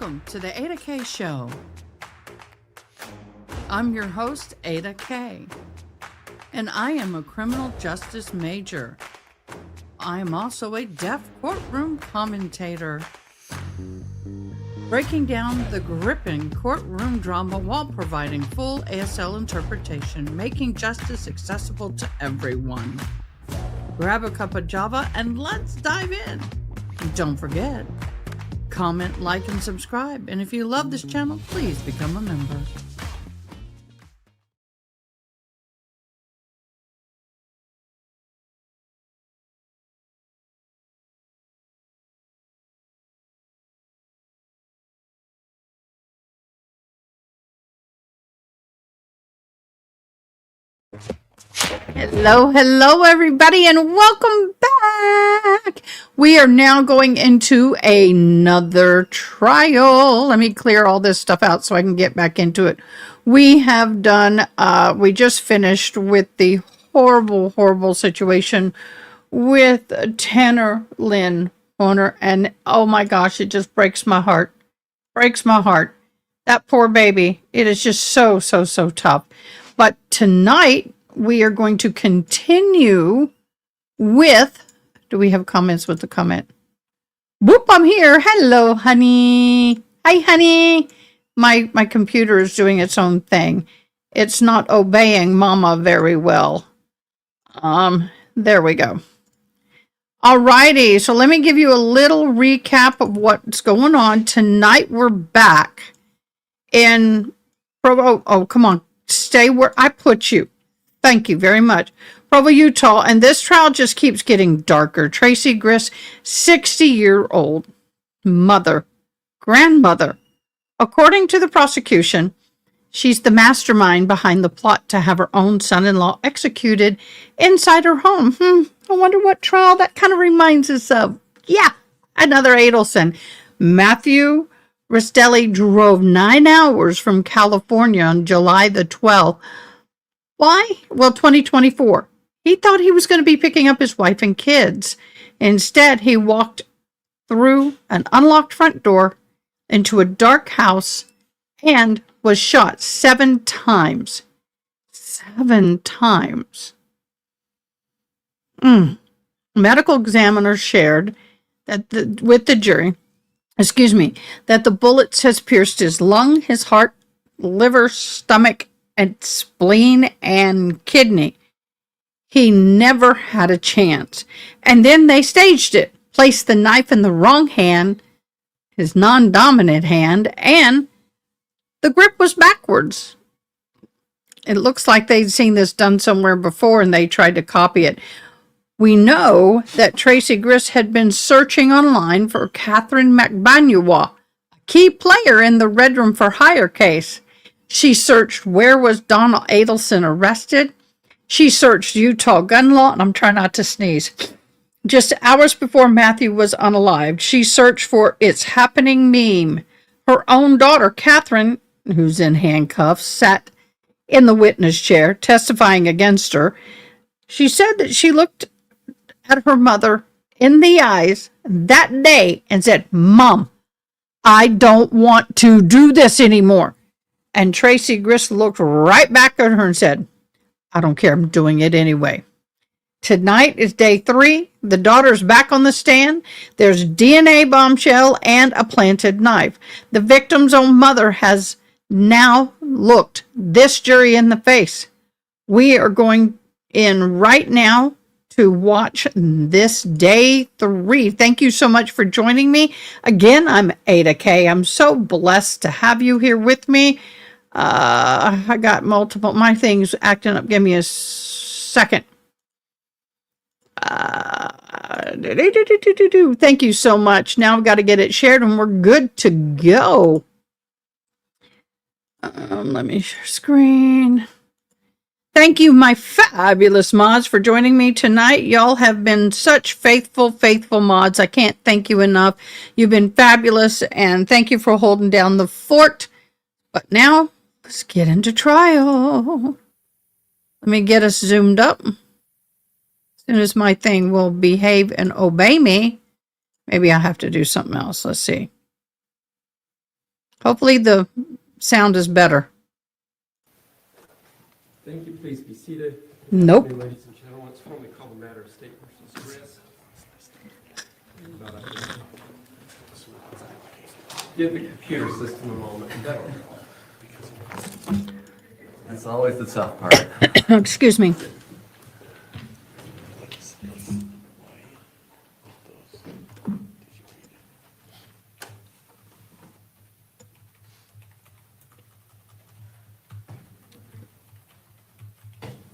Welcome to the AdaKay Show. I'm your host, AdaKay, and I am a criminal justice major. I am also a deaf courtroom commentator, breaking down the gripping courtroom drama while providing full ASL interpretation, making justice accessible to everyone. Grab a cup of Java and let's dive in. Don't forget, comment, like, and subscribe. And if you love this channel, please become a member. Hello, everybody, and welcome back. We are now going into another trial. Let me clear all this stuff out so I can get back into it. We have done, we just finished with the horrible situation with Tanner Lynn Horner, and oh my gosh, it just breaks my heart. That poor baby. It is just so tough. But tonight, we are going to continue with, do we have comments with the comment? Whoop, I'm here. Hello, honey. Hi, honey. My computer is doing its own thing. It's not obeying Mama very well. There we go. Alrighty, so let me give you a little recap of what's going on. Tonight, we're back in Provo. Oh, come on. Stay where I put you. Thank you very much. Provo, Utah, and this trial just keeps getting darker. Tracey Grist, 60-year-old grandmother. According to the prosecution, she's the mastermind behind the plot to have her own son-in-law executed inside her home. I wonder what trial that kind of reminds us of. Yeah, another Adelson. Matthew Restelli drove 9 hours from California on July the 12th. Why? Well, 2024. He thought he was going to be picking up his wife and kids. Instead, he walked through an unlocked front door into a dark house and was shot 7 times. 7 times. Medical examiner shared that with the jury, that the bullets has pierced his lung, his heart, liver, stomach, and spleen and kidney. He never had a chance. And then they staged it, placed the knife in the wrong hand, his non-dominant hand, and the grip was backwards. It looks like they'd seen this done somewhere before and they tried to copy it. We know that Tracey Grist had been searching online for Kathryn McBanuwa, a key player in the Red Room for Hire case. She searched where was Donald Adelson arrested. She searched Utah gun law, and I'm trying not to sneeze. Just hours before Matthew was unalived, she searched for It's Happening meme. Her own daughter, Kathryn, who's in handcuffs, sat in the witness chair testifying against her. She said that she looked at her mother in the eyes that day and said, "Mom, I don't want to do this anymore." And Tracey Grist looked right back at her and said, "I don't care, I'm doing it anyway." Tonight is day 3. The daughter's back on the stand. There's DNA bombshell and a planted knife. The victim's own mother has now looked this jury in the face. We are going in right now to watch this day 3. Thank you so much for joining me. Again, I'm AdaKay. I'm so blessed to have you here with me. I got my things acting up. Give me a second. Thank you so much. Now I've got to get it shared and we're good to go. Let me share screen. Thank you, my fabulous mods, for joining me tonight. Y'all have been such faithful mods. I can't thank you enough. You've been fabulous, and thank you for holding down the fort. But now, let's get into trial. Let me get us zoomed up. As soon as my thing will behave and obey me, maybe I'll have to do something else. Let's see. Hopefully the sound is better. Thank you. Please be seated. Nope. Ladies and gentlemen, it's formally called the matter of State versus Grist. Give the computer system a moment. That's always the tough part. Excuse me.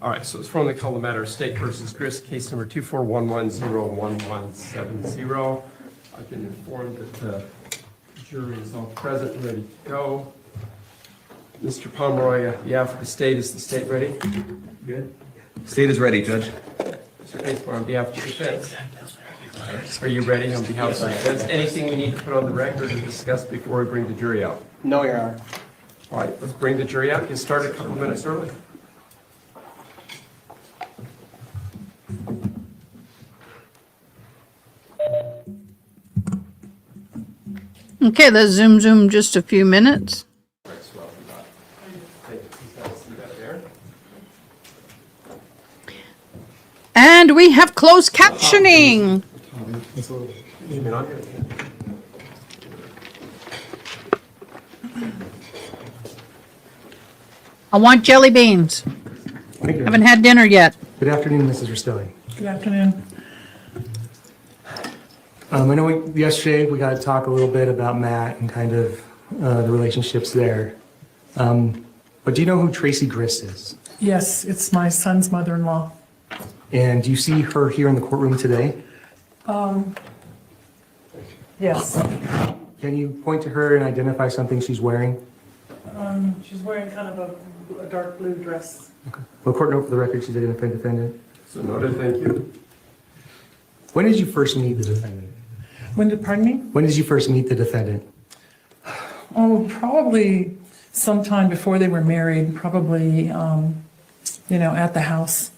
All right, so it's formally called the matter of State versus Grist, case number 241101170. I've been informed that the jury is all present and ready to go. Mr. Pomeroy, yeah, for the state, is the state ready? Good. State is ready, Judge. Mr. Casemore, on behalf of the defense. Are you ready on behalf of the defense? Anything we need to put on the record and discuss before we bring the jury out? No, Your Honor. All right, let's bring the jury out. Get started a couple minutes early. Okay, let's zoom just a few minutes. All right, so I'll be back. Thank you. Please have a seat out there. And we have closed captioning. Zoom in on here. I want jelly beans. Thank you. Haven't had dinner yet. Good afternoon, Mrs. Restelli. Good afternoon. I know yesterday we got to talk a little bit about Matt and kind of the relationships there. But do you know who Tracey Grist is? Yes, it's my son's mother-in-law. And do you see her here in the courtroom today? Yes. Can you point to her and identify something she's wearing? She's wearing kind of a dark blue dress. Well, court note for the record, she's identified defendant. So noted, thank you. When did you first meet the defendant? Pardon me? When did you first meet the defendant? Oh, probably sometime before they were married, probably, at the house.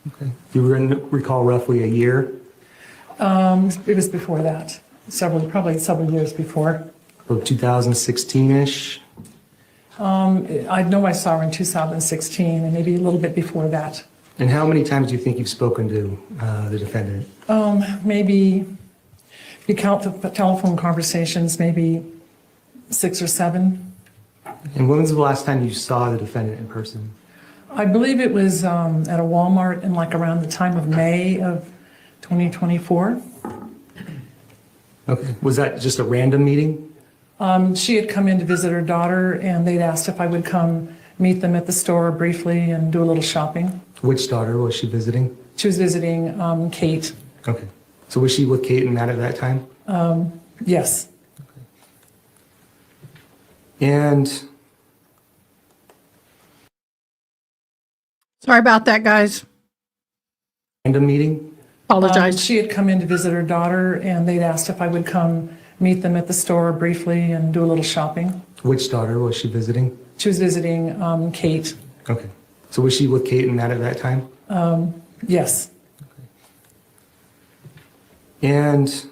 Okay. Do you recall roughly a year? It was before that, probably several years before. So 2016-ish? I know I saw her in 2016 and maybe a little bit before that. And how many times do you think you've spoken to the defendant? Maybe, if you count the telephone conversations, maybe 6 or 7. And when was the last time you saw the defendant in person? I believe it was at a Walmart in like around the time of May of 2024. Okay. Was that just a random meeting? She had come in to visit her daughter, and they'd asked if I would come meet them at the store briefly and do a little shopping. Which daughter was she visiting? She was visiting Kate. Okay. So was she with Kate and Matt at that time? Yes. And Sorry about that, guys. random meeting? Apologize. She had come in to visit her daughter, and they'd asked if I would come meet them at the store briefly and do a little shopping. Which daughter was she visiting? She was visiting Kate. Okay. So was she with Kate and Matt at that time? Yes. And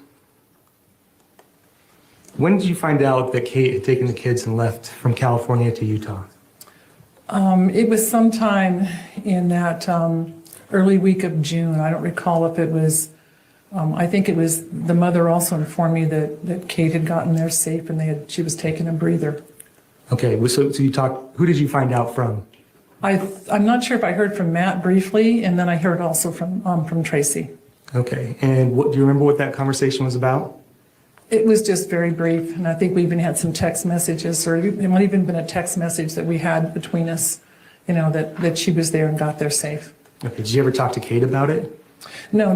when did you find out that Kate had taken the kids and left from California to Utah? It was sometime in that early week of June. I don't recall if it was, I think it was, the mother also informed me that Kate had gotten there safe and she was taking a breather. Okay, so you talked, who did you find out from? I'm not sure if I heard from Matt briefly, and then I heard also from Tracey. Okay, and do you remember what that conversation was about? It was just very brief, and I think we even had some text messages, or it might have even been a text message that we had between us, that she was there and got there safe. Okay, did you ever talk to Kate about it? No,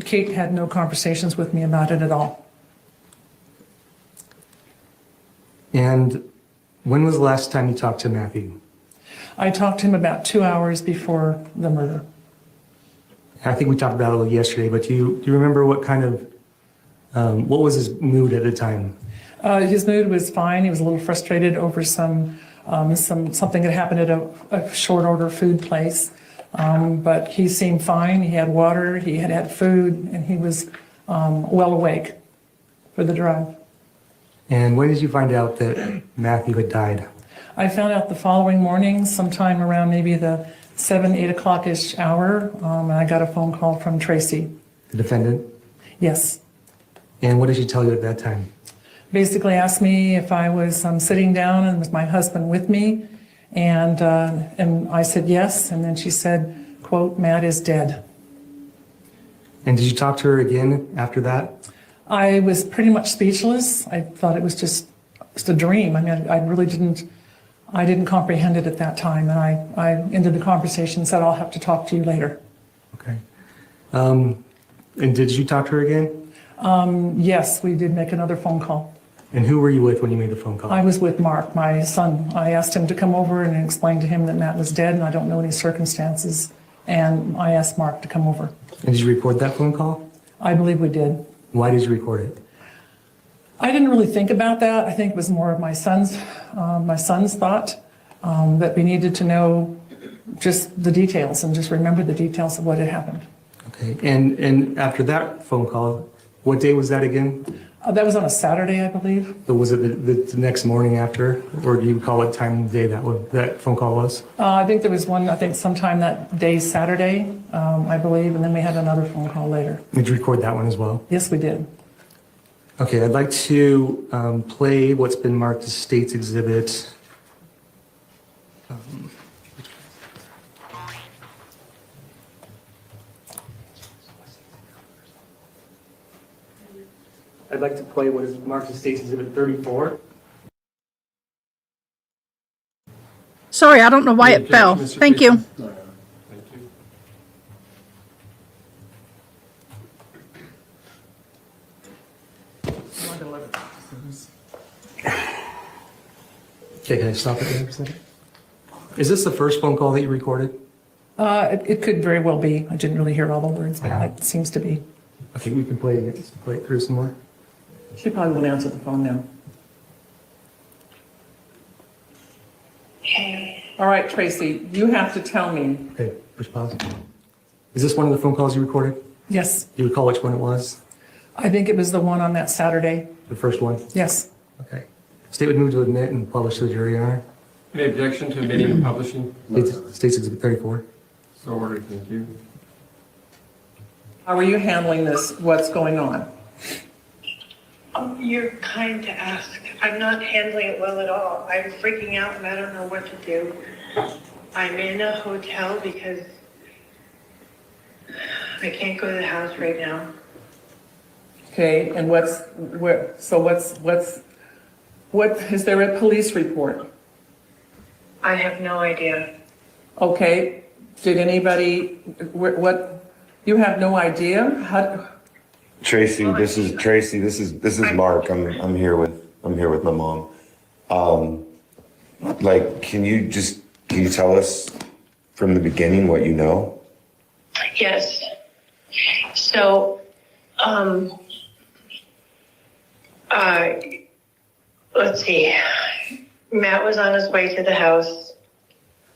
Kate had no conversations with me about it at all. And when was the last time you talked to Matthew? I talked to him about 2 hours before the murder. I think we talked about it a little yesterday, but do you remember what kind of, what was his mood at the time? His mood was fine. He was a little frustrated over something that happened at a short order food place. But he seemed fine. He had water, he had food, and he was well awake for the drive. And when did you find out that Matthew had died? I found out the following morning, sometime around maybe the 8 o'clock-ish hour, and I got a phone call from Tracey. The defendant? Yes. And what did she tell you at that time? Basically asked me if I was sitting down and was my husband with me, and I said yes, and then she said, quote, Matt is dead. And did you talk to her again after that? I was pretty much speechless. I thought it was just a dream. I mean, I didn't comprehend it at that time, and I ended the conversation and said, I'll have to talk to you later. Okay. And did you talk to her again? Yes, we did make another phone call. And who were you with when you made the phone call? I was with Mark, my son. I asked him to come over and explain to him that Matt was dead and I don't know any circumstances. And I asked Mark to come over. And did you record that phone call? I believe we did. Why did you record it? I didn't really think about that. I think it was more of my son's thought that we needed to know just the details and just remember the details of what had happened. Okay. And after that phone call, what day was that again? That was on a Saturday, I believe. So was it the next morning after, or do you call it time of day that phone call was? I think there was one, I think sometime that day, Saturday, I believe, and then we had another phone call later. Did you record that one as well? Yes, we did. Okay, I'd like to play what's been marked as State's Exhibit. I'd like to play what is marked as State's Exhibit 34. Sorry, I don't know why it fell. Mr. Thank you. Thank you. Okay, can I stop it there for a second? Is this the first phone call that you recorded? It could very well be. I didn't really hear all the words, but it seems to be. Okay, we can play it through some more. She probably won't answer the phone now. All right, Tracey, you have to tell me. Okay, push pause. Is this one of the phone calls you recorded? Yes, Do you recall which one it was? I think it was the one on that Saturday. The first one? Yes. Okay. State would move to admit and publish to the jury, Your Honor. Any objection to admitting and publishing? State's Exhibit 34. So ordered, thank you. How are you handling this? What's going on? You're kind to ask. I'm not handling it well at all. I'm freaking out and I don't know what to do. I'm in a hotel because I can't go to the house right now. Okay, and what is there a police report? I have no idea. Okay, did anybody, what, you have no idea? How, Tracey, this is Tracey. This is Mark. I'm here with my mom. Can you tell us from the beginning what you know? Yes. So, let's see. Matt was on his way to the house,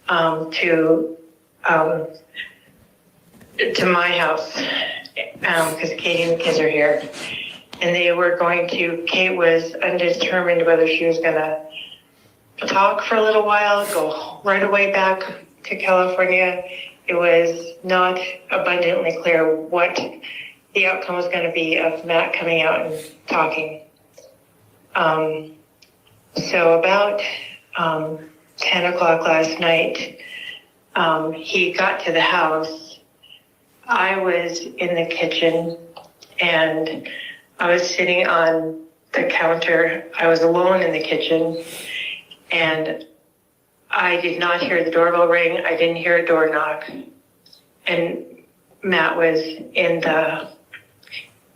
to my house, because Katie and the kids are here. And they were Kate was undetermined whether she was going to talk for a little while, go right away back to California. It was not abundantly clear what the outcome was going to be of Matt coming out and talking. So about 10 o'clock last night, he got to the house. I was in the kitchen and I was sitting on the counter. I was alone in the kitchen and I did not hear the doorbell ring. I didn't hear a door knock. And Matt was in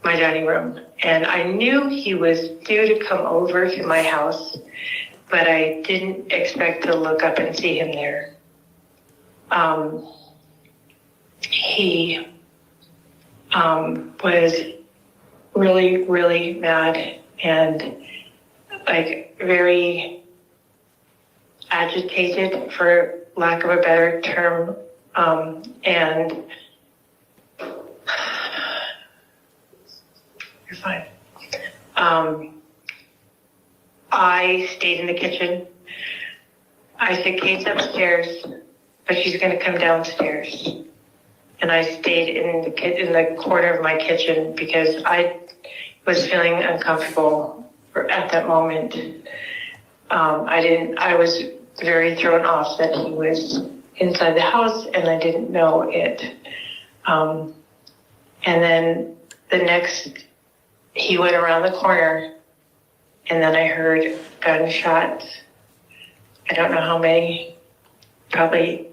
my dining room. And I knew he was due to come over to my house, but I didn't expect to look up and see him there. He was really, really mad and very agitated, for lack of a better term, and you're fine. I stayed in the kitchen. I said, Kate's upstairs, but she's going to come downstairs. And I stayed in the corner of my kitchen because I was feeling uncomfortable at that moment. I was very thrown off that he was inside the house and I didn't know it. And then he went around the corner and then I heard gunshots. I don't know how many, probably,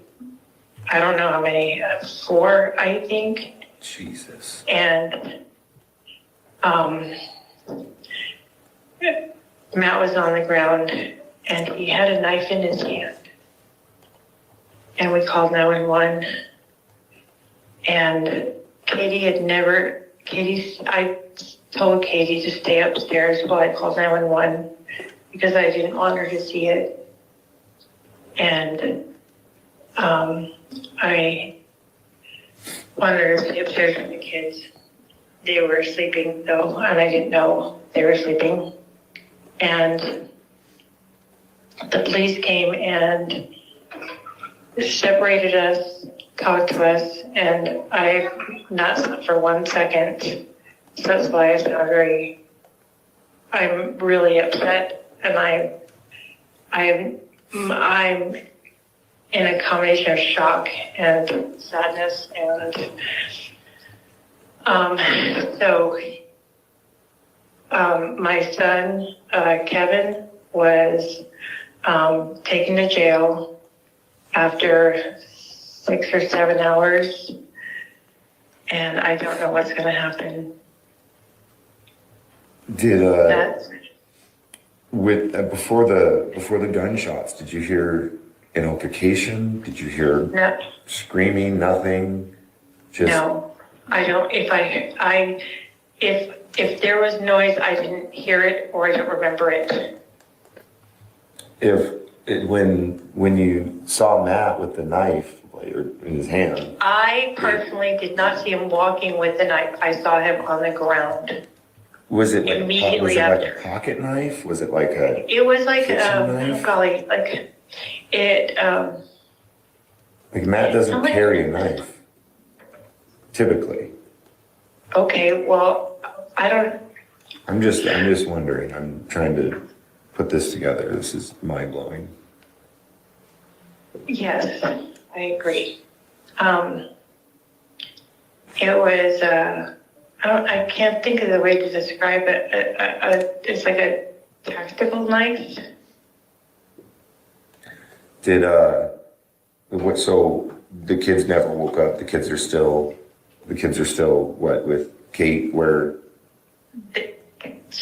I don't know how many, 4, I think. Jesus. And Matt was on the ground and he had a knife in his hand. And we called 911. And I told Katie to stay upstairs while I called 911 because I didn't want her to see it. And I wanted her to stay upstairs with the kids. They were sleeping though, and I didn't know they were sleeping. And the police came and separated us, talked to us, and I not slept for 1 second. So that's why I'm really upset, and I'm in a combination of shock and sadness, and my son Kevin was taken to jail after 6 or 7 hours, and I don't know what's going to happen. Did before the gunshots, did you hear an altercation? Did you hear No, screaming? Nothing. no, I don't. If there was noise, I didn't hear it or I don't remember it. When you saw Matt with the knife in his hand, I personally did not see him walking with the knife. I saw him on the ground. was it like Immediately like after. a pocket knife? Was it like a It was like kitchen knife? golly, like it. Like Matt doesn't Somebody- carry a knife typically. Okay, well, I don't. I'm just wondering. I'm trying to put this together. This is mind blowing. Yes, I agree. It was. I can't think of the way to describe it. It's like a tactical knife. Did what? So the kids never woke up. The kids are still what with Kate? Where?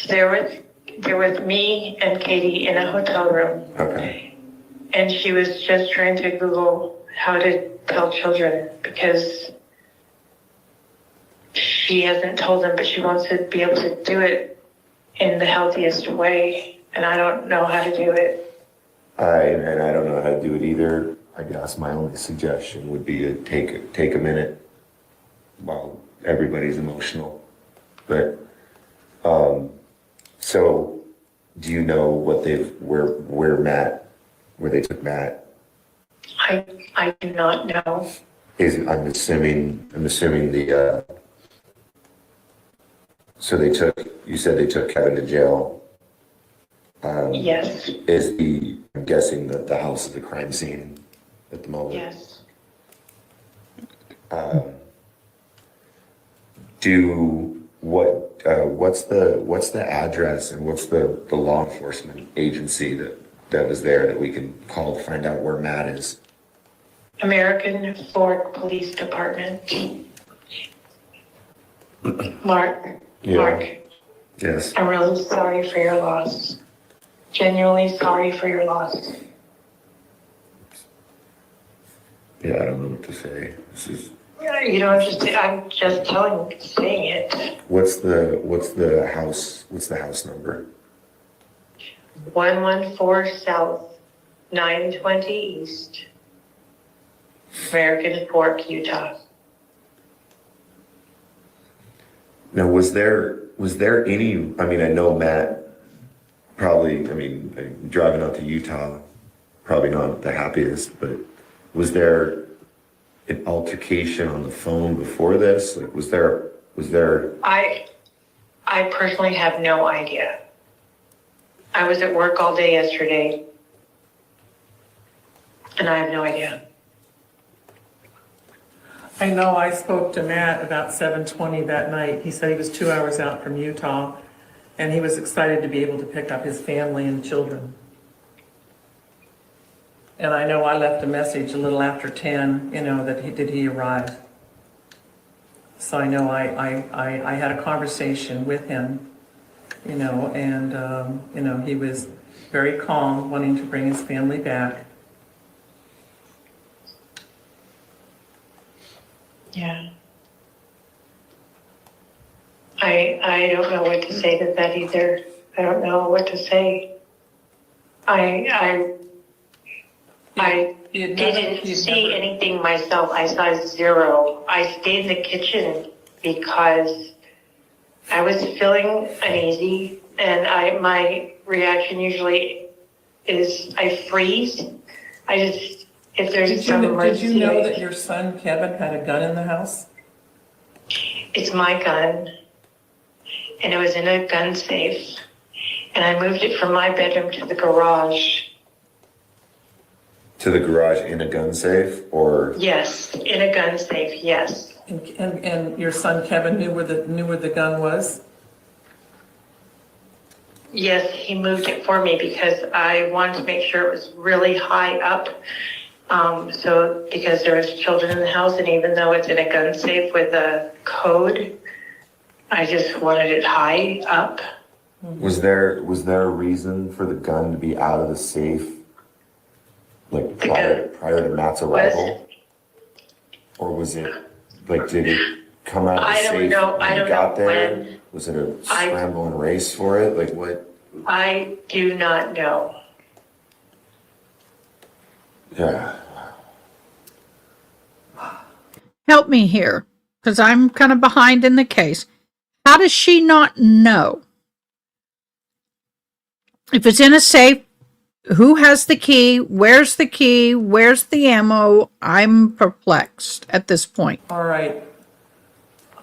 There was me and Katie in a hotel room. Okay. And she was just trying to Google how to tell children because she hasn't told them, but she wants to be able to do it in the healthiest way. And I don't know how to do it. I don't know how to do it either. I guess my only suggestion would be to take a minute while everybody's emotional. But so do you know what where they took Matt? I do not know. I'm assuming the so you said they took Kevin to jail. Yes. I'm guessing that the house is a crime scene at the moment. Yes. What's the address and what's the law enforcement agency that was there that we can call to find out where Matt is? American Fork Police Department. Mark. Yeah. Mark. Yes. I'm really sorry for your loss. Genuinely sorry for your loss. Yeah, I don't know what to say. This is. You don't understand. I'm just saying it. What's the house number? 114 South, 920 East, American Fork, Utah. Now, was there any? I mean, I know Matt probably, I mean, driving out to Utah, probably not the happiest, but was there an altercation on the phone before this? Like, was there, I personally have no idea. I was at work all day yesterday, and I have no idea. I know I spoke to Matt about 7:20 that night. He said he was 2 hours out from Utah, and he was excited to be able to pick up his family and children. And I know I left a message a little after 10, that he arrive. So I know I had a conversation with him, and he was very calm, wanting to bring his family back. Yeah. I don't know what to say to that either. I don't know what to say. I didn't see anything myself. I saw zero. I stayed in the kitchen because I was feeling uneasy, and my reaction usually is I freeze. If there's some emergency. Did you know that your son Kevin had a gun in the house? It's my gun, and it was in a gun safe, and I moved it from my bedroom to the garage. to the garage in a gun safe, or? Yes, in a gun safe, yes. And your son Kevin knew where the gun was? Yes, he moved it for me because I wanted to make sure it was really high up. Because there was children in the house, and even though it's in a gun safe with a code, I just wanted it high up. Was there a reason for the gun to be out of the safe, like prior to Matt's arrival? Or was it, like, did it come out of the safe when you got there? When. Was it a scramble and race for it? Like, what? I do not know. Yeah. Help me here, because I'm kind of behind in the case. How does she not know? If it's in a safe, who has the key? Where's the key? Where's the ammo? I'm perplexed at this point. All right.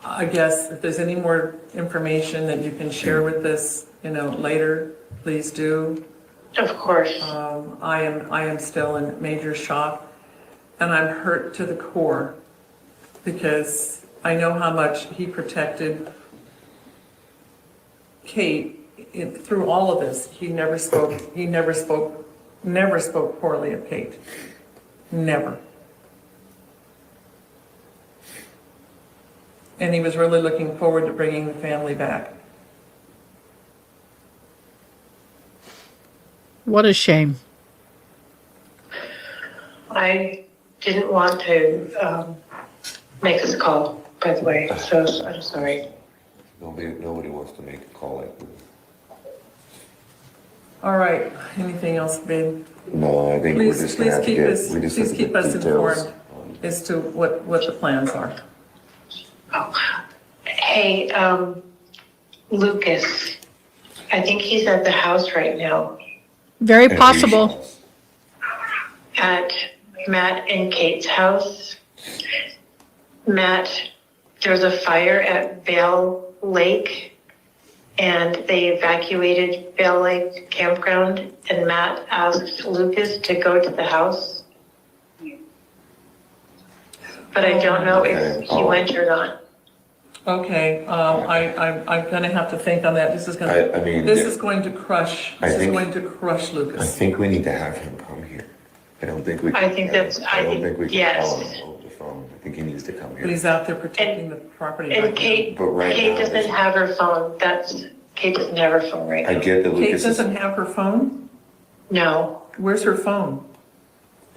I guess if there's any more information that you can share with us, later, please do. Of course. I am still in major shock, and I'm hurt to the core because I know how much he protected Kate through all of this. He never spoke poorly of Kate. Never. And he was really looking forward to bringing the family back. What a shame. I didn't want to make this call, by the way, so I'm sorry. Nobody wants to make a call like this. All right, anything else, babe? No, I think we're just gonna have to get, we just have to keep get us details. informed as to what the plans are. Oh, hey, Lucas, I think he's at the house right now Very possible. at Matt and Kate's house. Matt, there was a fire at Bell Lake, and they evacuated Bell Lake campground, and Matt asked Lucas to go to the house. But I don't know if he went or not. Okay, I'm gonna have to think on that. This is going to crush Lucas. I think we need to have him come here. I don't think we can. I don't think we can yes. call him over the phone. I think he needs to come But he's here. out there protecting the property. And right now. Kate, But right Kate now, doesn't have her phone. Kate doesn't have her phone right I now. get that Kate Lucas is, doesn't have her phone? No, Where's her phone?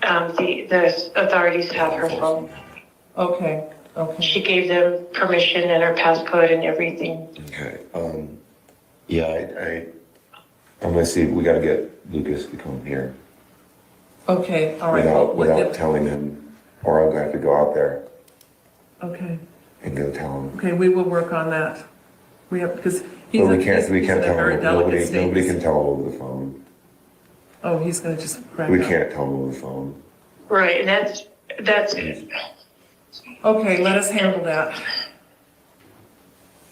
the authorities have her phone. Okay. She gave them permission and her passcode and everything. okay, yeah, I'm gonna see, we gotta get Lucas to come here Okay, all right. without telling him, or I'll have to go out there Okay, and go tell him. okay, we will work on that. We have, because He's But a- we can't, he's in a tell very them, delicate nobody state. can tell them over the phone. Oh, he's gonna just crack We up. can't tell them over the phone. Right, and that's, Okay, let us handle that.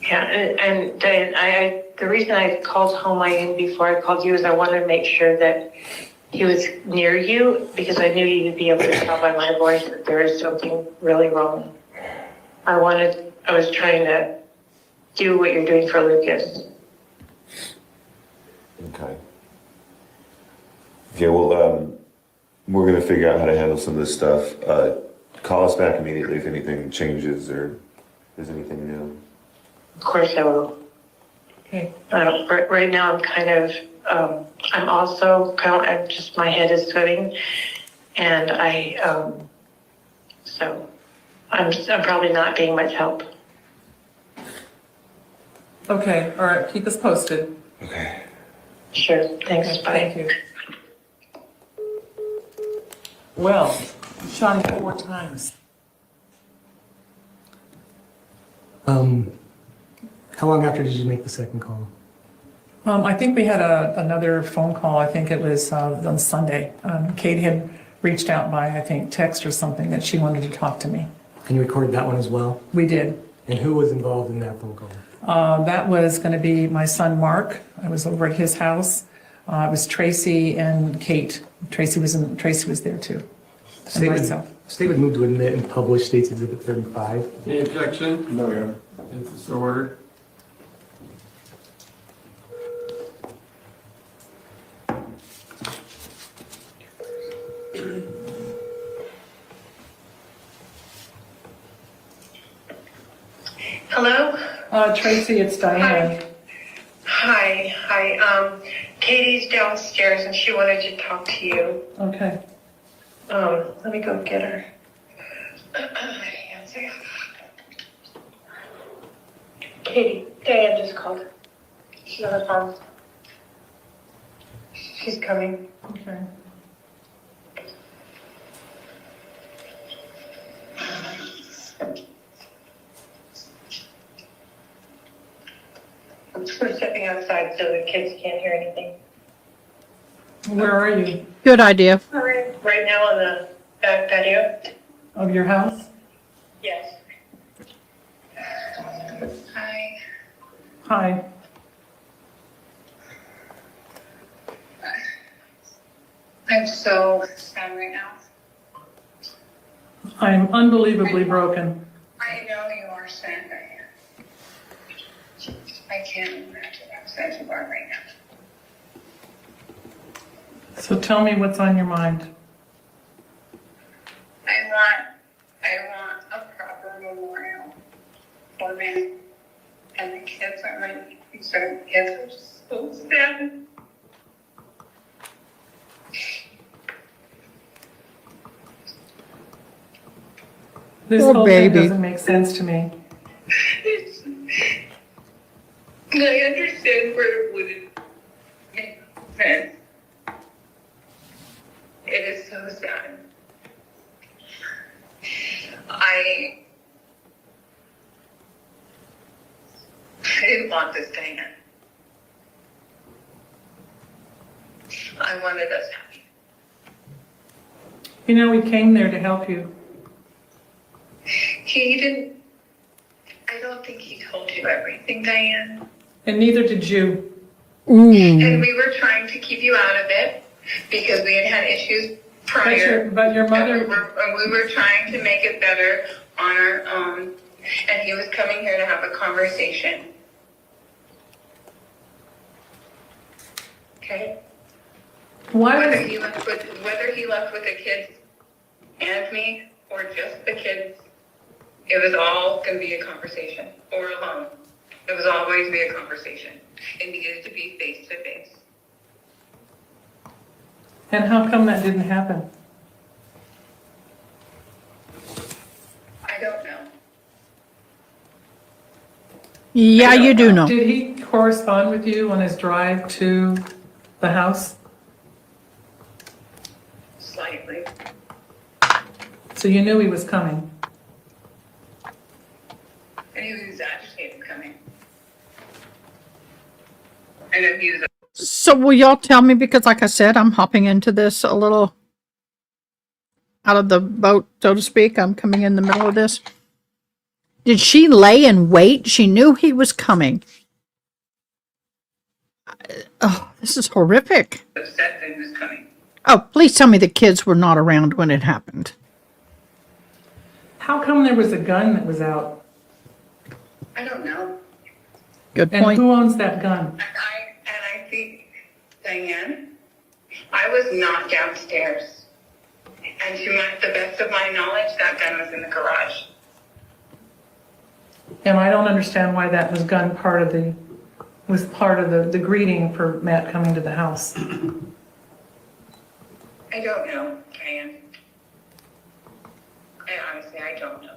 yeah, and Diane, the reason I called home I before I called you is I wanted to make sure that he was near you because I knew you'd be able to tell by my voice that there is something really wrong. I was trying to do what you're doing for Lucas. Okay. Okay, well, we're gonna figure out how to handle some of this stuff. Call us back immediately if anything changes or there's anything new. Of course I will. Okay, Right now I'm kind of, I'm also I'm just, my head is swimming and so I'm probably not being much help. okay, all right, keep us posted. Okay. Sure, thanks, Okay, bye. thank you. Well, you shot him 4 times. How long after did you make the second call? I think we had another phone call, I think it was on Sunday. Kate had reached out by, I think, text or something that she wanted to talk to me. And you recorded that one as well? We did. And who was involved in that phone call? That was going to be my son, Mark. I was over at his house. It was Tracy and Kate. Tracy was there too. And myself. State would move to admit and publish State's Exhibit 35. Any objection? No, Your Honor. It's so ordered. Hello? Tracy, it's Diane. Hi. Katie's downstairs and she wanted to talk to you. Okay. Let me go get her. Katie, Diane just called. She's on the phone. She's coming. Okay. We're stepping outside so the kids can't hear anything. Where are you? Good idea. Right now on the back patio? Of your house? Yes. Hi. Hi. I'm so sad right now. I'm unbelievably broken. I know you are sad, Diane. I can't imagine how sad you are right now. So tell me what's on your mind. I want a proper memorial for me. And the kids are kids are so sad. This Poor whole thing baby. doesn't make sense to me. I understand where it wouldn't make sense. It is so sad. I didn't want this to end. I wanted us happy. You know, we came there to help you. He didn't, I don't think he told you everything, Diane. And neither did you. And we were trying to keep you out of it because we had issues prior. But your mother, And we were trying to make it better on our own. And he was coming here to have a conversation. Okay? why Whether was, he left with the kids and me or just the kids, it was all going to be a conversation or alone. It was always be a conversation. It needed to be face to face. and how come that didn't happen? I don't know. Yeah, you do know. Did he correspond with you on his drive to the house? Slightly. So you knew he was coming? And he was agitated coming. I know he was. So will y'all tell me, because like I said, I'm hopping into this a little out of the boat, so to speak. I'm coming in the middle of this. Did she lay in wait? She knew he was coming. Oh, this is horrific. Upset that he was coming. Oh, please tell me the kids were not around when it happened. How come there was a gun that was out? I don't know. Good And point. who owns that gun? I think, Diane, I was not downstairs. And to the best of my knowledge, that gun was in the garage. And I don't understand why that was part of the greeting for Matt coming to the house. I don't know, Diane. Honestly, I don't know.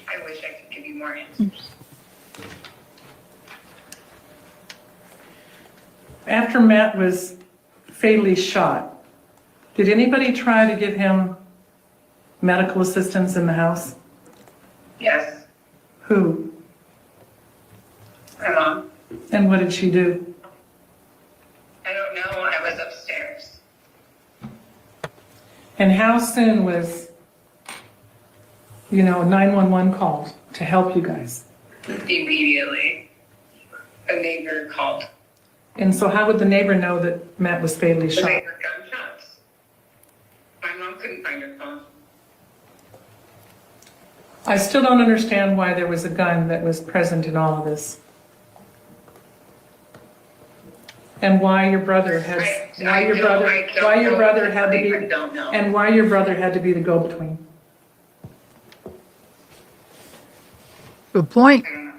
I wish I could give you more answers. After Matt was fatally shot, did anybody try to give him medical assistance in the house? Yes, Who? my mom. And what did she do? I don't know. I was upstairs. And how soon was, 911 called to help you guys? Immediately, a neighbor called. And so how would the neighbor know that Matt was fatally But shot? they heard gunshots. My mom couldn't find her phone. I still don't understand why there was a gun that was present in all of this. And why your brother had to be, I don't know. and why your brother had to be the go-between. Good point. I don't know.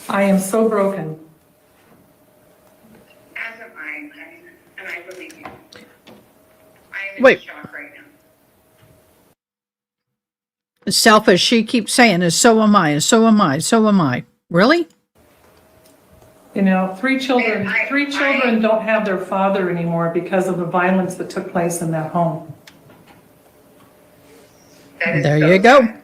I am so broken. As am I, and I believe you. I am in Wait. shock right now. Selfish, she keeps saying, is so am I, so am I, so am I. Really? Three children don't have their father anymore because of the violence that took place in that home. That is There so you go. sad.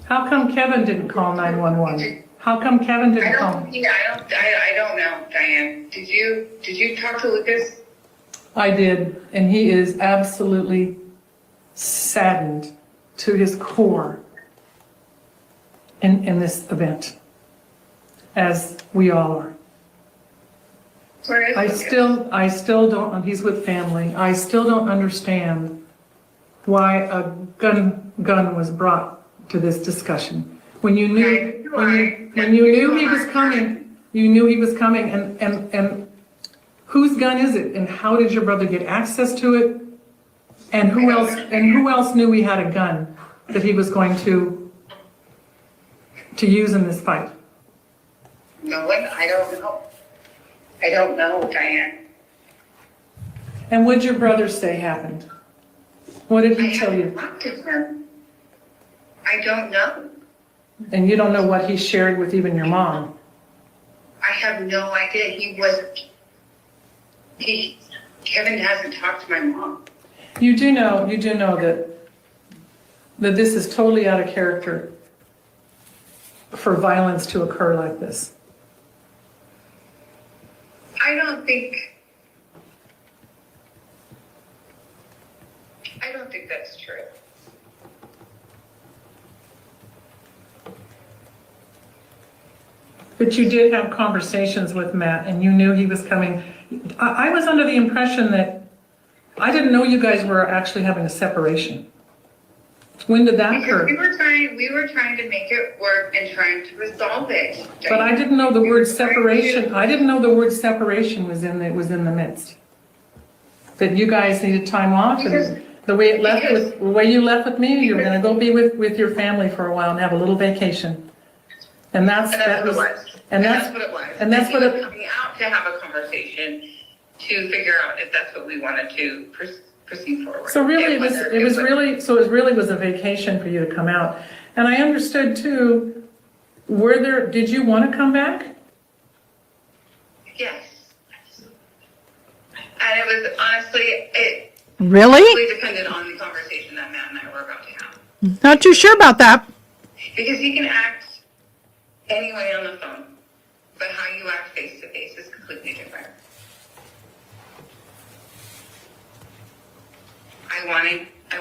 How come Kevin didn't call 911? How come Kevin didn't call? I don't know, Diane. Did you talk to Lucas? I did, and he is absolutely saddened to his core in this event, as we all are. Where is Lucas? I still don't, he's with family. I still don't understand why a gun was brought to this discussion. When you knew, when you knew he was coming, you knew he was coming, and whose gun is it? And how did your brother get access to it? And who else knew he had a gun that he was going to use in this fight? No one. I don't know. I don't know, Diane. And what did your brother say happened? What did he tell you? Talked to him. I don't know. And you don't know what he shared with even your mom. I have no idea. Kevin hasn't talked to my mom. You do know that this is totally out of character for violence to occur like this. I don't think that's true. But you did have conversations with Matt and you knew he was coming. I was under the impression that, I didn't know you guys were actually having a separation. When did that Because occur? we were trying to make it work and trying to resolve it. But I didn't know the word separation, I didn't know the word separation was in the midst. That you guys needed time off and the way you left with me, you were gonna go be with your family for a while and have a little vacation. And that's what it was. And that's what it was. And that's what we it. were coming out to have a conversation to figure out if that's what we wanted to proceed forward. So really, it was a vacation for you to come out. And I understood too, did you want to come back? Yes. And it was honestly, it Really? really depended on the conversation that Matt and I were about to have. Not too sure about that. Because he can act any way on the phone, but how you act face to face is completely different. I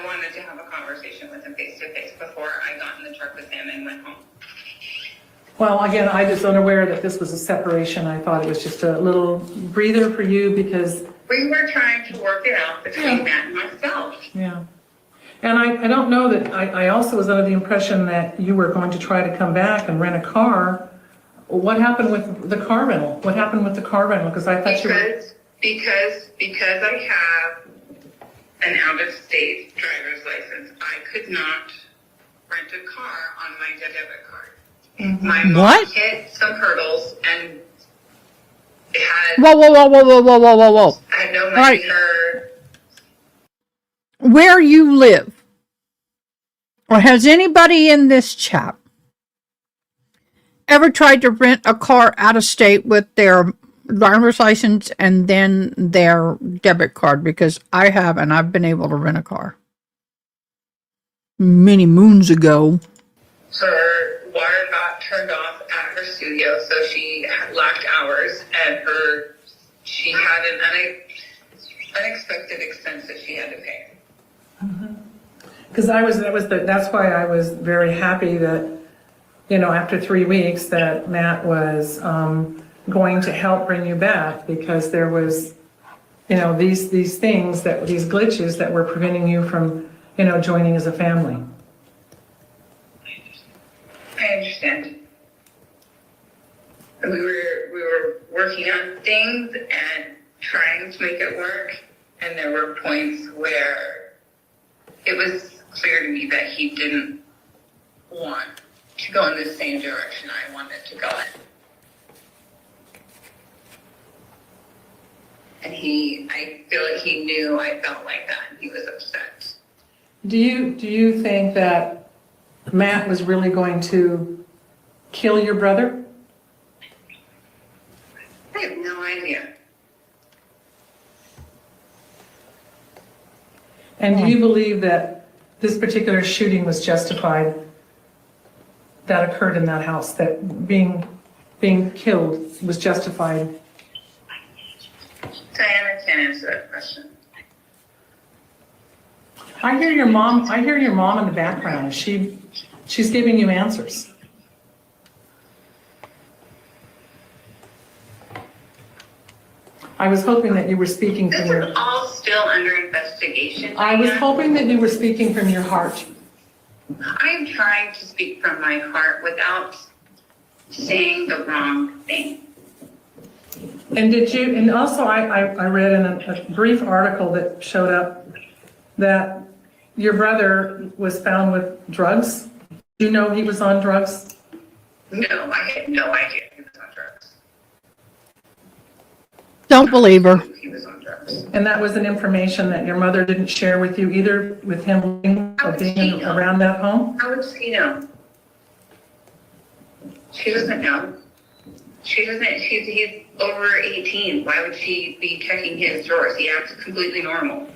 wanted to have a conversation with him face to face before I got in the truck with him and went home. Well, again, I was unaware that this was a separation. I thought it was just a little breather for you because, We were trying to work it out between Matt and myself. yeah. And I don't know that, I also was under the impression that you were going to try to come back and rent a car. What happened with the car rental? What happened with the car rental? Because I thought you were. Because I have an out-of-state driver's license, I could not rent a car on my debit card. My mom What? hit some hurdles and had, Whoa, whoa, whoa, whoa, whoa, whoa, whoa, whoa, whoa. had no money Right. for, Where you live, or has anybody in this chat ever tried to rent a car out of state with their driver's license and then their debit card? Because I have, and I've been able to rent a car many moons ago. her water got turned off at her studio, so she lacked hours, and she had an unexpected expense that she had to pay. Because that's why I was very happy that, after 3 weeks that Matt was going to help bring you back, because there was, these things these glitches that were preventing you from, joining as a family. I understand. We were working on things and trying to make it work, and there were points where it was clear to me that he didn't want to go in the same direction I wanted to go in. And I feel like he knew I felt like that, and he was upset. Do you think that Matt was really going to kill your brother? I have no idea. And do you believe that this particular shooting was justified that occurred in that house, that being killed was justified? Diana can't answer that question. I hear your mom in the background. She's giving you answers. I was hoping that you were speaking This from your. is all still under investigation. I was Diana. hoping that you were speaking from your heart. I'm trying to speak from my heart without saying the wrong thing. And also I read in a brief article that showed up that your brother was found with drugs. Do you know he was on drugs? No, I had no idea he was on drugs. Don't believe her. He was on drugs. And that was an information that your mother didn't share with you either, with him being around that home? How would she know? She doesn't know. She doesn't, he's over 18. Why would she be checking his drawers? He acts completely normal.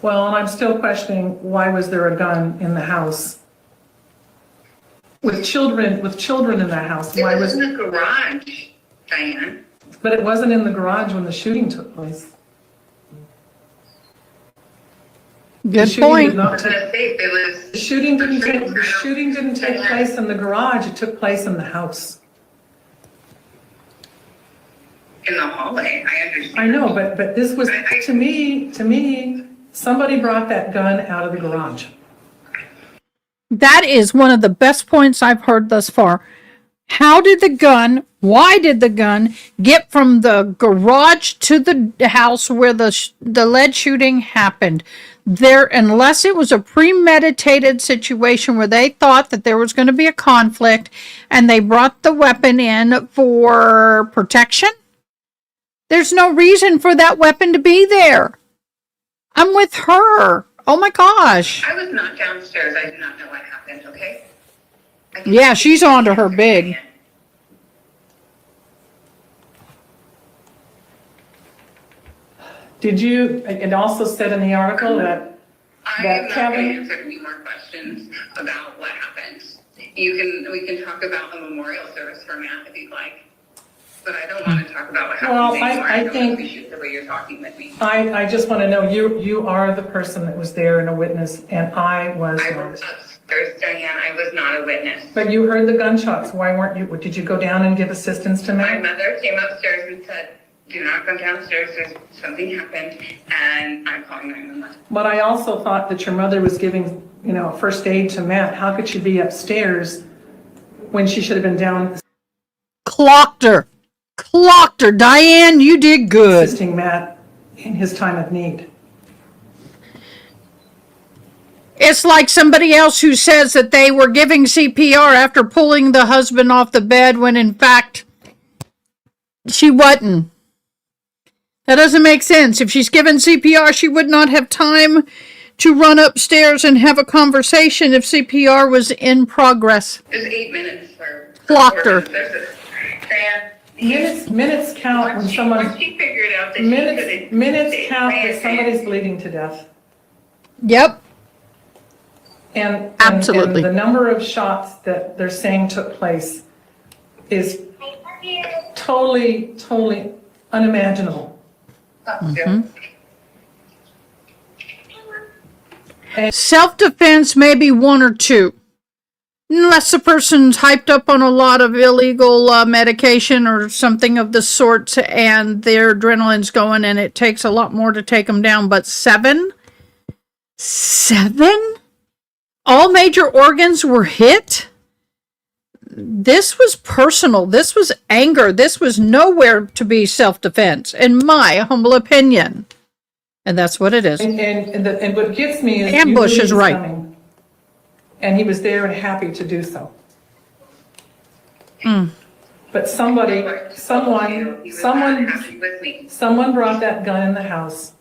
Well, and I'm still questioning, why was there a gun in the house? With children in that house, It why was was, in the garage, Diane. but it wasn't in the garage when the shooting took place. The Good shooting point. did not I was take- gonna say, it was. The shooting didn't take place in the garage, it took place in the house. In the hallway, I understand. I know, but this was, to me, somebody brought that gun out of the garage. That is one of the best points I've heard thus far. Why did the gun get from the garage to the house where the lead shooting happened? Unless it was a premeditated situation where they thought that there was going to be a conflict and they brought the weapon in for protection, there's no reason for that weapon to be there. I'm with her. Oh my gosh. I was not downstairs. I do not know what happened, okay? Yeah, she's on to her big. Did you, it also said in the article that I'm not Kevin- going to answer any more questions about what happened. We can talk about the memorial service for Matt if you'd like, but I don't want to talk about what happened Well, anymore. I don't think- appreciate the way you're talking with me. I just want to know, you are the person that was there and a witness, and I was I not. was upstairs, Diane. I was not a witness. But you heard the gunshots. Why weren't you, did you go down and give assistance to My Matt? mother came upstairs and said, "Do not come downstairs. Something happened," and I'm calling 911. But I also thought that your mother was giving, first aid to Matt. How could she be upstairs when she should have been down Clocked her. Clocked her. Diane, you did good. assisting Matt in his time of need? It's like somebody else who says that they were giving CPR after pulling the husband off the bed when in fact she wasn't. That doesn't make sense. If she's given CPR, she would not have time to run upstairs and have a conversation if CPR was in progress. There's 8 minutes for. Blocked her. Diane, Minutes count when someone, once she figured out that she couldn't. minutes they count ran if somebody's bleeding to death. Yep. And Absolutely. the number of shots that they're saying took place is totally unimaginable. Self-defense, maybe one or two. Unless the person's hyped up on a lot of illegal medication or something of the sort and their adrenaline's going and it takes a lot more to take them down. But seven? All major organs were hit? This was personal. This was anger. This was nowhere to be self-defense, in my humble opinion. And that's what it is. And what gets me is Ambush you knew is he was right. coming. And he was there and happy to do so. But someone He was not happy with me. someone brought that gun in the house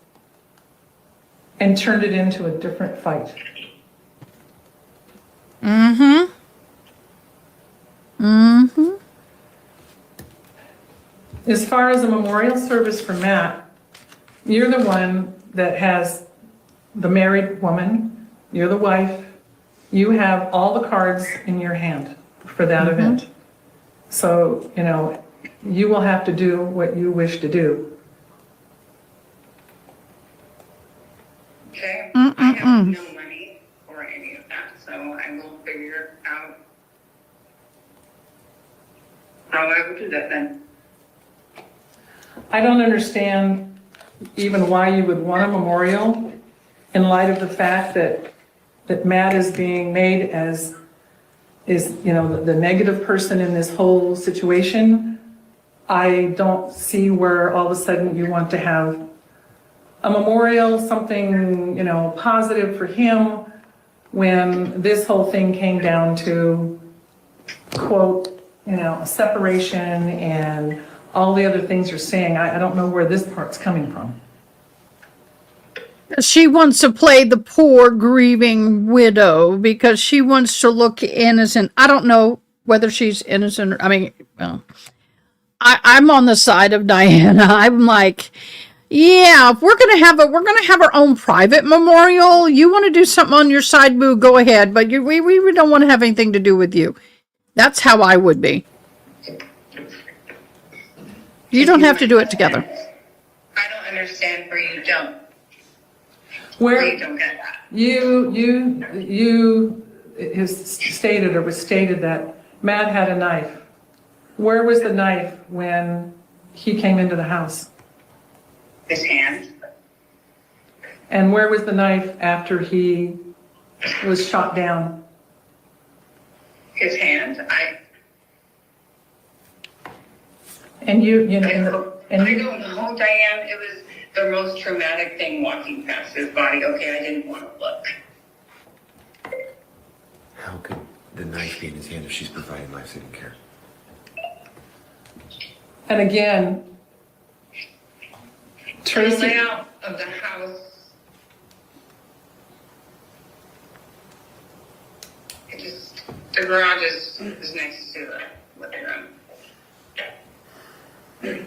and turned it into a different fight. As far as a memorial service for Matt, you're the one that has the married woman, you're the wife, you have all the cards in your hand for that event. So, you will have to do what you wish to do. Okay? I have no money for any of that, so I will figure out how I would do that then. I don't understand even why you would want a memorial in light of the fact that Matt is being made as the negative person in this whole situation. I don't see where all of a sudden you want to have a memorial, something, positive for him, when this whole thing came down to, quote, a separation and all the other things you're saying. I don't know where this part's coming from. She wants to play the poor grieving widow because she wants to look innocent. I don't know whether she's innocent. I'm on the side of Diana. I'm like, yeah, if we're gonna have our own private memorial. You want to do something on your side, boo? Go ahead, but we don't want to have anything to do with you. That's how I would be. You don't have to do it together. I don't understand where you don't. Where You don't get that. you has stated or was stated that Matt had a knife. Where was the knife when he came into the house? His hand. And where was the knife after he was shot down? His hand. And you I know, and you, don't know, Diane. It was the most traumatic thing walking past his body. Okay, I didn't want to look. How could the knife be in his hand if she's providing life-saving care? and again, The Tracey, layout of the house. The garage is next to the living room.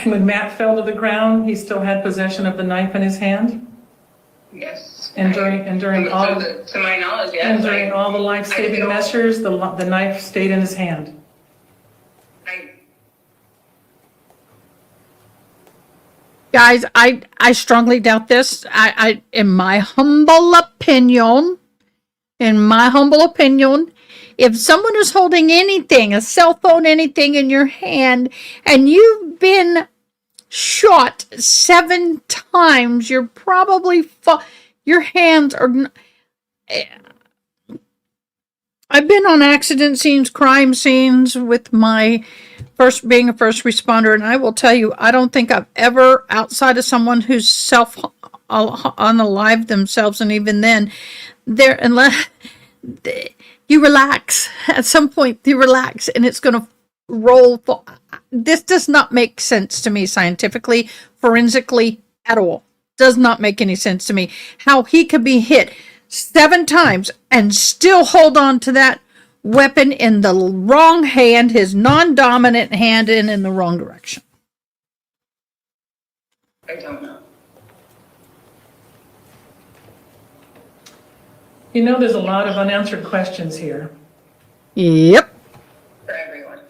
When Matt fell to the ground, he still had possession of the knife in his hand? Yes. And during all, To my knowledge, yes. and during all the I life-saving don't- measures, the knife stayed in his hand? Guys, I strongly doubt this. In my humble opinion, if someone is holding anything, a cell phone, anything in your hand, and you've been shot 7 times, you're probably, your hands are, I've been on accident scenes, crime scenes with my being a first responder, and I will tell you, I don't think I've ever, outside of someone who's unalive themselves, and even then, unless you relax, at some point you relax, and it's going to roll. This does not make sense to me scientifically, forensically, at all. Does not make any sense to me. How he could be hit 7 times and still hold on to that weapon in the wrong hand, his non-dominant hand, and in the wrong direction. I don't know. You know, there's a lot of unanswered questions here. Yep. For everyone.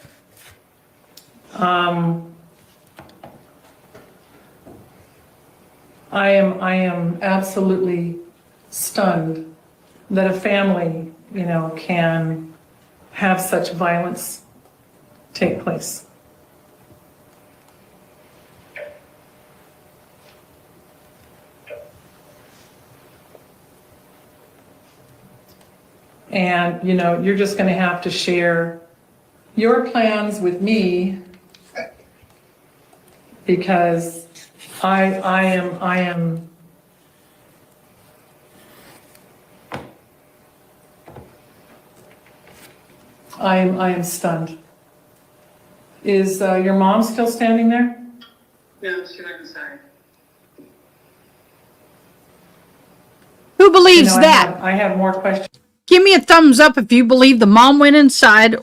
I am absolutely stunned that a family, can have such violence take place. And, you're just going to have to share your plans with me, because I am stunned. Is your mom still standing there? No, she went inside. Who believes I that? have more questions. Give me a thumbs up if you believe the mom went inside,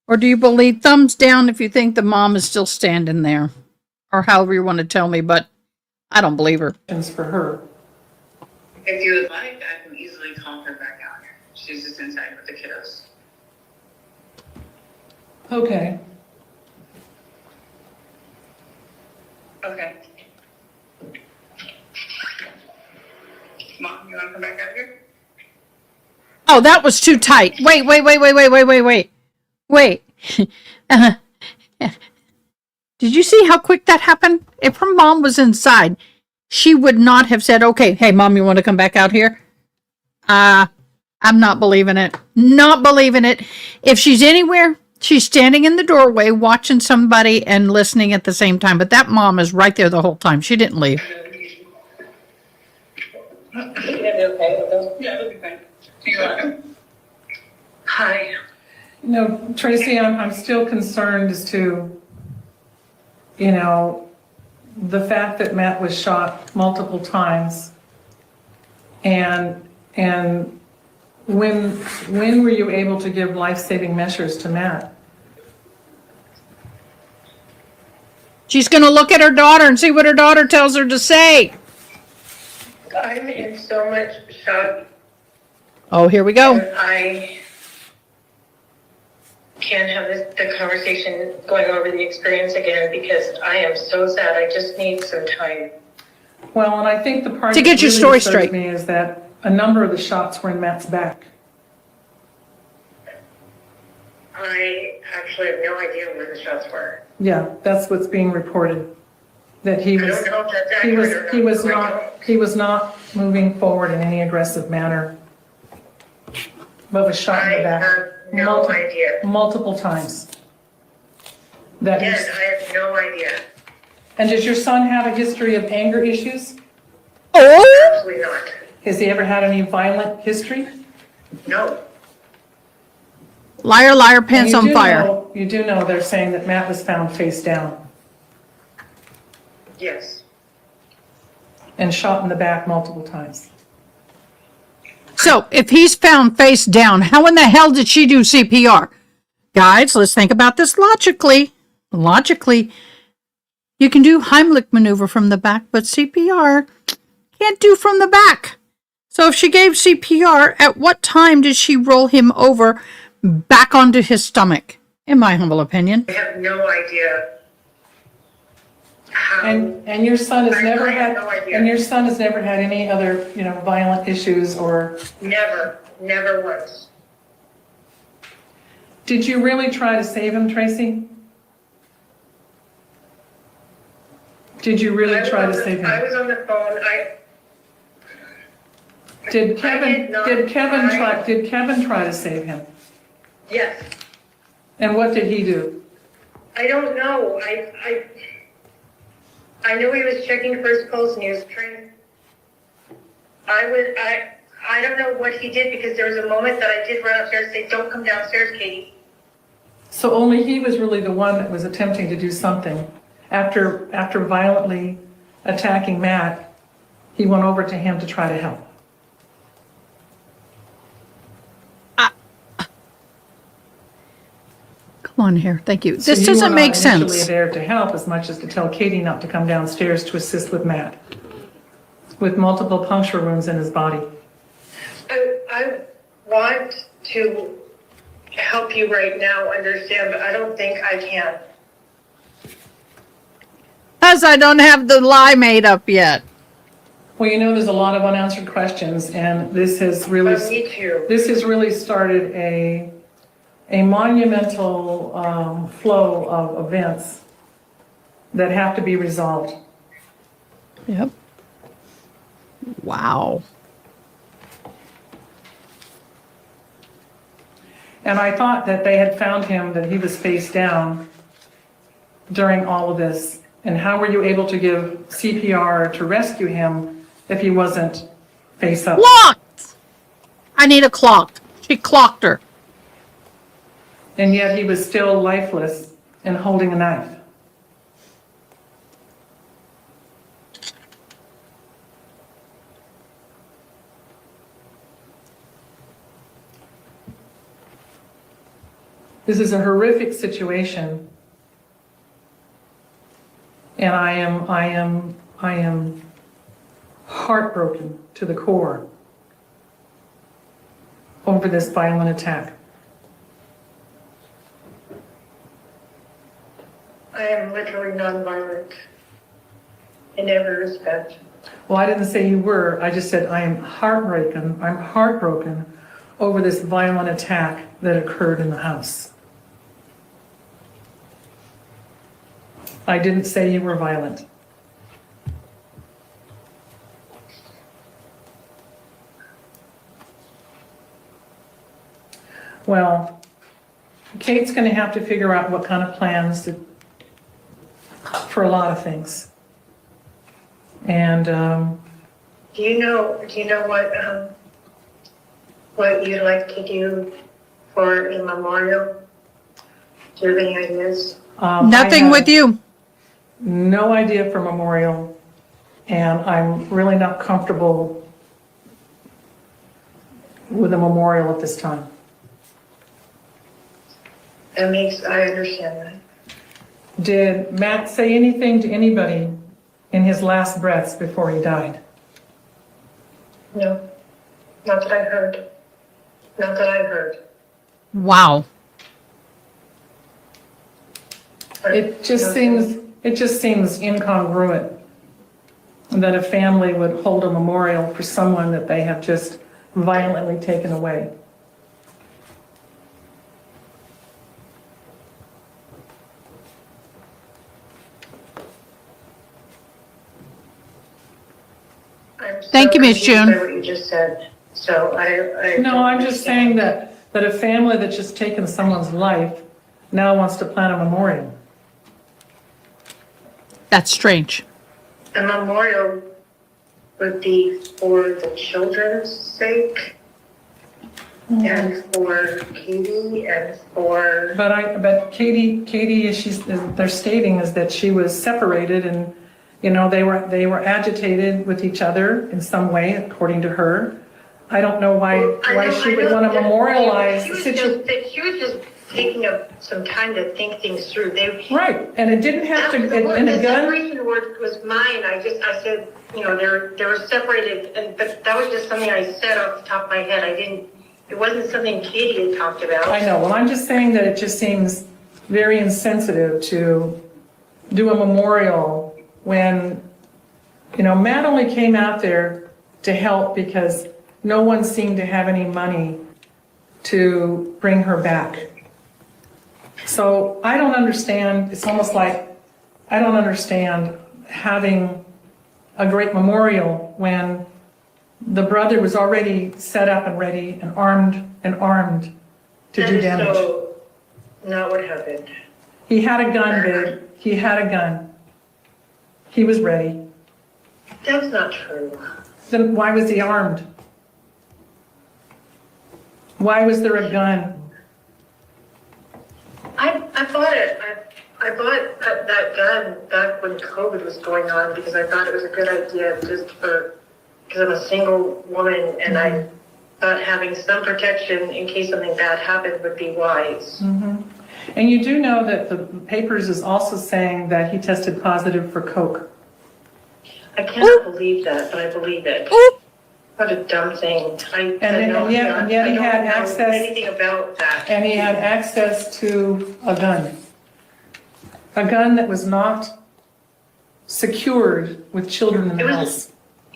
or do you believe thumbs down if you think the mom is still standing there, or however you want to tell me, but I don't believe her. For her. If you would like, I can easily call her back out here. She's just inside with the kiddos. Okay. Okay. Mom, you want to come back out here? Oh, that was too tight. Wait. Did you see how quick that happened? If her mom was inside, she would not have said, okay, hey, mom, you want to come back out here? I'm not believing it. Not believing it. If she's anywhere, she's standing in the doorway watching somebody and listening at the same time. But that mom is right there the whole time. She didn't leave. That'll be okay with those? Yeah, that'll be fine. Hi. Tracey, I'm still concerned as to, the fact that Matt was shot multiple times. And when were you able to give life-saving measures to Matt? She's going to look at her daughter and see what her daughter tells her to say. I'm in so much shock. Oh, here we go. I can't have the conversation going over the experience again because I am so sad. I just need some time. Well, and I think the part To get that your really story disturbs straight. me is that a number of the shots were in Matt's back. I actually have no idea where the shots were. Yeah, that's what's being reported. That he I was, don't know if that's he accurate was, or not. he was I not, don't. he was not moving forward in any aggressive manner, but was shot in I the back. have no idea. Multiple times. That Again, is, I have no idea. and does your son have a history of anger issues? Oh, Absolutely not. Has he ever had any violent history? No. liar, liar, And pants you on do fire. You do know they're saying that Matt was found face down Yes. and shot in the back multiple times. So if he's found face down, how in the hell did she do CPR? Guys, let's think about this logically. You can do Heimlich maneuver from the back, but CPR can't do from the back. So if she gave CPR, at what time did she roll him over back onto his stomach? In my humble opinion. I have no idea how. And your son has never I had, have no idea. and your son has never had any other, violent issues or, Never once. did you really try to save him, Tracy? Did you really try to save I him? was on the phone, Did I did not Kevin try. did Kevin try to save him? Yes, And what did he do? I don't know, I know he was checking for his pulse and he was trying. I don't know what he did because there was a moment that I did run upstairs and say, don't come downstairs, Katie. So only he was really the one that was attempting to do something. After violently attacking Matt, he went over to him to try to help. Come on here. Thank you. So This you were doesn't not make initially sense. there to help as much as to tell Katie not to come downstairs to assist with Matt, with multiple puncture wounds in his body. I want to help you right now understand, but I don't think I can. As I don't have the lie made up yet. Well, there's a lot of unanswered questions, and this has really, But me too. this has really started a monumental flow of events that have to be resolved. Yep. Wow. And I thought that they had found him, that he was face down during all of this. And how were you able to give CPR to rescue him if he wasn't face up? Clocked! I need a clock. She clocked her. And yet he was still lifeless and holding a knife. This is a horrific situation. And I am heartbroken to the core over this violent attack. I am literally nonviolent in every respect. Well, I didn't say you were, I just said I am heartbroken. I'm heartbroken over this violent attack that occurred in the house. I didn't say you were violent. Well, Kate's going to have to figure out what kind of plans for a lot of things. And Do you know what you'd like to do for a memorial? Do you have any ideas? Nothing with you. No idea for memorial, and I'm really not comfortable with a memorial at this time. I understand that. Did Matt say anything to anybody in his last breaths before he died? No, not that I heard. Not that I heard. Wow. It just seems incongruent that a family would hold a memorial for someone that they have just violently taken away. I'm so Thank you, Ms. confused June. by what you just said. So I No, don't I'm just understand. saying that a family that's just taken someone's life now wants to plan a memorial. That's strange. A memorial would be for the children's sake and for Katie and for, But Katie, they're stating is that she was separated and, they were agitated with each other in some way, according to her. I don't know why I she would know want to that memorialize she the was situation. just some time to think things through. Right, and it didn't have to, and The a gun, separation word was mine. I said, they were separated, but that was just something I said off the top of my head. It wasn't something Katie had talked about. I know, well, I'm just saying that it just seems very insensitive to do a memorial when, Matt only came out there to help because no one seemed to have any money to bring her back. So I don't understand, it's almost like, I don't understand having a great memorial when the brother was already set up and ready and armed to do damage. That is so not what happened. He had a gun, babe. He had a gun. He was ready. That's not true. Then why was he armed? Why was there a gun? I bought it. I bought that gun back when COVID was going on because I thought it was a good idea because I'm a single woman and I thought having some protection in case something bad happened would be wise. Mm-hmm. And you do know that the papers is also saying that he tested positive for coke. I cannot believe that, but I believe it. What a dumb thing. I And yet he had don't access. know anything about that. And he had access to a gun. A gun that was not secured with children in the house.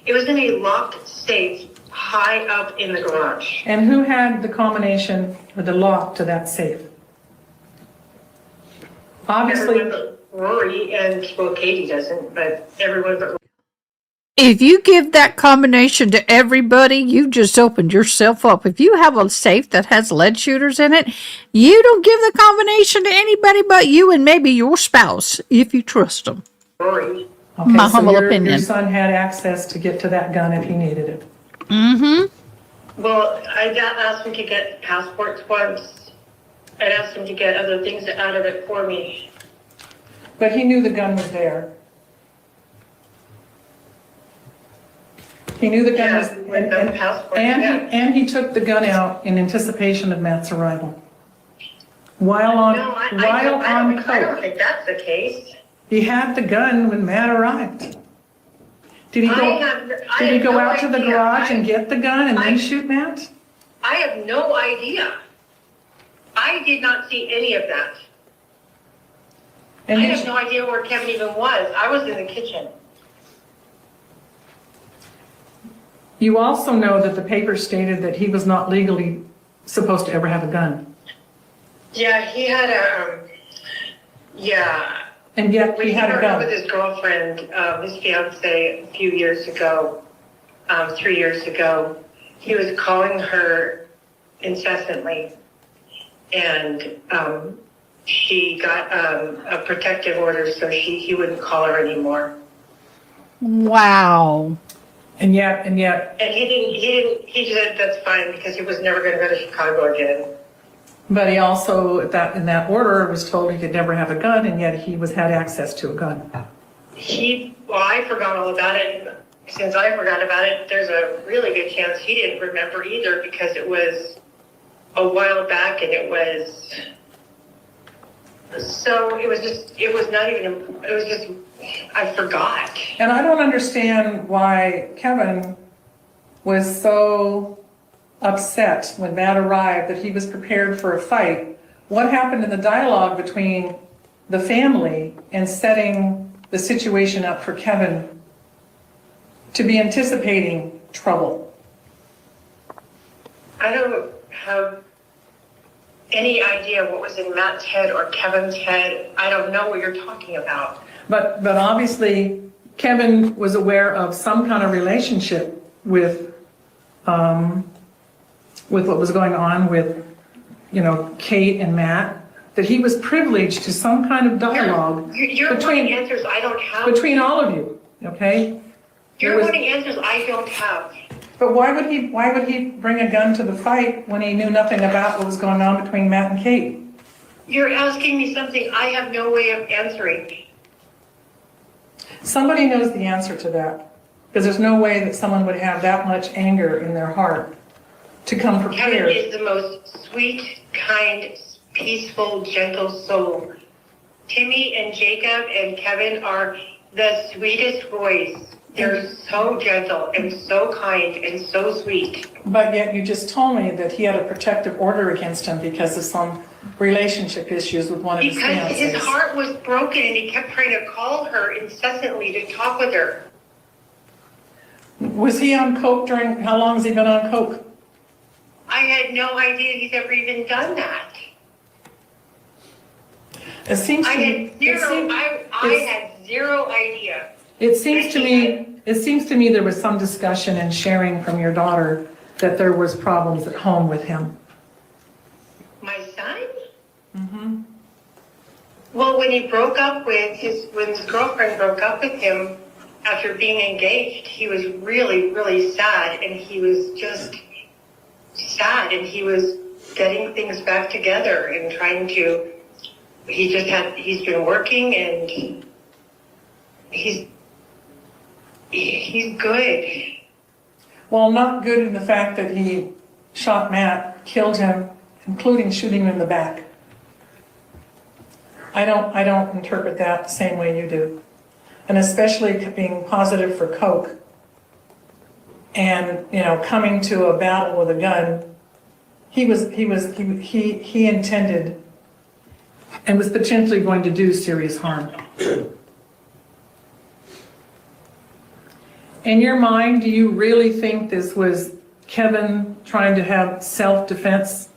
It was in a locked safe high up in the garage. And who had the combination or the lock to that safe? Obviously, Everyone but Rory and, well, Katie doesn't, but everyone but If you give that combination to everybody, you just opened yourself up. If you have a safe that has lead shooters in it, you don't give the combination to anybody but you and maybe your spouse, if you trust them. Rory. okay, My so humble your opinion. son had access to get to that gun if he needed it. Mm-hmm. Well, I asked him to get passports once. I'd asked him to get other things out of it for me. But he knew the gun was there. He knew the gun was, with the passport, yeah. and he took the gun out in anticipation of Matt's arrival. While on, No, I don't coke. think that's the case. He had the gun when Matt arrived. Did he go no out to the idea. garage and get the gun and I- then shoot Matt? I have no idea. I did not see any of that. And I you- have no idea where Kevin even was. I was in the kitchen. You also know that the paper stated that he was not legally supposed to ever have a gun. Yeah, he had And yet when he had a with gun. his girlfriend, his fiance, a few years ago, 3 years ago, he was calling her incessantly, and she got a protective order, so he wouldn't call her anymore. Wow. And yet, And he said that's fine because he was never going to go to Chicago again. but he also, in that order, was told he could never have a gun, and yet he had access to a gun. I forgot all about it. Since I forgot about it, there's a really good chance he didn't remember either because it was a while back and it was I forgot. And I don't understand why Kevin was so upset when Matt arrived that he was prepared for a fight. What happened in the dialogue between the family and setting the situation up for Kevin to be anticipating trouble? I don't have any idea what was in Matt's head or Kevin's head. I don't know what you're talking about. But obviously Kevin was aware of some kind of relationship with what was going on with, Kate and Matt, that he was privileged to some kind of dialogue You're wanting answers I don't have. between all of you, okay? You're wanting answers I don't have. But why would he bring a gun to the fight when he knew nothing about what was going on between Matt and Kate? You're asking me something I have no way of answering. Somebody knows the answer to that, because there's no way that someone would have that much anger in their heart to come Kevin prepared. is the most sweet, kind, peaceful, gentle soul. Timmy and Jacob and Kevin are the sweetest boys. They're so gentle and so kind and so sweet. But yet you just told me that he had a protective order against him because of some relationship issues with one of his Because his fiancés. heart was broken and he kept trying to call her incessantly to talk with her. Was he on coke during, how long has he been on coke? I had no idea he's ever even done that. It seems I to me, had it zero, seems, I had zero idea. it seems to me there was some discussion and sharing from your daughter that there was problems at home with him. My son? Mm-hmm. Well, when he broke up with when his girlfriend broke up with him after being engaged, he was really, really sad, and he was just sad, and he was getting things back together and trying to, he's been working, and he's good. Well, not good in the fact that he shot Matt, killed him, including shooting him in the back. I don't interpret that the same way you do. And especially being positive for coke and, coming to a battle with a gun, he intended and was potentially going to do serious harm. In your mind, do you really think this was Kevin trying to have self-defense?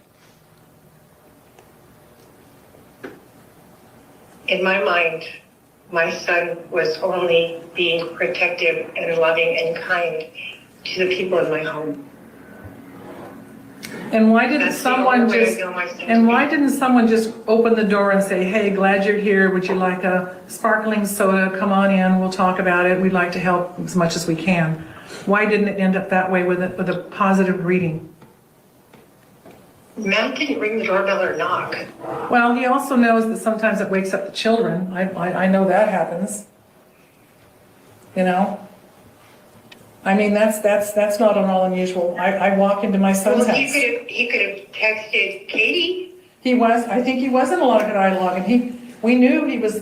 In my mind, my son was only being protective and loving and kind to the people in my home. And why didn't That's the only way I someone just, know my son to and be. why didn't someone just open the door and say, hey, glad you're here, would you like a sparkling soda, come on in, we'll talk about it, we'd like to help as much as we can. Why didn't it end up that way with a positive reading? Matt didn't ring the doorbell or knock. Well, he also knows that sometimes it wakes up the children, I know that happens. I mean, that's not at all unusual. I walk into my son's Well, house. he could have texted Katie. I think he was in a lot of dialogue, and we knew he was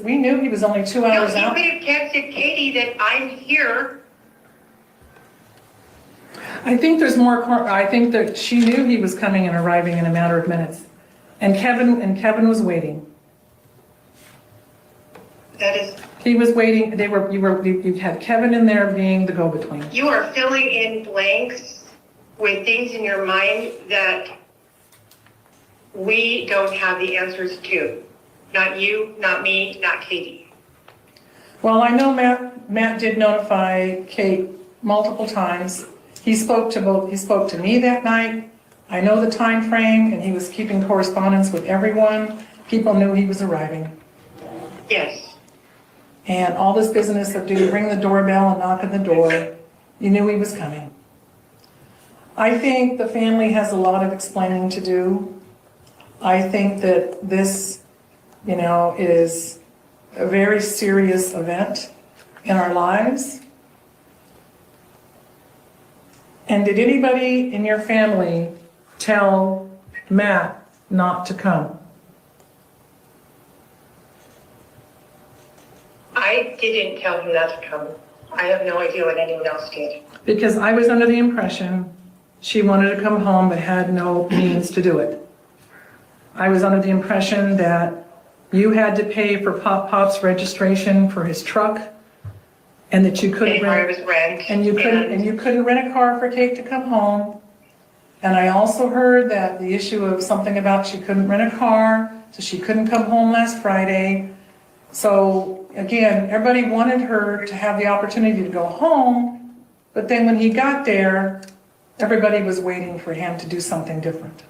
only 2 No, hours he out. could have texted Katie that I'm here. I think there's more, I think that she knew he was coming and arriving in a matter of minutes. And Kevin was waiting. That is, He was waiting, you had Kevin in there being the go-between. you are filling in blanks with things in your mind that we don't have the answers to. Not you, not me, not Katie. Well, I know Matt did notify Kate multiple times. He spoke to me that night. I know the time frame, and he was keeping correspondence with everyone. People knew he was arriving. Yes. And all this business of do you ring the doorbell and knock on the door, you knew he was coming. I think the family has a lot of explaining to do. I think that this, is a very serious event in our lives. And did anybody in your family tell Matt not to come? I didn't tell him not to come. I have no idea what anyone else did. Because I was under the impression she wanted to come home but had no means to do it. I was under the impression that you had to pay for Pop's registration for his truck, and that you couldn't Pay for rent, his rent. and you couldn't rent a car for Kate to come home. And I also heard that the issue of something about she couldn't rent a car, so she couldn't come home last Friday. So again, everybody wanted her to have the opportunity to go home, but then when he got there, everybody was waiting for him to do something different.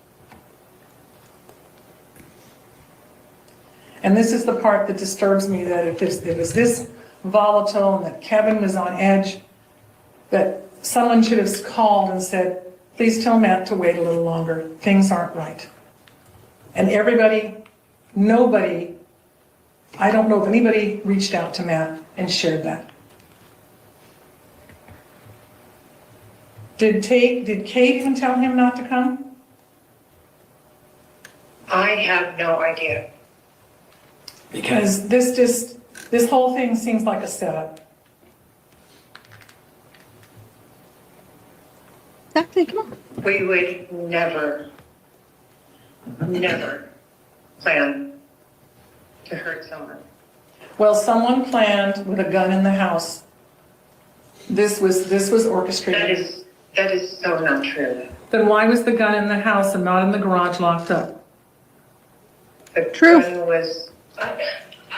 And this is the part that disturbs me, that if it was this volatile and that Kevin was on edge, that someone should have called and said, please tell Matt to wait a little longer. Things aren't right. And nobody, I don't know if anybody reached out to Matt and shared that. Did Kate even tell him not to come? I have no idea. Because this whole thing seems like a setup. Exactly, come on. We would never plan to hurt someone. Well, someone planned with a gun in the house. This was orchestrated. That is so not true. Then why was the gun in the house and not in the garage locked up? The True. gun was,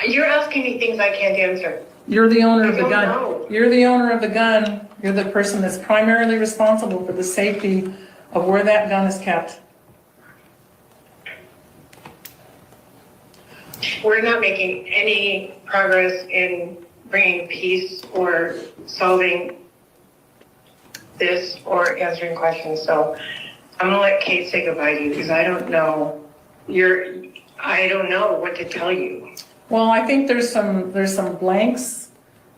you're asking me things I can't answer. You're the owner of I the don't gun. know. You're the owner of the gun. You're the person that's primarily responsible for the safety of where that gun is kept. We're not making any progress in bringing peace or solving this or answering questions. So I'm gonna let Kate say goodbye to you because I don't know. I don't know what to tell you. Well, I think there's some blanks.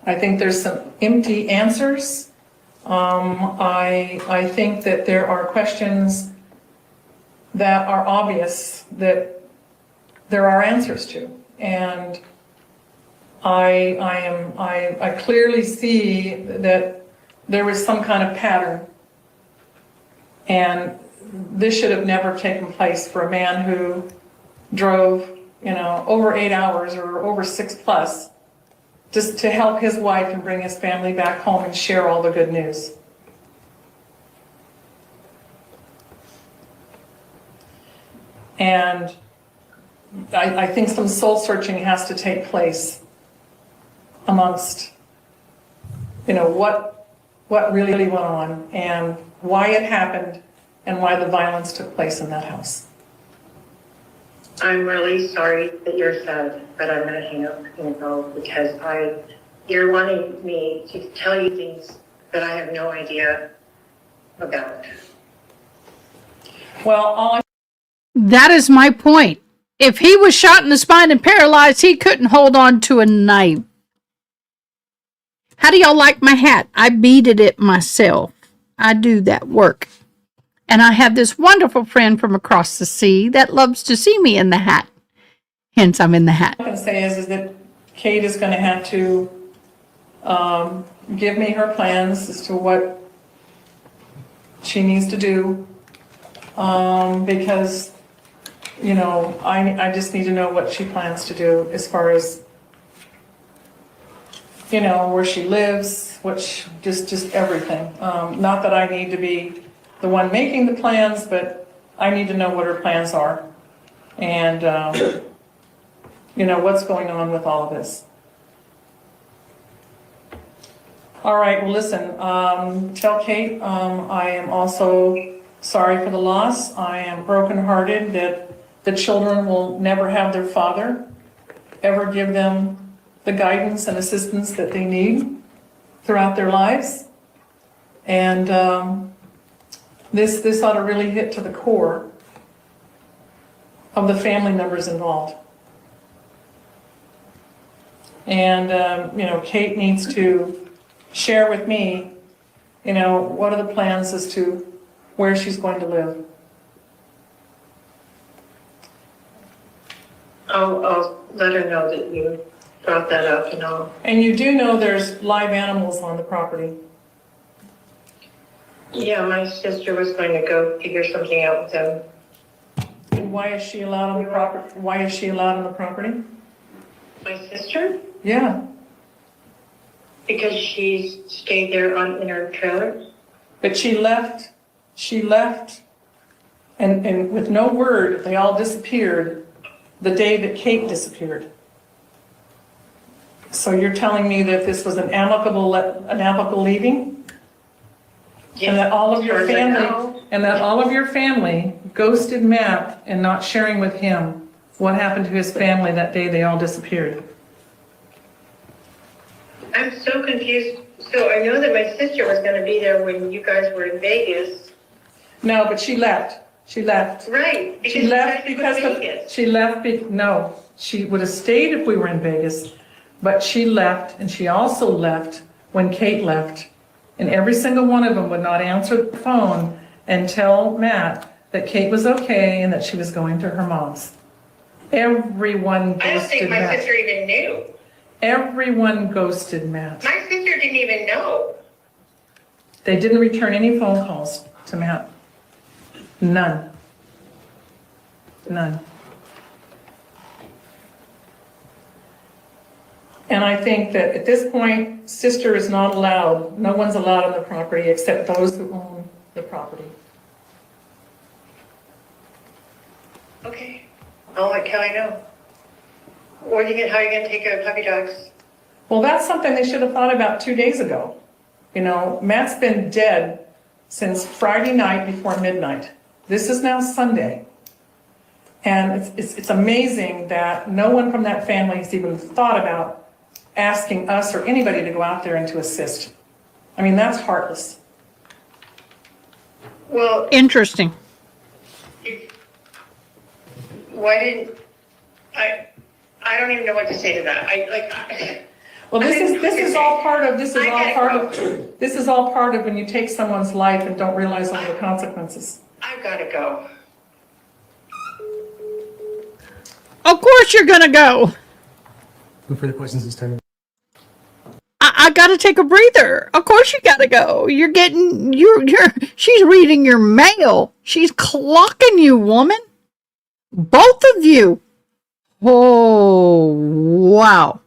I think there's some empty answers. I think that there are questions that are obvious that there are answers to, and I clearly see that there was some kind of pattern, and this should have never taken place for a man who drove, over 8 hours or over 6+, just to help his wife and bring his family back home and share all the good news. And I think some soul searching has to take place amongst, what really went on and why it happened and why the violence took place in that house. I'm really sorry that you're sad, but I'm gonna hang up and go because you're wanting me to tell you things that I have no idea about. Well, That is my point. If he was shot in the spine and paralyzed, he couldn't hold on to a knife. How do y'all like my hat? I beaded it myself. I do that work. And I have this wonderful friend from across the sea that loves to see me in the hat. Hence, I'm in the hat. what I can say is that Kate is going to have to give me her plans as to what she needs to do, because, I just need to know what she plans to do as far as, where she lives, just everything. Not that I need to be the one making the plans, but I need to know what her plans are and, what's going on with all of this. All right, well, listen, tell Kate I am also sorry for the loss. I am brokenhearted that the children will never have their father ever give them the guidance and assistance that they need throughout their lives. And this ought to really hit to the core of the family members involved. And, Kate needs to share with me, what are the plans as to where she's going to live. I'll let her know that you brought that up and all. And you do know there's live animals on the property. Yeah, my sister was going to go figure something out with them. Why is she allowed on the property? Why is she allowed on the property? My sister? Yeah, Because she stayed there in her trailer? but she left, and with no word, they all disappeared the day that Kate disappeared. So you're telling me that this was an amicable leaving? And that all of your family ghosted Matt and not sharing with him what happened to his family that day they all disappeared? I'm so confused. So I know that my sister was going to be there when you guys were in Vegas. No, but she left. Right. Because She left you guys because were in Vegas. no, she would have stayed if we were in Vegas, but she left, and she also left when Kate left. And every single one of them would not answer the phone and tell Matt that Kate was okay and that she was going to her mom's. Everyone I don't think ghosted my Matt. sister even knew. Everyone ghosted Matt. My sister didn't even know. They didn't return any phone calls to Matt. None. None. And I think that at this point, sister is not allowed, no one's allowed on the property except those who own the property. Okay, I'll let Kelly know. How are you gonna take care of puppy dogs? Well, that's something they should have thought about 2 days ago. You know, Matt's been dead since Friday night before midnight. This is now Sunday. And it's amazing that no one from that family has even thought about asking us or anybody to go out there and to assist. I mean, that's heartless. Well, Interesting. why didn't, I don't even know what to say to that. Well, this is all part of, this is I all gotta part go. of, this is all part of when you take someone's life and don't realize all the consequences. I've gotta go. Of course you're gonna go. No further questions this time. I gotta take a breather. Of course you gotta go. She's reading your mail. She's clocking you, woman. Both of you. Oh, wow.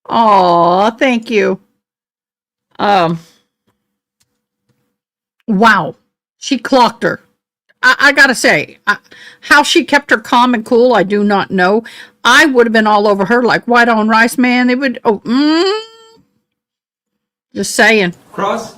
Oh, thank you. Wow. She clocked her. I gotta say, how she kept her calm and cool, I do not know. I would have been all over her like white on rice, man. They would, just saying. Cross?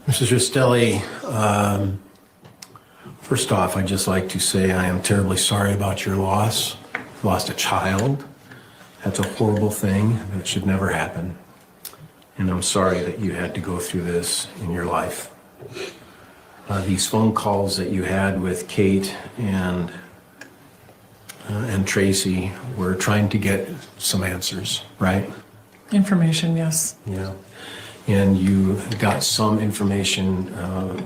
Mrs. Restelli, first off, I'd just like to say I am terribly sorry about your loss. You lost a child. That's a horrible thing. It should never happen. And I'm sorry that you had to go through this in your life. These phone calls that you had with Kate and Tracey were trying to get some answers, right? Information, yes. Yeah. And you got some information,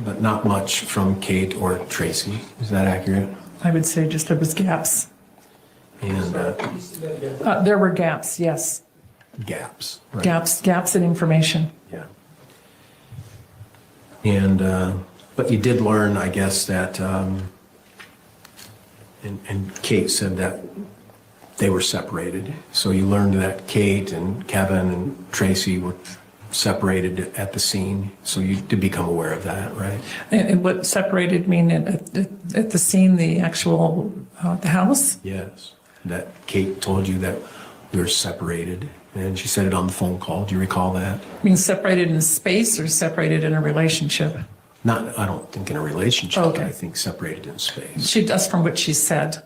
but not much from Kate or Tracey. Is that accurate? I would say just there was gaps. And There were gaps, yes. gaps. Right? Gaps in information. Yeah. And but you did learn, I guess, that and Kate said that they were separated. So you learned that Kate and Kevin and Tracey were separated at the scene. So you did become aware of that, right? And what separated mean at the scene, the actual, the house? Yes. That Kate told you that we were separated, and she said it on the phone call. Do you recall that? Mean separated in space or separated in a relationship? Not, I don't think in a relationship. Okay. I think separated in space. She does from what she said.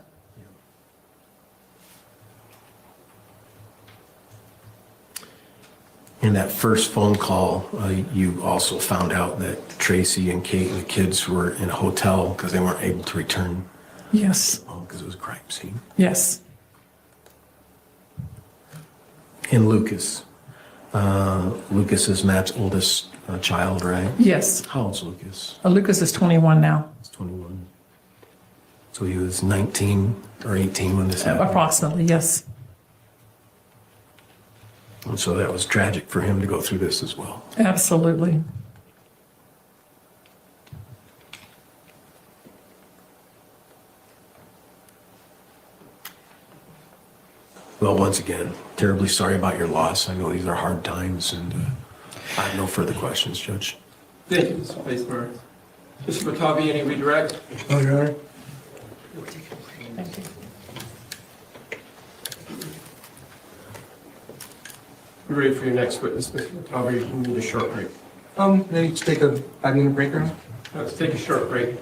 In that first phone call, you also found out that Tracey and Kate and the kids were in a hotel because they weren't able to return Yes, because it was a crime scene. yes. And Lucas. Lucas is Matt's oldest child, right? Yes. How old's Lucas? Lucas is 21 now, He's 21. So he was 19 or 18 when this happened. approximately, yes. And so that was tragic for him to go through this as well. Absolutely. Well, once again, terribly sorry about your loss. I know these are hard times, and I have no further questions, Judge. Thank you, Mr. Basebar. Mr. Batavi, any redirect? Oh, Your Honor. Thank you. We're ready for your next witness, Mr. Batavi. You need a short break. Maybe just take a 5-minute break, Your Honor. Let's take a short break.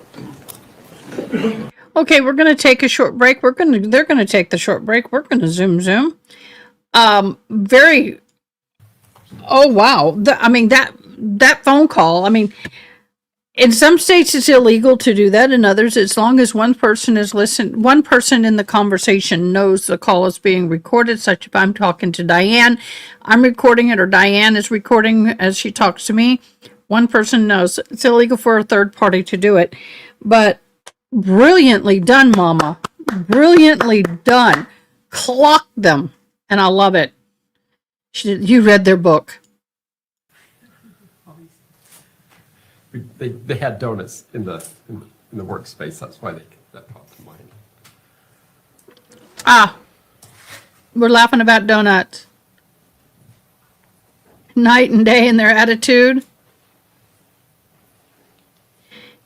Okay, we're going to take a short break. They're going to take the short break. We're going to zoom. Very Oh, wow. I mean, that phone call, I mean, in some states it's illegal to do that. In others, as long as one person one person in the conversation knows the call is being recorded, such if I'm talking to Diane, I'm recording it, or Diane is recording as she talks to me. One person knows. It's illegal for a third party to do it. But brilliantly done, Mama. Brilliantly done. Clock them. And I love it. You read their book. They had donuts in the workspace. That's why that popped to mind. Ah, we're laughing about donuts. Night and day in their attitude.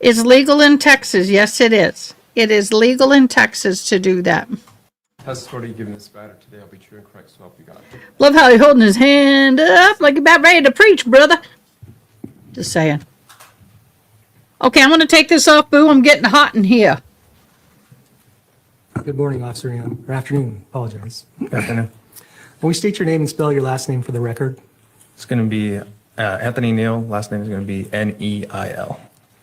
It's legal in Texas. Yes, it is. It is legal in Texas to do that. Testimony given this matter today will be true and correct, so help you God. Love how he's holding his hand up like he's about ready to preach, brother. Just saying. Okay, I'm going to take this off, Boo. I'm getting hot in here. Good morning, Officer Young, or afternoon, apologize. Good afternoon. Will you state your name and spell your last name for the record? It's going to be Anthony Neal. Last name is going to be Neil.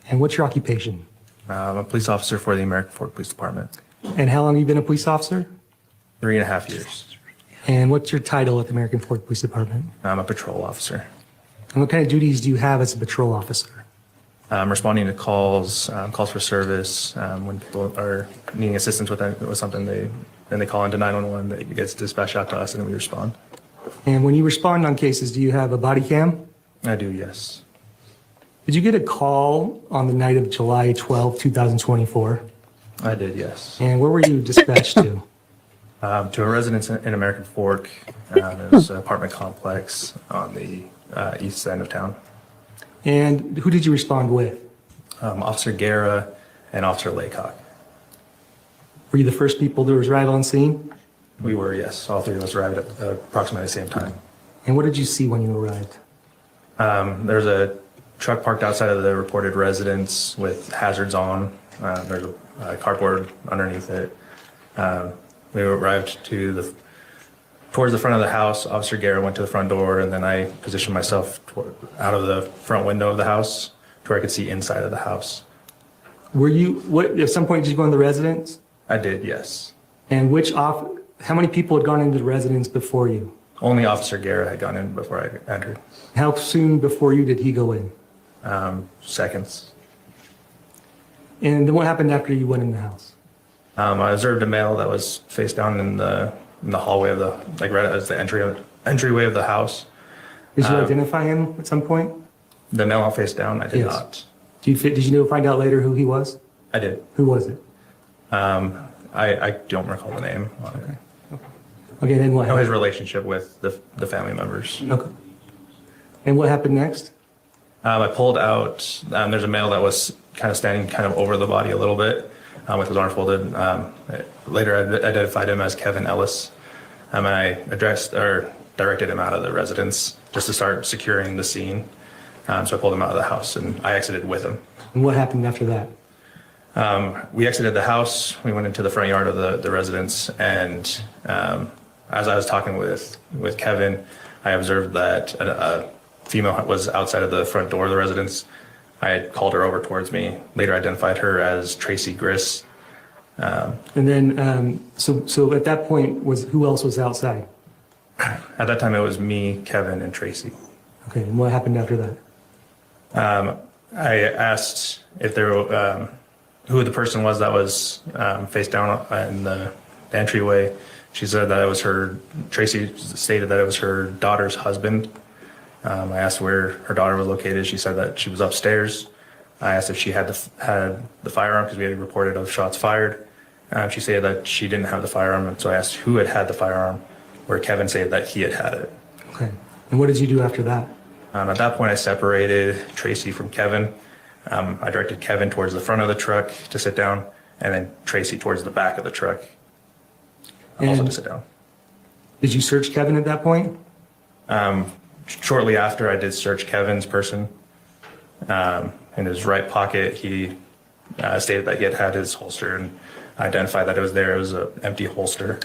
And what's your occupation? I'm a police officer for the American Fork Police Department. And how long have you been a police officer? 3.5 years. And what's your title at the American Fork Police Department? I'm a patrol officer. And what kind of duties do you have as a patrol officer? I'm responding to calls, calls for service. When people are needing assistance with something, they call into 911. That gets dispatched out to us, and then we respond. And when you respond on cases, do you have a body cam? I do, yes. Did you get a call on the night of July 12, 2024? I did, yes. And where were you dispatched to? To a residence in American Fork. It was an apartment complex on the east end of town. And who did you respond with? Officer Guerra and Officer Laycock. Were you the first people to arrive on scene? We were, yes. All three of us arrived at approximately the same time. And what did you see when you arrived? There was a truck parked outside of the reported residence with hazards on. There's a cardboard underneath it. We arrived towards the front of the house. Officer Guerra went to the front door, and then I positioned myself out of the front window of the house to where I could see inside of the house. At some point did you go in the residence? I did, yes. And how many people had gone into the residence before you? Only Officer Guerra had gone in before I entered. How soon before you did he go in? Seconds. And then what happened after you went in the house? I observed a male that was face down in the hallway of right as the entryway of the house. Did you identify him at some point? The male face down, I did Yes. not. Did you find out later who he was? I did. Who was it? I don't recall the name. Okay, then what I know his happened? relationship with the family members. Okay. And what happened next? I pulled out, there's a male that was kind of standing kind of over the body a little bit with his arm folded. Later I identified him as Kevin Ellis. And I directed him out of the residence just to start securing the scene. So I pulled him out of the house and I exited with him. And what happened after that? We exited the house. We went into the front yard of the residence, and as I was talking with Kevin, I observed that a female was outside of the front door of the residence. I had called her over towards me. Later identified her as Tracey Grist. And then, so at that point, who else was outside? At that time, it was me, Kevin, and Tracey. Okay, and what happened after that? I asked if who the person was that was face down in the entryway. She said that it was Tracey stated that it was her daughter's husband. I asked where her daughter was located. She said that she was upstairs. I asked if she had the firearm because we had reported of shots fired. She said that she didn't have the firearm, and so I asked who had the firearm, where Kevin said that he had it. Okay, and what did you do after that? At that point, I separated Tracey from Kevin. I directed Kevin towards the front of the truck to sit down, and then Tracey towards the back of the truck also to sit down. Did you search Kevin at that point? Shortly after, I did search Kevin's person. In his right pocket, he stated that he had his holster, and I identified that it was there. It was an empty holster.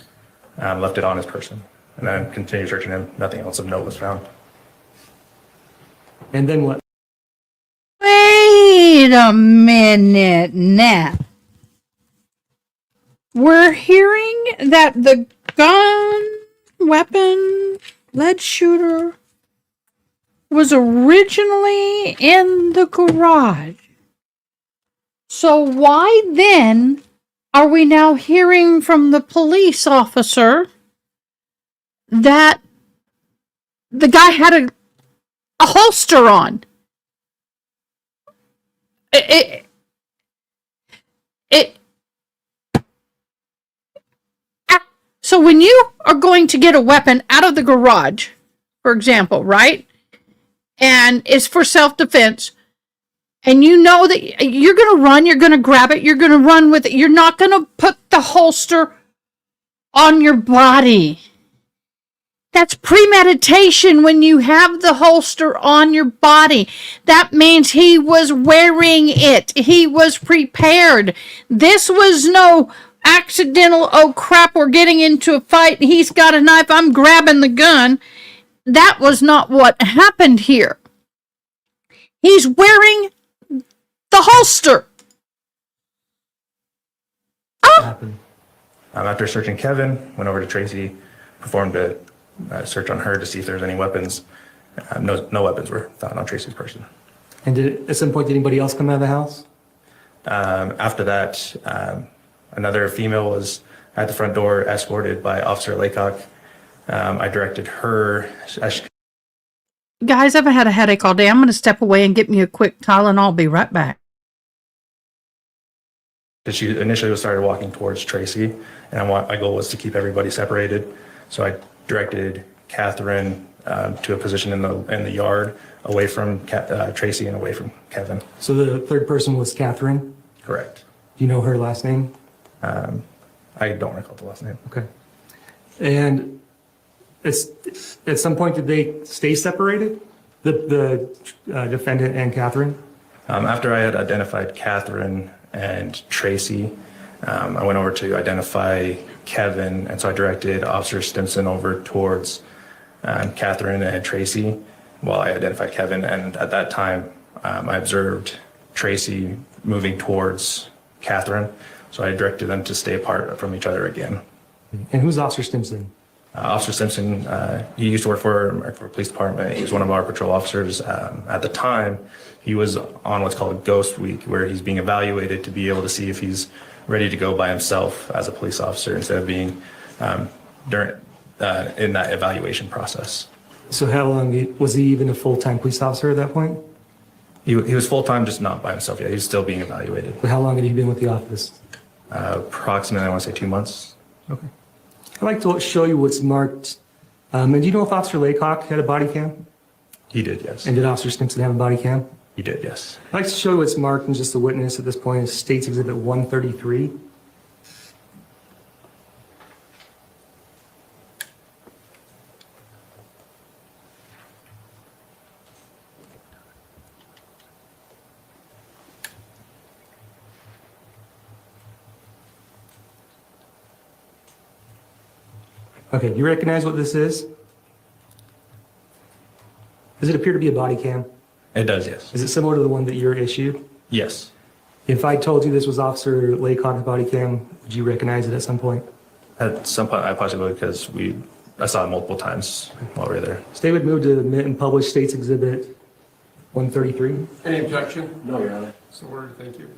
Left it on his person, and then continued searching him. Nothing else of note was found. And then what? Wait a minute now. We're hearing that the gun, weapon, lead shooter was originally in the garage. So why then are we now hearing from the police officer that the guy had a holster on? So when you are going to get a weapon out of the garage, for example, right? And it's for self-defense, and you know that you're going to run, you're going to grab it, you're going to run with it. You're not going to put the holster on your body. That's premeditation when you have the holster on your body. That means he was wearing it. He was prepared. This was no accidental, oh crap, we're getting into a fight. He's got a knife. I'm grabbing the gun. That was not what happened here. He's wearing the holster. After searching Kevin, went over to Tracey, performed a search on her to see if there's any weapons. No weapons were found on Tracey's person. And at some point, did anybody else come out of the house? After that, another female was at the front door, escorted by Officer Laycock. I directed her. Guys, I've had a headache all day. I'm going to step away and get me a quick Tylenol. I'll be right back. She initially started walking towards Tracey, and my goal was to keep everybody separated. So I directed Kathryn to a position in the yard, away from Tracey and away from Kevin. So the third person was Kathryn? Correct. Do you know her last name? I don't recall the last name. Okay. And at some point, did they stay separated? The defendant and Kathryn? After I had identified Kathryn and Tracey, I went over to identify Kevin, and so I directed Officer Stimson over towards Kathryn and Tracey while I identified Kevin. And at that time, I observed Tracey moving towards Kathryn, so I directed them to stay apart from each other again. And who's Officer Stimson? Officer Simpson, he used to work for a police department. He was one of our patrol officers. At the time, he was on what's called a ghost week, where he's being evaluated to be able to see if he's ready to go by himself as a police officer instead of being in that evaluation process. So how long, was he even a full-time police officer at that point? He was full-time, just not by himself yet. He was still being evaluated. But how long had he been with the office? Approximately, I want to say 2 months. Okay. I'd like to show you what's marked. And do you know if Officer Laycock had a body cam? He did, yes. And did Officer Stimson have a body cam? He did, yes. I'd like to show you what's marked and just the witness at this point is State's Exhibit 133. Okay, you recognize what this is? Does it appear to be a body cam? It does, yes. Is it similar to the one that you're issued? Yes. If I told you this was Officer Laycock's body cam, would you recognize it at some point? At some point, I possibly, because I saw it multiple times while we were there. State would move to admit and publish State's Exhibit 133. Any objection? No, Your Honor. So ordered, thank you.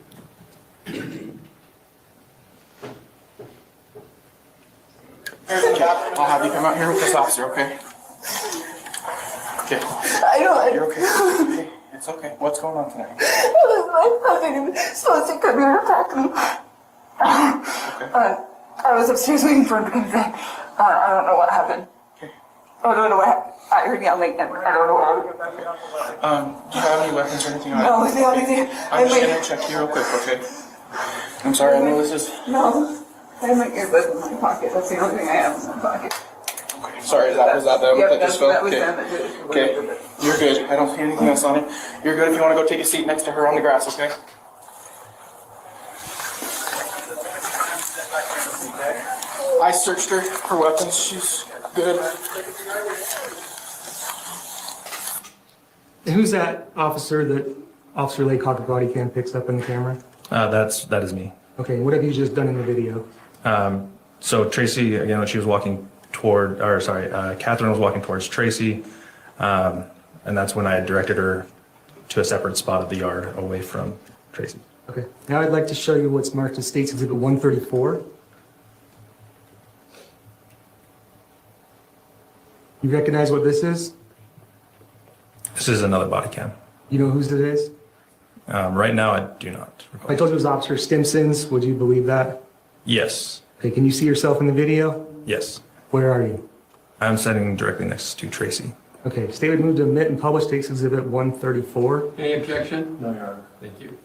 I'll have you come out here with this officer, okay? Okay. You're okay. Okay. It's okay. What's going on tonight? My cousin was supposed to come here and attack me. I was upstairs waiting for him to come back. I don't know what happened. Okay. I don't know what happened. I heard yelling and I don't know what happened. Do you have any weapons or anything? No, the only thing I'm just gonna check you real quick, okay? I'm sorry, I know this is... No, I have my earbuds in my pocket. That's the only thing I have in my pocket. Okay. Sorry, was that them Yep, that just fell? that was Okay. them that did it. Okay, you're good. I don't see anything else on it. You're good if you want to go take a seat next to her on the grass, okay? I searched her for weapons. She's good. And who's that officer that Officer Laycock body cam picks up in the camera? That is me. Okay, what have you just done in the video? So Tracey, again, when she was walking Kathryn was walking towards Tracey, and that's when I directed her to a separate spot of the yard away from Tracey. Okay, now I'd like to show you what's marked as State's Exhibit 134. You recognize what this is? This is another body cam. You know whose it is? Right now, I do not If I recall. told you it was Officer Stimson's, would you believe that? Yes, Okay, can you see yourself in the video? yes. Where are you? I'm sitting directly next to Tracey. Okay, State would move to admit and publish State's Exhibit 134. Any objection? No, Your Honor. Thank you.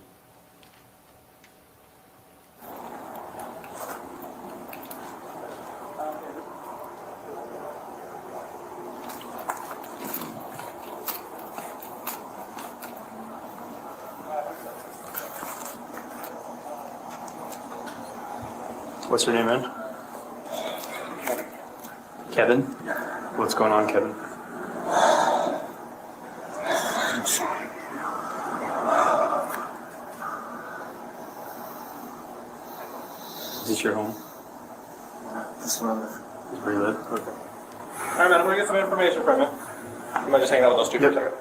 What's your name, man? Kevin? What's going on, Kevin? Is this your home? This one. This is where you live? Okay. All right, man, I'm gonna get some information from you. You might just hang out with those two for a second.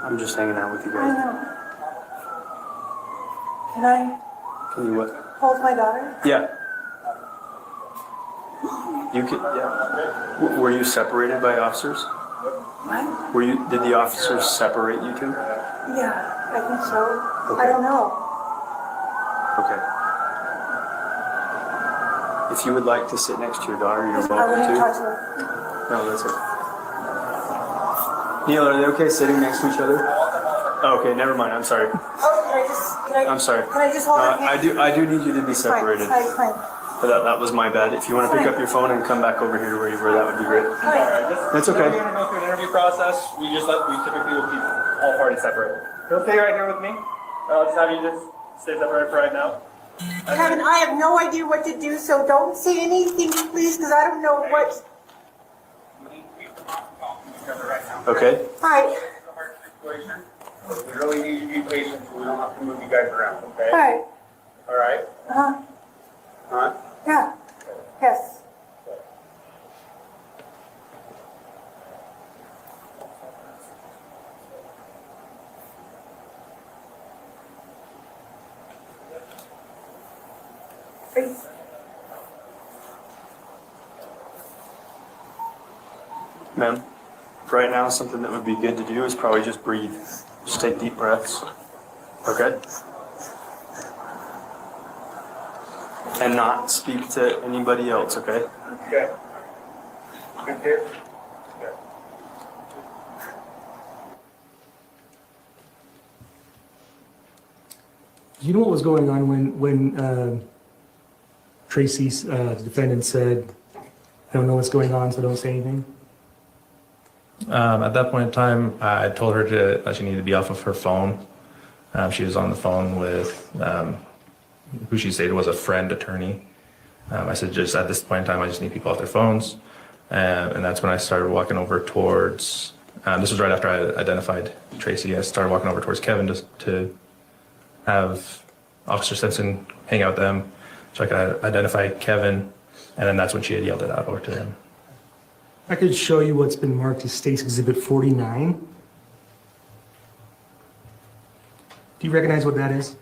I'm just hanging out with you I guys. know. Can I Can you what? hold my daughter? Yeah. You could, yeah. Were you separated by officers? What? Did the officers separate you two? Yeah, I think so. Okay. I don't know. Okay. If you would like to sit next to your daughter, you're I welcome wouldn't touch to. her. No, that's it. Neil, are they okay sitting next to each other? Oh, okay, never mind. I'm sorry. Oh, I'm sorry. Can I just hold her hand? I do need you to be separated. Fine. But that was my bad. If you want to pick up your phone and come back over here where you were, that would be great. That's okay. We're gonna go through an interview process. We typically will keep all parties separate. You'll stay right here with me. I'll just have you just stay separated for right now. Kevin, I have no idea what to do, so don't say anything, please, because I don't know what. Okay. Hi. Situation. We really need you to be patient so we don't have to move you guys around, okay? Hi. All right? Uh-huh. Huh? Yeah. Yes. Please. Ma'am, right now something that would be good to do is probably just breathe. Just take deep breaths. Okay? And not speak to anybody else, okay? Okay. Good here. Do you know what was going on when Tracey's defendant said, I don't know what's going on, so don't say anything? At that point in time, I told her that she needed to be off of her phone. She was on the phone with who she stated was a friend attorney. I said, just at this point in time, I just need people off their phones. And that's when I started walking over towards, this was right after I identified Tracey. I started walking over towards Kevin just to have Officer Simpson hang out with them so I could identify Kevin. And then that's when she had yelled it out over to him. I could show you what's been marked as State's Exhibit 49. Do you recognize what that is?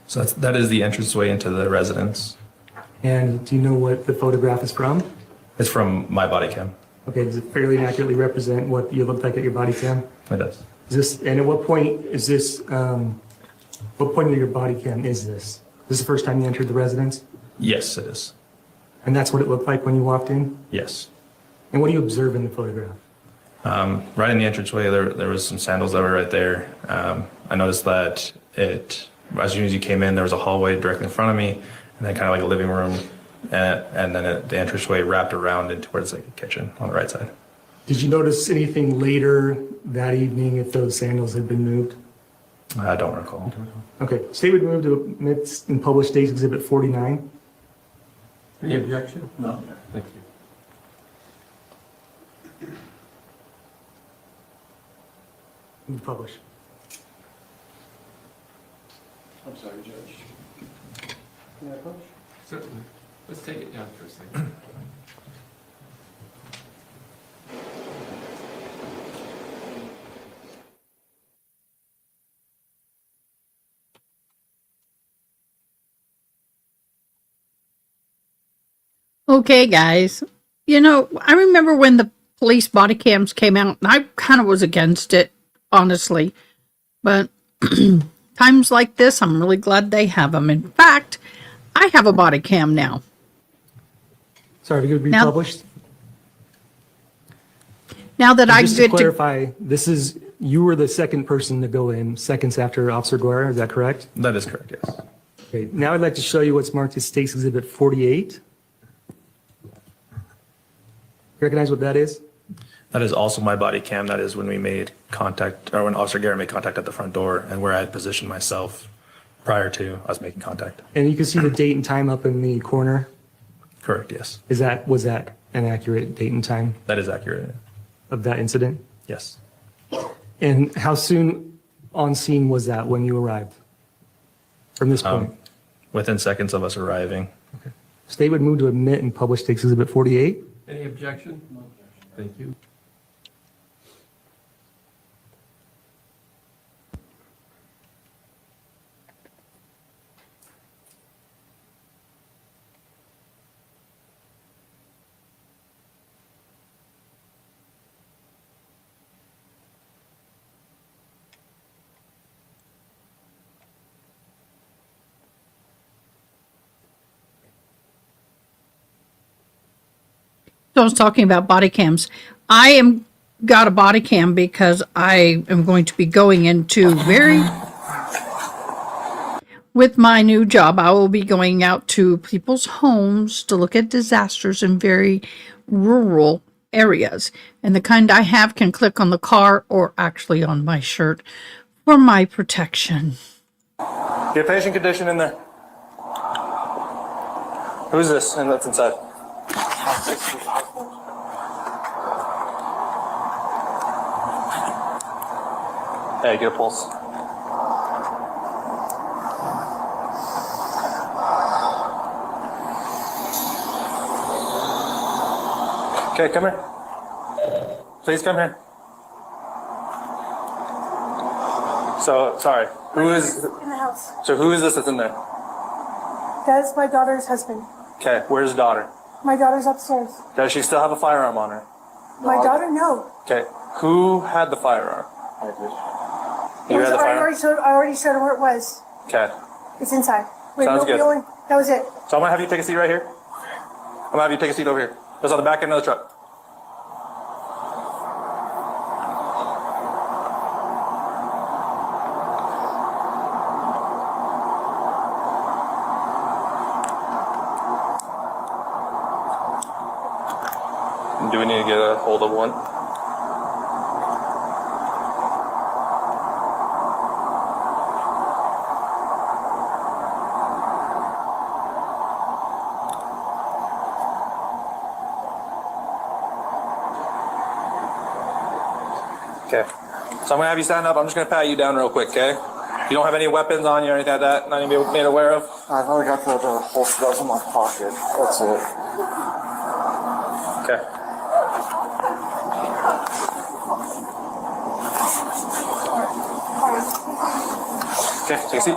So that is the entranceway into the residence. And do you know what the photograph is from? It's from my body cam. Okay, does it fairly accurately represent what you look like at your body cam? It does. Is this, and at what point is this, what point of your body cam is this? Is this the first time you entered the residence? Yes, it is. And that's what it looked like when you walked in? Yes. And what do you observe in the photograph? Right in the entranceway, there was some sandals that were right there. I noticed that as soon as you came in, there was a hallway directly in front of me, and then kind of like a living room, and then the entranceway wrapped around into towards the kitchen on the right side. Did you notice anything later that evening if those sandals had been moved? I don't recall. Okay, state would move to admit in published State's Exhibit 49. Any objection? No. Thank you. Move to publish. I'm sorry, Judge. Can I approach? Certainly. Let's take it down for a second. Okay, guys. You know, I remember when the police body cams came out, and I kind of was against it, honestly. But times like this, I'm really glad they have them. In fact, I have a body cam now. Sorry, we could be Now- published. Now that I Just to get to, clarify, you were the second person to go in seconds after Officer Guerra, is that correct? That is correct, yes. Okay, now I'd like to show you what's marked as State's Exhibit 48. Recognize what that is? That is also my body cam. That is when we made contact, or when Officer Garrett made contact at the front door, and where I had positioned myself prior to us making contact. And you can see the date and time up in the corner. Correct, yes. Was that an accurate date and time That is accurate. of that incident? Yes. And how soon on scene was that when you arrived? From this point? Within seconds of us arriving. State would move to admit and publish State's Exhibit 48. Any objection? No objection. Thank you. so I was talking about body cams. I am got a body cam because I am going to be going into with my new job, I will be going out to people's homes to look at disasters in very rural areas. And the kind I have can click on the car or actually on my shirt for my protection. Get patient condition in there. Who's this? And that's inside. Hey, get a pulse. Okay, come here. Please come here. So, sorry. Who is? In the house. So who is this that's in there? That's my daughter's husband. Okay, where's the daughter? My daughter's upstairs. Does she still have a firearm on her? My daughter, no. Okay, who had the firearm? I did. You had the I firearm? already showed her where it was. Okay. It's inside. Wait, Sounds good. That was it. So I'm gonna have you take a seat right here. I'm gonna have you take a seat over here. That's on the back end of the truck. Do we need to get a hold of one? Okay. So I'm gonna have you stand up. I'm just gonna pat you down real quick, okay? You don't have any weapons on you or anything like that? Nothing to be made aware of? I've only got the holster that's in my pocket. That's it. Okay. Okay, take a seat.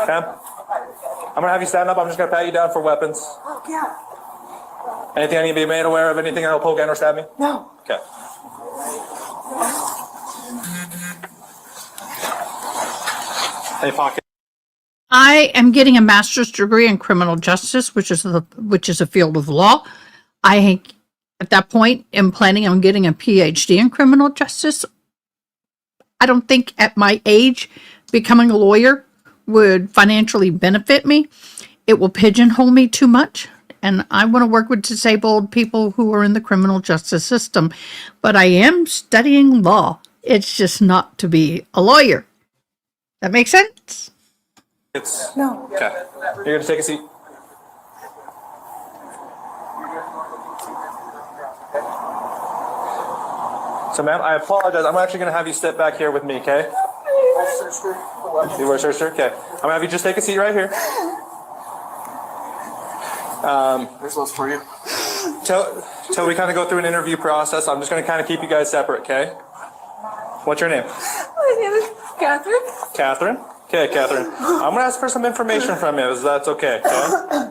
Cam, I'm gonna have you stand up. I'm just gonna pat you down for weapons. Oh, yeah. Anything I need to be made aware of? Anything that'll poke and or stab me? No. Okay. Any pocket? I am getting a master's degree in criminal justice, which is a field of law. I, at that point, am planning on getting a PhD in criminal justice. I don't think at my age, becoming a lawyer would financially benefit me. it will pigeonhole me too much. And I want to work with disabled people who are in the criminal justice system. But I am studying law. It's just not to be a lawyer. That makes sense? No. Okay. You're going to take a seat. So, ma'am, I apologize. I'm actually going to have you step back here with me, okay? You were searcher? Okay. I'm going to have you just take a seat right here. There's those for you. Till we kind of go through an interview process, I'm just going to kind of keep you guys separate, okay? What's your name? My name is Kathryn. Kathryn? Okay, Kathryn. I'm going to ask for some information from you, if that's okay, okay?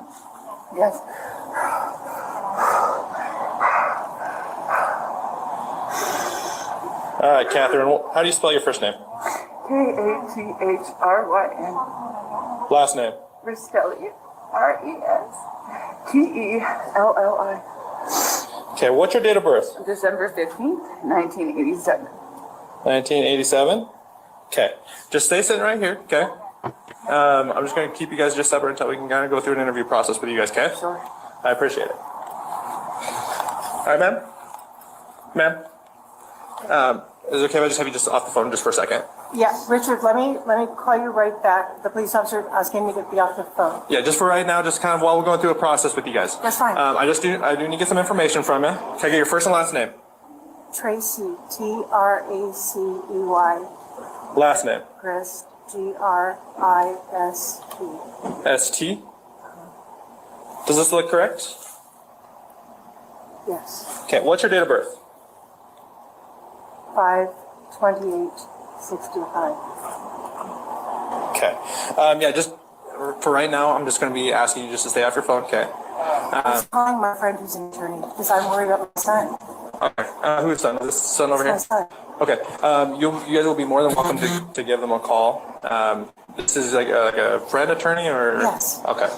Yes. All right, Kathryn, how do you spell your first name? Kathryn. Last name? Restelli. Restelli. Okay, what's your date of birth? December 15th, 1987. 1987? Okay, just stay sitting right here, okay? I'm just going to keep you guys just separate until we can kind of go through an interview process with you guys, okay? Sure. I appreciate it. All right, ma'am? Ma'am? Is it okay if I just have you just off the phone just for a second? Yeah, Richard, let me call you right back. The police officer asking me to be off the phone. Yeah, just for right now, just kind of while we're going through a process with you guys. That's fine. I do need to get some information from you. Can I get your first and last name? Tracey, Tracey. Last name? Grist, Grist. ST? Does this look correct? Yes. Okay, what's your date of birth? 5/28/65. Okay. Yeah, just for right now, I'm just going to be asking you just to stay off your phone, okay? I'm calling my friend who's an attorney because I'm worried about my son. Okay. Who's son? Is this son over My here? son. Okay. You guys will be more than welcome to give them a call. This is like a friend attorney or? Yes. Okay.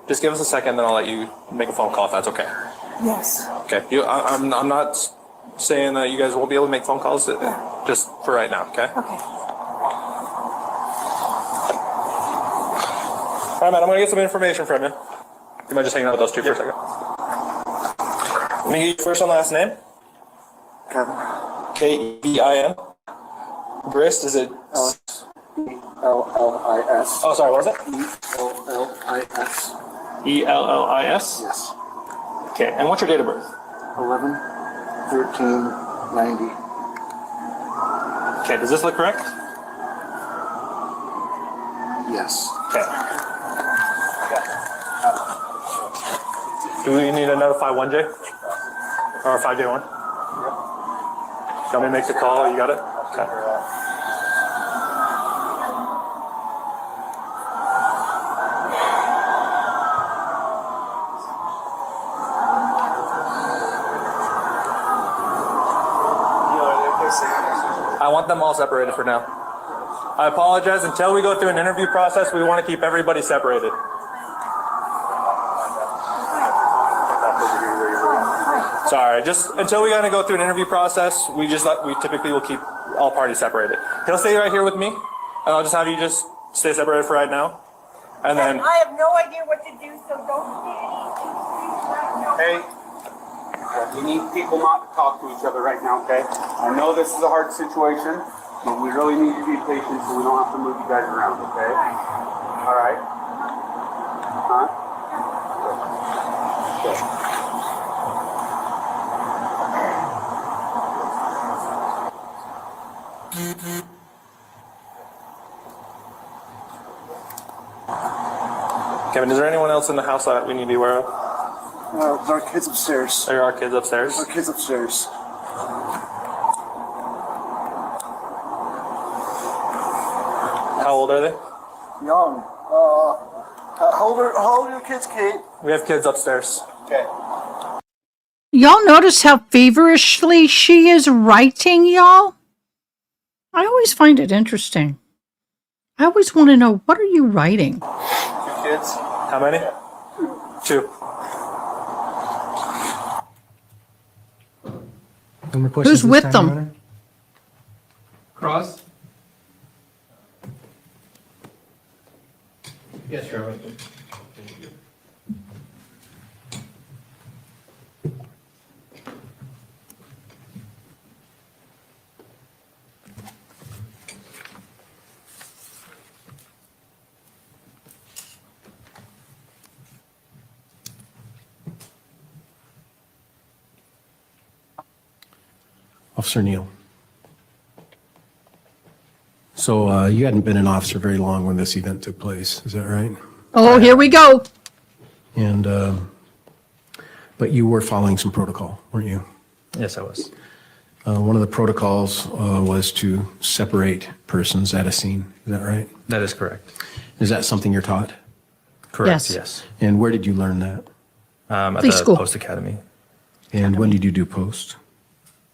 Just give us a second, then I'll let you make a phone call if that's okay. Yes. Okay. I'm not saying that you guys won't be able to make phone calls. Just for right now. Okay. Okay. All right, man. I'm gonna get some information from you. You mind just hanging out with those two for a second? Let me get your first and last name. Kevin. Kevin. Grist, is it? Ellis. Oh, sorry, what was it? Ellis. Ellis? Yes. Okay, and what's your date of birth? 11/13/90. Okay, does this look correct? Yes. Okay. Do we need to notify 1J? Or 5J1? Yep. You want me to make the call? You got it? Okay. I want them all separated for now. I apologize. Until we go through an interview process, we want to keep everybody separated. Sorry, just until we gotta go through an interview process, we typically will keep all parties separated. He'll stay right here with me, and I'll just have you just stay separated for right now. And then I have no idea what to do, so don't say anything. Hey, we need people not to talk to each other right now, okay? I know this is a hard situation, but we really need to be patient so we don't have to move you guys around, okay? All right? Huh? Good. Kevin, is there anyone else in the house that we need to be aware of? Our kids upstairs. There are kids upstairs. Our kids upstairs. How old are they? Young. How old are your kids, Kate? We have kids upstairs. Okay. Y'all notice how feverishly she is writing, y'all? I always find it interesting. I always want to know, what are you writing? 2 kids. How many? 2. No more questions Who's this with time, them? Your Honor? Cross? Yes, Your Honor. Officer Neal. So you hadn't been an officer very long when this event took place, is that right? Oh, here we go. And, but you were following some protocol, weren't you? Yes, I was. One of the protocols was to separate persons at a scene, is that right? That is correct. Is that something you're taught? Correct, Yes. yes. And where did you learn that? At Police the school. Post Academy. And when did you do post?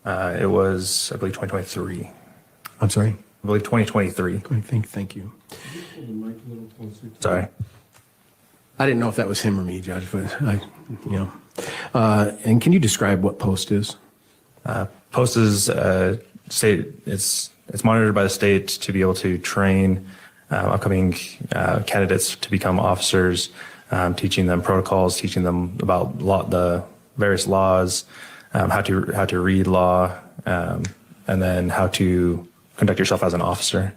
It was, I believe, 2023. I'm sorry? I believe 2023. Thank you. Sorry. I didn't know if that was him or me, Judge, but and can you describe what post is? Post is state. It's monitored by the state to be able to train upcoming candidates to become officers, teaching them protocols, teaching them about the various laws, how to read law, and then how to conduct yourself as an officer.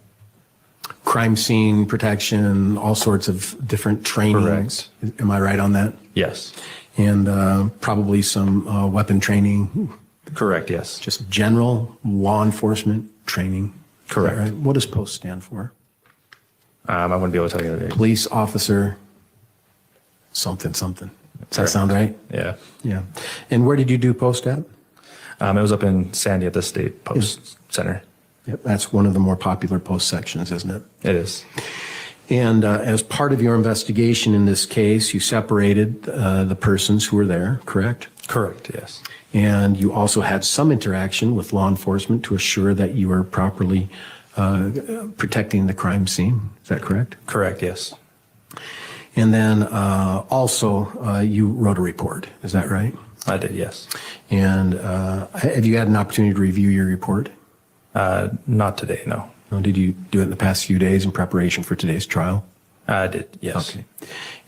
Crime scene protection, all sorts of different trainings. Correct. Am I right on that? Yes. And probably some weapon training. Correct. Yes. Just general law enforcement training. Correct. Right? What does POST stand for? I wouldn't be able to tell you. Police officer something. Does that sound right? Yeah. Yeah. And where did you do POST at? It was up in Sandy at the State Post Center. Yep, that's one of the more popular post sections, isn't it? It is. And as part of your investigation in this case, you separated the persons who were there, correct? Correct. Yes. And you also had some interaction with law enforcement to assure that you were properly protecting the crime scene. Is that correct? Correct. Yes. And then also you wrote a report. Is that right? I did. Yes. And have you had an opportunity to review your report? Not today. No. No, did you do it in the past few days in preparation for today's trial? I did. Yes. Okay.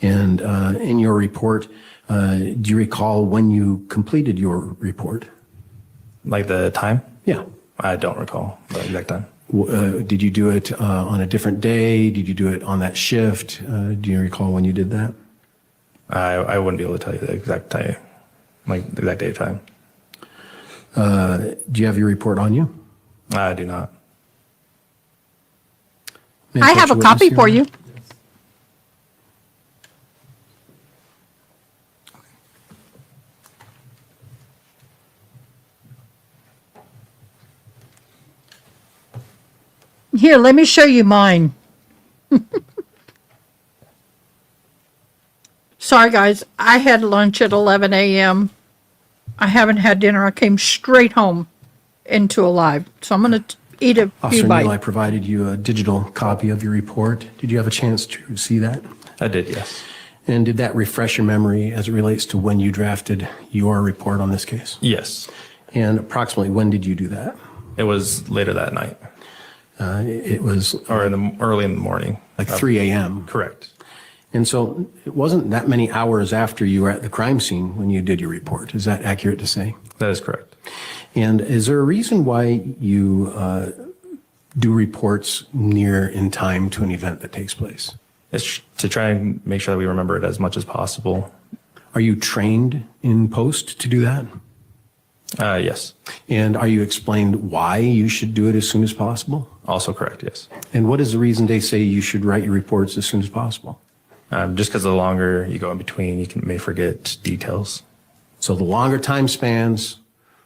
And in your report, do you recall when you completed your report? Like the time? Yeah. I don't recall the exact time. Did you do it on a different day? Did you do it on that shift? Do you recall when you did that? I wouldn't be able to tell you the exact time, like the exact day of time. Do you have your report on you? I do not. May I put have a you copy witness for here? you. Here, let me show you mine. Sorry, guys. I had lunch at 11 a.m. I haven't had dinner. I came straight home into a live. So I'm going to eat a few Officer Neal, I bites. provided you a digital copy of your report. Did you have a chance to see that? I did. Yes. And did that refresh your memory as it relates to when you drafted your report on this case? Yes. And approximately when did you do that? It was later that night, It was or early in the morning. like 3 a.m. Correct. And so it wasn't that many hours after you were at the crime scene when you did your report. Is that accurate to say? That is correct. And is there a reason why you do reports near in time to an event that takes place? It's to try and make sure that we remember it as much as possible. Are you trained in post to do that? Yes. And are you explained why you should do it as soon as possible? Also correct. Yes. And what is the reason they say you should write your reports as soon as possible? Just because the longer you go in between, you may forget details. So the longer time spans,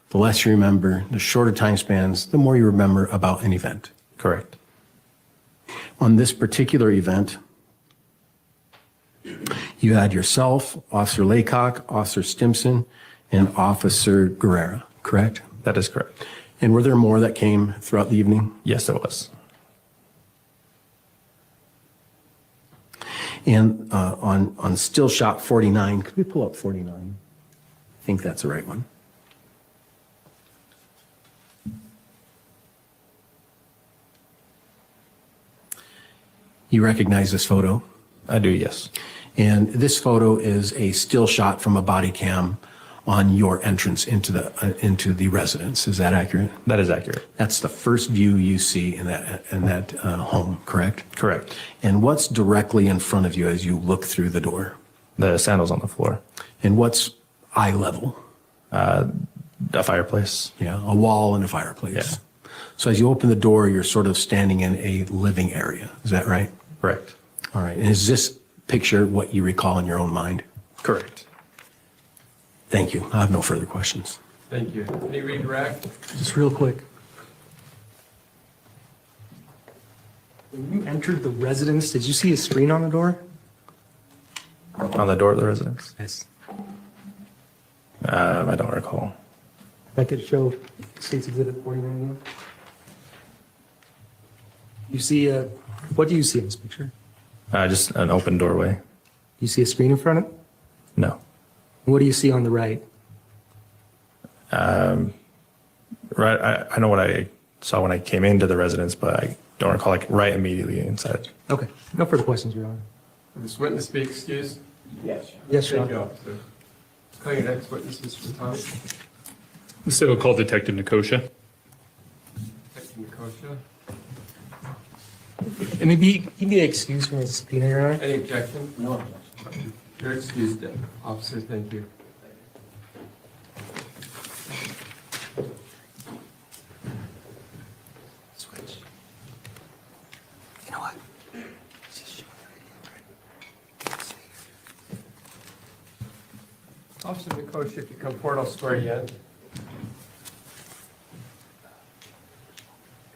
the less you remember. The shorter time spans, the more you remember about an event. Correct. On this particular event, you had yourself, Officer Laycock, Officer Stimson, and Officer Guerrera, correct? That is correct. And were there more that came throughout the evening? Yes, it was. And on still shot 49, could we pull up 49? I think that's the right one. You recognize this photo? I do, yes. And this photo is a still shot from a body cam on your entrance into the residence. Is that accurate? That is accurate. That's the first view you see in that home, correct? Correct. And what's directly in front of you as you look through the door? The sandals on the floor. And what's eye level? A fireplace. Yeah, a wall and a fireplace. Yeah. So as you open the door, you're sort of standing in a living area. Is that right? Correct. All right. And is this picture what you recall in your own mind? Correct. Thank you. I have no further questions. Thank you. Any redirect? Just real quick. When you entered the residence, did you see a screen on the door? On the door of the residence? Yes. I don't recall. That could show State's Exhibit 49. You see what do you see in this picture? Just an open doorway. You see a screen in front of it? No. What do you see on the right? Right. I know what I saw when I came into the residence, but I don't recall like right immediately inside. Okay. No further questions, Your Honor. Will this witness be excused? Yes. Yes, Your Thank you, Honor. officer. Call your next witness, Mr. Thomas. So we'll call Detective Nikosha. Detective Nikosha. And maybe he be excused from his subpoena, Your Honor. Any objection? No. You're excused, officer. Thank you. Switch. You know what? Officer Nikosha, if you come forward, I'll swear you in.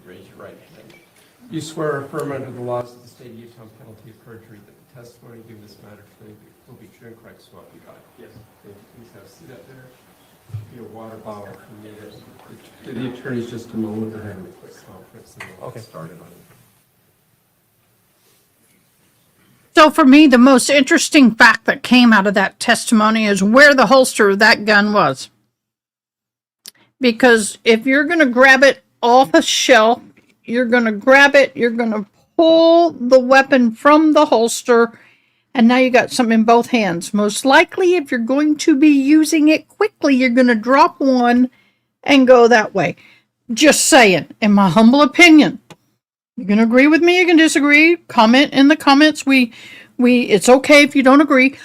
Raise your right hand. You swear or affirm under the laws of the state of Utah on penalty of perjury that the testimony given in this matter today will be true and correct, so help you God. Yes. Thank you. Please have a seat up there. Be a water bottle if you need it. Give the attorneys just a moment. They're having a quick conference and we'll get started on it. So for me, the most interesting fact that came out of that testimony is where the holster of that gun was. Because if you're going to grab it off a shelf, you're going to grab it, you're going to pull the weapon from the holster, and now you got something in both hands. Most likely, if you're going to be using it quickly, you're going to drop one and go that way. Just saying, in my humble opinion. You can agree with me, you can disagree. Comment in the comments. It's okay if you don't agree.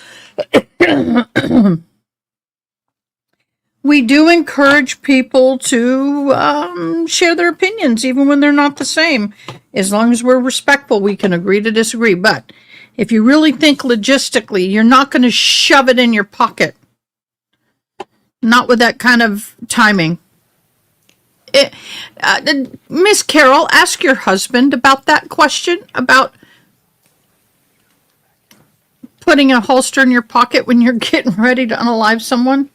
We do encourage people to share their opinions, even when they're not the same. As long as we're respectful, we can agree to disagree. But if you really think logistically, you're not going to shove it in your pocket. Not with that kind of timing. Miss Carol, ask your husband about that question, about putting a holster in your pocket when you're getting ready to unalive someone.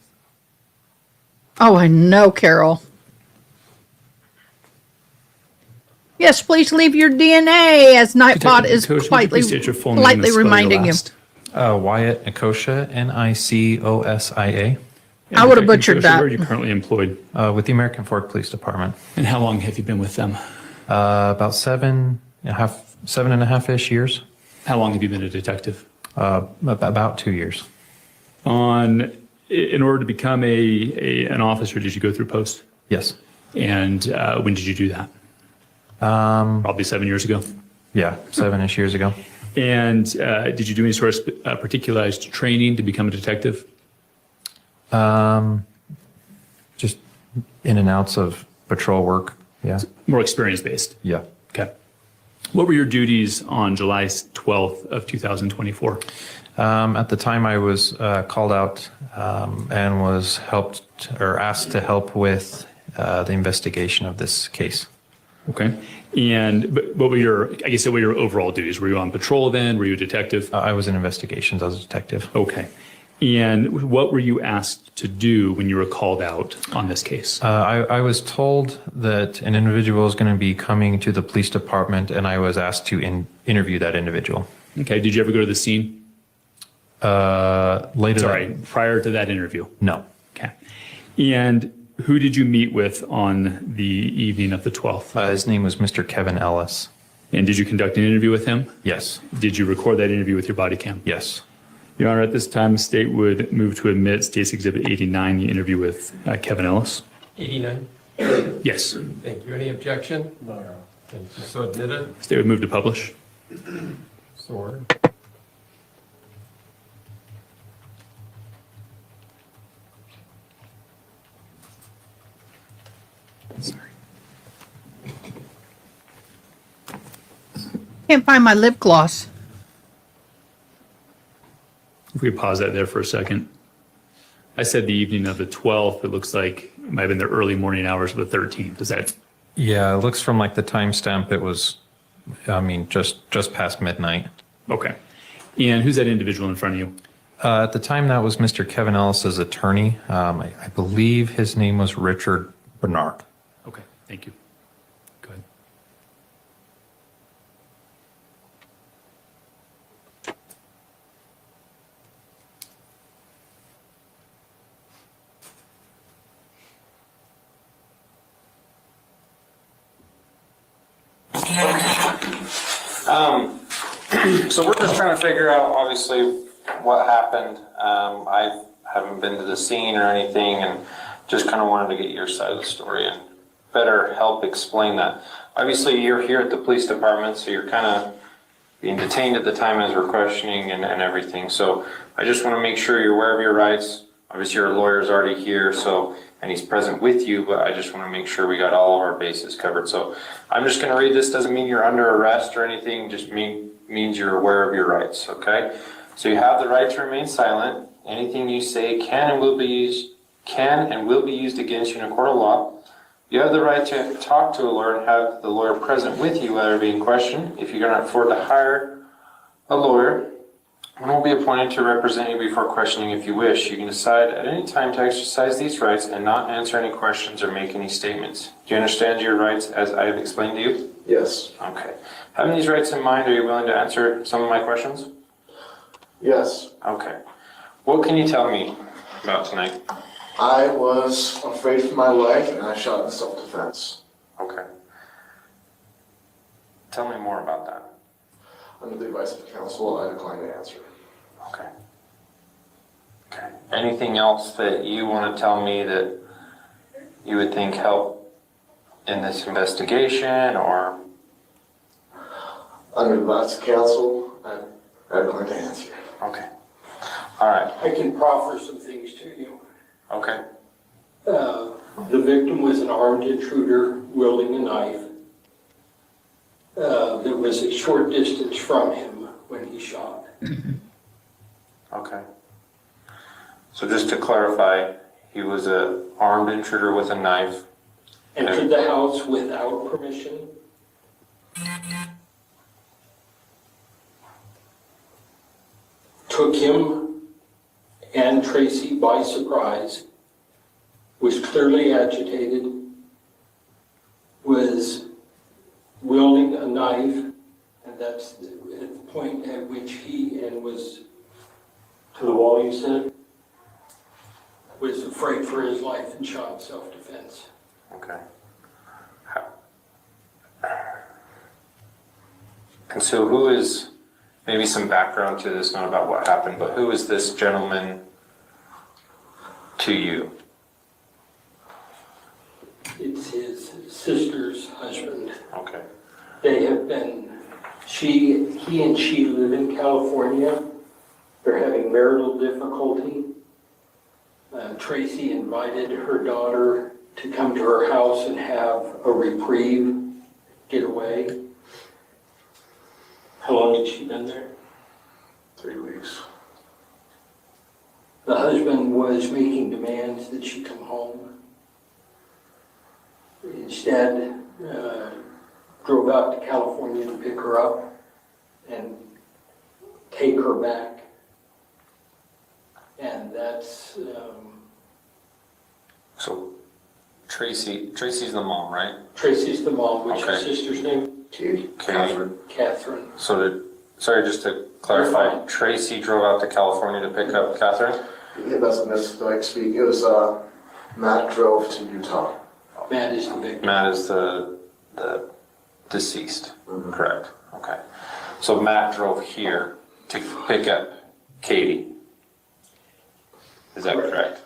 Oh, I know, Carol. Yes, please leave your DNA, as Nightbot is politely reminding you. Wyatt Nikosha, Nicosia. I would have butchered that. Where are you currently employed? With the American Fork Police Department. And how long have you been with them? About 7.5-ish years. How long have you been a detective? About 2 years. In order to become an officer, did you go through post? Yes. And when did you do that? Probably 7 years ago. Yeah, 7-ish years ago. And did you do any sort of particularized training to become a detective? Just in and outs of patrol work. Yeah. More experience based. Yeah. Okay. What were your duties on July 12th of 2024? At the time I was called out and was asked to help with the investigation of this case. Okay. And what were your overall duties? Were you on patrol then? Were you a detective? I was in investigations as a detective. Okay. And what were you asked to do when you were called out on this case? I was told that an individual was going to be coming to the police department, and I was asked to prior to that interview. Okay. Did you ever go to the scene? Prior to that interview? No. Okay. And who did you meet with on the evening of the 12th? His name was Mr. Kevin Ellis. And did you conduct an interview with him? Yes. Did you record that interview with your body cam? Yes. Your Honor, at this time, the state would move to admit State's Exhibit 89, the interview with Kevin Ellis. 89. Yes. Thank you. Any objection? No. Thank you. So admitted. State would move to publish. So ordered. Can't find my lip gloss. If we pause that there for a second. I said the evening of the 12th. It looks like it might have been the early morning hours of the 13th. Is that? Yeah, it looks from like the timestamp, it was, I mean, just past midnight. Okay. And who's that individual in front of you? At the time, that was Mr. Kevin Ellis's attorney. I believe his name was Richard Bernard. Okay, thank you. Go ahead. So we're just trying to figure out, obviously, what happened. I haven't been to the scene or anything, and just kind of wanted to get your side of the story and better help explain that. Obviously, you're here at the police department, so you're kind of being detained at the time as we're questioning and everything. So I just want to make sure you're aware of your rights. Obviously, your lawyer's already here, and he's present with you, but I just want to make sure we got all of our bases covered. So I'm just going to read this. Doesn't mean you're under arrest or anything, just means you're aware of your rights, okay? So you have the right to remain silent. Anything you say can and will be used against you in a court of law. You have the right to talk to a lawyer and have the lawyer present with you while they're being questioned. If you're going to afford to hire a lawyer, one will be appointed to represent you before questioning if you wish. You can decide at any time to exercise these rights and not answer any questions or make any statements. Do you understand your rights as I have explained to you? Yes. Okay. Having these rights in mind, are you willing to answer some of my questions? Yes. Okay. What can you tell me about tonight? I was afraid for my life and I shot in self-defense. Okay. Tell me more about that. Under the advice of counsel, I declined to answer. Okay. Okay. Anything else that you want to tell me that you would think help in this investigation or? Under the advice of counsel, I declined to answer. Okay. All right. I can proffer some things to you. Okay. The victim was an armed intruder wielding a knife. There was a short distance from him when he shot. Okay. So just to clarify, he was an armed intruder with a knife. Entered the house without permission. Took him and Tracey by surprise. Was clearly agitated. Was wielding a knife, and that's the point at which he was to the wall, you said, was afraid for his life and shot self-defense. Okay. And so who is, maybe some background to this, not about what happened, but who is this gentleman to you? It's his sister's husband. Okay. They have been, he and she live in California. They're having marital difficulty. Tracey invited her daughter to come to her house and have a reprieve, get away. How long had she been there? 3 weeks. The husband was making demands that she come home. Instead, drove out to California to pick her up and take her back. And that's... So Tracey's the mom, right? Tracey's the mom. What's Okay. her sister's name? Kathryn. So sorry, just to clarify, Tracey drove out to California to pick up Kathryn? Yeah, that's like speak. It was Matt drove to Utah. Matt is the victim. Matt is the deceased, correct? Okay. So Matt drove here to pick up Katie. Is that correct?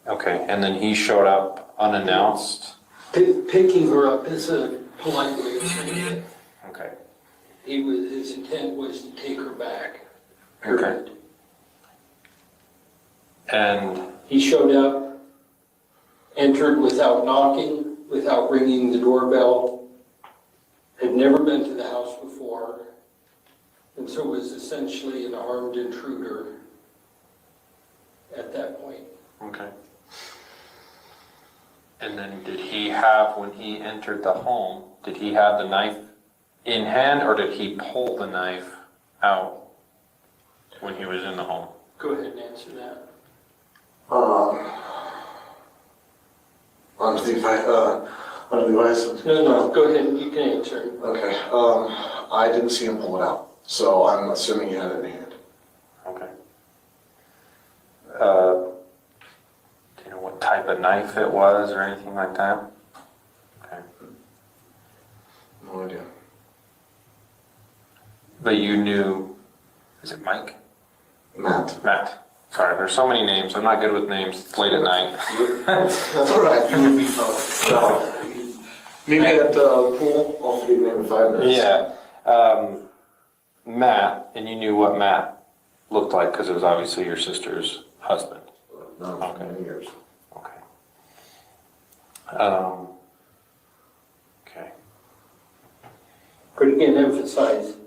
Okay, and then he showed up unannounced? Picking her up is a polite way of saying it. Okay. His intent was to take her back. Okay. And He showed up, entered without knocking, without ringing the doorbell, had never been to the house before, and so was essentially an armed intruder at that point. okay. And then did he have, when he entered the home, did he have the knife in hand or did he pull the knife out when he was in the home? Go ahead and answer that. On the device. No, go ahead, you can answer. Okay, I didn't see him pull it out, so I'm assuming he had it in hand. Okay. Do you know what type of knife it was or anything like that? Okay. No idea. But you knew, is it Mike? Matt. Matt. Sorry, there's so many names. I'm not good with names. It's late at night. That's all right. Maybe at pool, I'll forget your name in 5 minutes. Yeah. Matt, and you knew what Matt looked like because it was obviously your sister's husband. No, Okay. many years. Okay. Okay. But again, emphasize,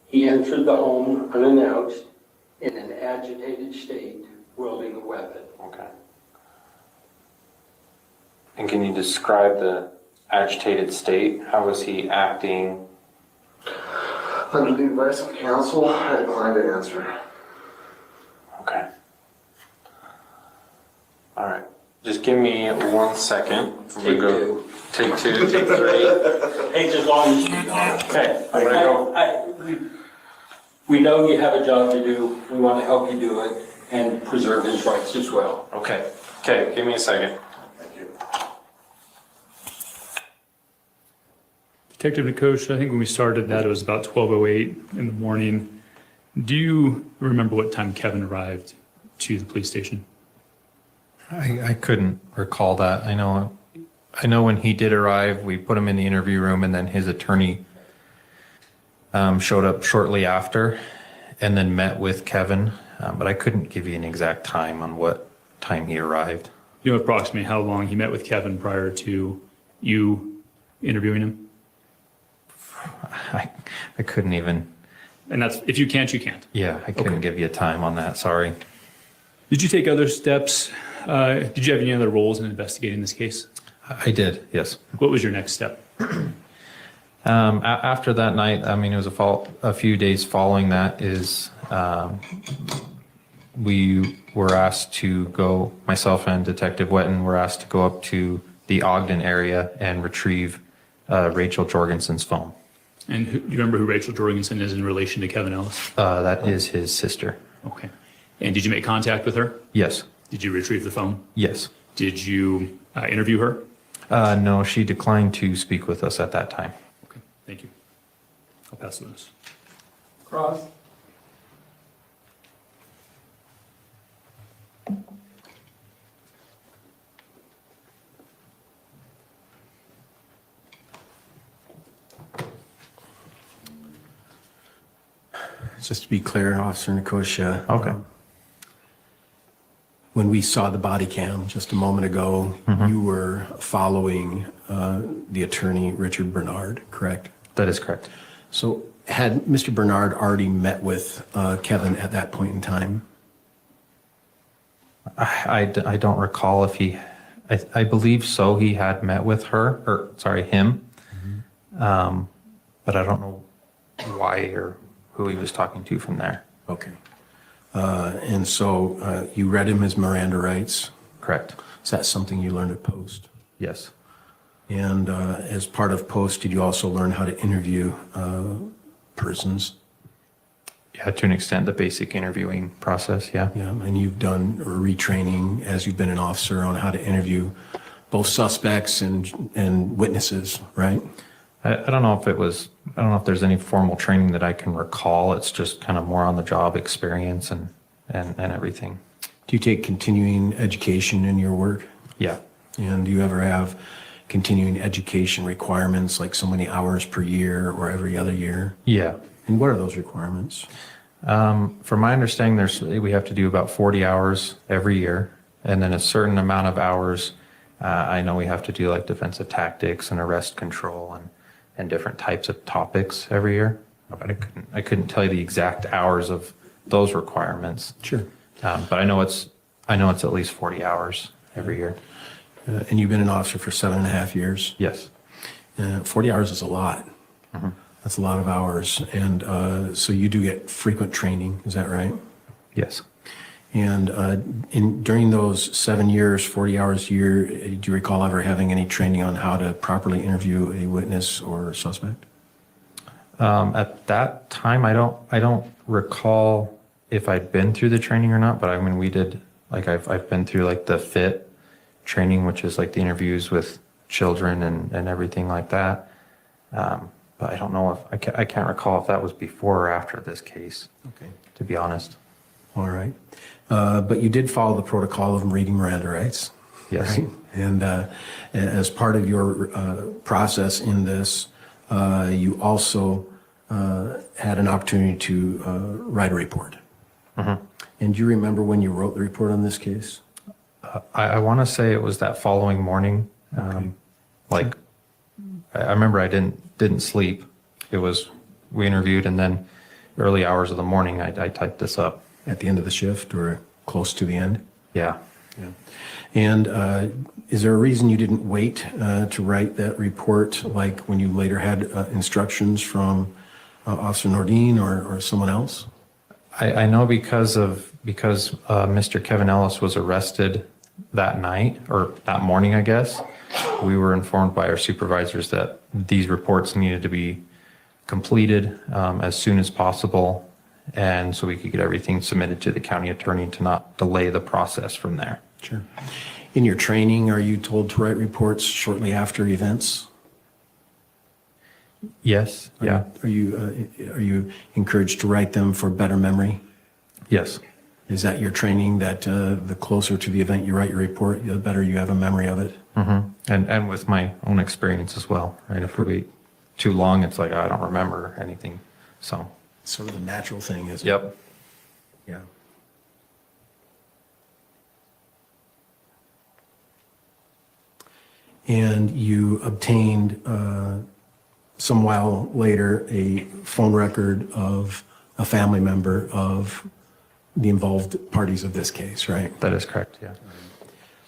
he entered the home unannounced in an agitated state, wielding a weapon. Okay. And can you describe the agitated state? How was he acting? Under the advice of counsel, I declined to answer. Okay. All right. Just give me 1 second. Take two. Take 2, take 3. Take as long as you want. Okay. I'm gonna go. We know you have a job to do. We want to help you do it and preserve his rights as well. Okay. Okay. Give me a second. Thank you. Detective Nicosh, I think when we started that, it was about 12:08 in the morning. Do you remember what time Kevin arrived to the police station? I couldn't recall that. I know when he did arrive, we put him in the interview room and then his attorney showed up shortly after and then met with Kevin, but I couldn't give you an exact time on what time he arrived. You know approximately how long he met with Kevin prior to you interviewing him? I couldn't even. And that's, if you can't, you can't. Yeah, I couldn't give you a time on that, sorry. Did you take other steps? Did you have any other roles in investigating this case? I did, yes. What was your next step? After that night, I mean, it was a few days following that is we were asked to go, myself and Detective Wetton were asked to go up to the Ogden area and retrieve Rachel Jorgensen's phone. And do you remember who Rachel Jorgensen is in relation to Kevin Ellis? That is his sister. Okay. And did you make contact with her? Yes. Did you retrieve the phone? Yes. Did you interview her? No, she declined to speak with us at that time. Okay, thank you. I'll pass those. Cross. Just to be clear, Officer Nicosh. Okay. When we saw the body cam just a moment ago, you were following the attorney, Richard Bernard, correct? That is correct. So had Mr. Bernard already met with Kevin at that point in time? I don't recall if he, I believe so, he had met with her, or sorry, him. But I don't know why or who he was talking to from there. Okay. And so you read him his Miranda rights? Correct. Is that something you learned at Post? Yes. And as part of Post, did you also learn how to interview persons? Yeah, to an extent, the basic interviewing process, yeah. Yeah, and you've done retraining as you've been an officer on how to interview both suspects and witnesses, right? I don't know if it was, I don't know if there's any formal training that I can recall. It's just kind of more on the job experience and everything. Do you take continuing education in your work? Yeah. And do you ever have continuing education requirements, like so many hours per year or every other year? Yeah. And what are those requirements? From my understanding, we have to do about 40 hours every year, and then a certain amount of hours. I know we have to do like defensive tactics and arrest control and different types of topics every year. But I couldn't tell you the exact hours of those requirements. Sure. But I know it's at least 40 hours every year. And you've been an officer for 7.5 years? Yes. 40 hours is a lot. Mm-hmm. That's a lot of hours. And so you do get frequent training, is that right? Yes. And during those 7 years, 40 hours a year, do you recall ever having any training on how to properly interview a witness or suspect? At that time, I don't recall if I'd been through the training or not, but I mean, we did, like, I've been through like the FIT training, which is like the interviews with children and everything like that. But I don't know if, I can't recall if that was before or after this case. Okay. To be honest. All right. But you did follow the protocol of reading Miranda rights. Yes. Right? And as part of your process in this, you also had an opportunity to write a report. Mm-hmm. And do you remember when you wrote the report on this case? I want to say it was that following morning. Like, I remember I didn't sleep. It was, we interviewed, and then early hours of the morning, I typed this up. At the end of the shift or close to the end? Yeah. Yeah. And is there a reason you didn't wait to write that report, like when you later had instructions from Officer Nordine or someone else? I know because Mr. Kevin Ellis was arrested that night, or that morning, I guess, we were informed by our supervisors that these reports needed to be completed as soon as possible, and so we could get everything submitted to the county attorney to not delay the process from there. Sure. In your training, are you told to write reports shortly after events? Yes. Yeah. Are you encouraged to write them for better memory? Yes. Is that your training, that the closer to the event you write your report, the better you have a memory of it? Mm-hmm. And with my own experience as well, right? If we wait too long, it's like I don't remember anything. So it's sort of a natural thing, isn't it? Yep. Yeah. And you obtained some while later a phone record of a family member of the involved parties of this case, right? That is correct, yeah.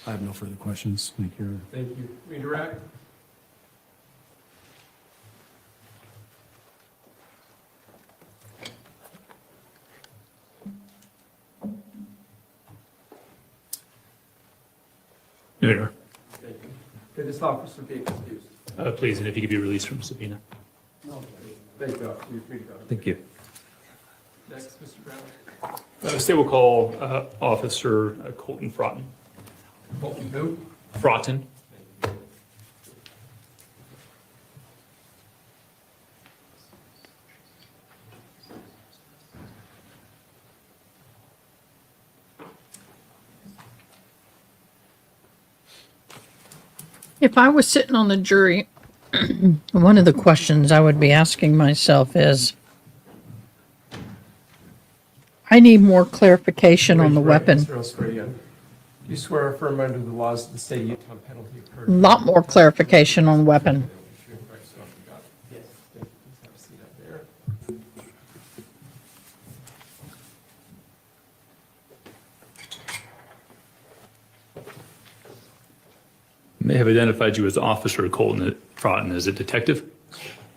I have no further questions. Thank you. Thank you. Redirect. No, you are. Thank you. Could this officer be excused? Please, and if you could be released from subpoena. No. Thank you, officer. You're free to go. Thank you. Next, Mr. Brown. State will call Officer Colton Frotton. Colton who? Frotton. If I was sitting on the jury, one of the questions I would be asking myself is, I need more clarification on the weapon. Mr. Ostradian, do you swear or affirm under the laws of the state of Utah penalty of A perjury? lot more clarification on weapon. Yes. Thank you. Please have a seat up there. They have identified you as Officer Colton Frotton. Is it detective?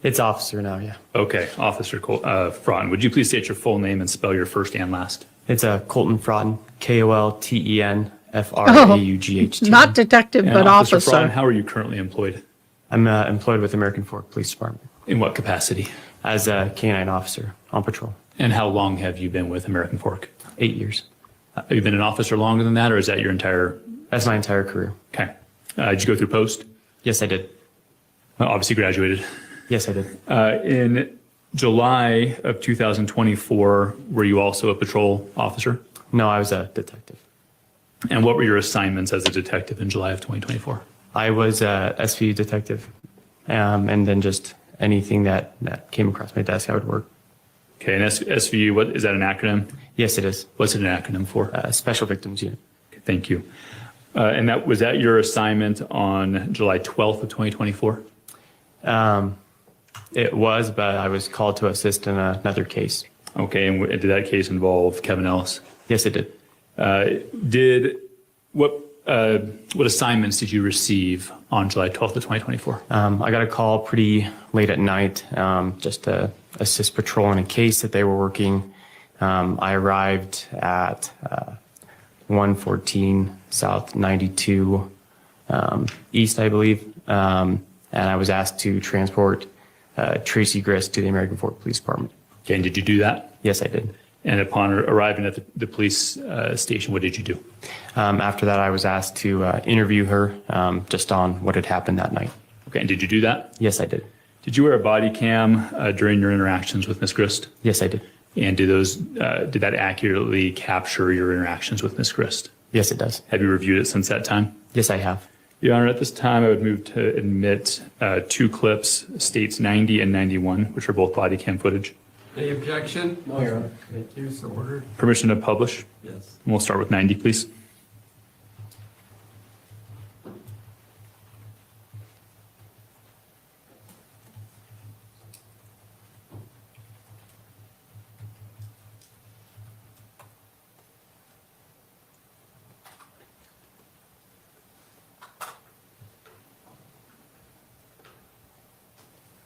It's officer now, yeah. Okay, Officer Frotton. Would you please state your full name and spell your first and last? It's Colton Frotton, KOLTENFRAUGHT. Not detective, And but Officer officer. Frotton, how are you currently employed? I'm employed with American Fork Police Department In what capacity? as a canine officer on patrol. And how long have you been with American Fork? 8 years. Have you been an officer longer than that, or is that your entire? That's my entire career. Okay. Did you go through post? Yes, I did. Obviously graduated. Yes, I did. In July of 2024, were you also a patrol officer? No, I was a detective. And what were your assignments as a detective in July of 2024? I was a SV detective, and then just anything that came across my desk, I would work. Okay, and SVU, what is that an acronym? Yes, it is. What's it an acronym for? Special Victims Unit. Okay, thank you. And was that your assignment on July 12th of 2024? It was, but I was called to assist in another case. Okay, and did that case involve Kevin Ellis? Yes, it did. What assignments did you receive on July 12th of 2024? I got a call pretty late at night just to assist patrol in a case that they were working. I arrived at 114 South 92 East, I believe, and I was asked to transport Tracey Grist to the American Fork Police Department. Okay, and did you do that? Yes, I did. And upon arriving at the police station, what did you do? After that, I was asked to interview her just on what had happened that night. Okay, and did you do that? Yes, I did. Did you wear a body cam during your interactions with Ms. Grist? Yes, I did. And did that accurately capture your interactions with Ms. Grist? Yes, it does. Have you reviewed it since that time? Yes, I have. Your Honor, at this time, I would move to admit 2 clips, states 90 and 91, which are both body cam footage. Any objection? No, Your Honor. Thank you, so ordered. Permission to publish? Yes. And we'll start with 90, please.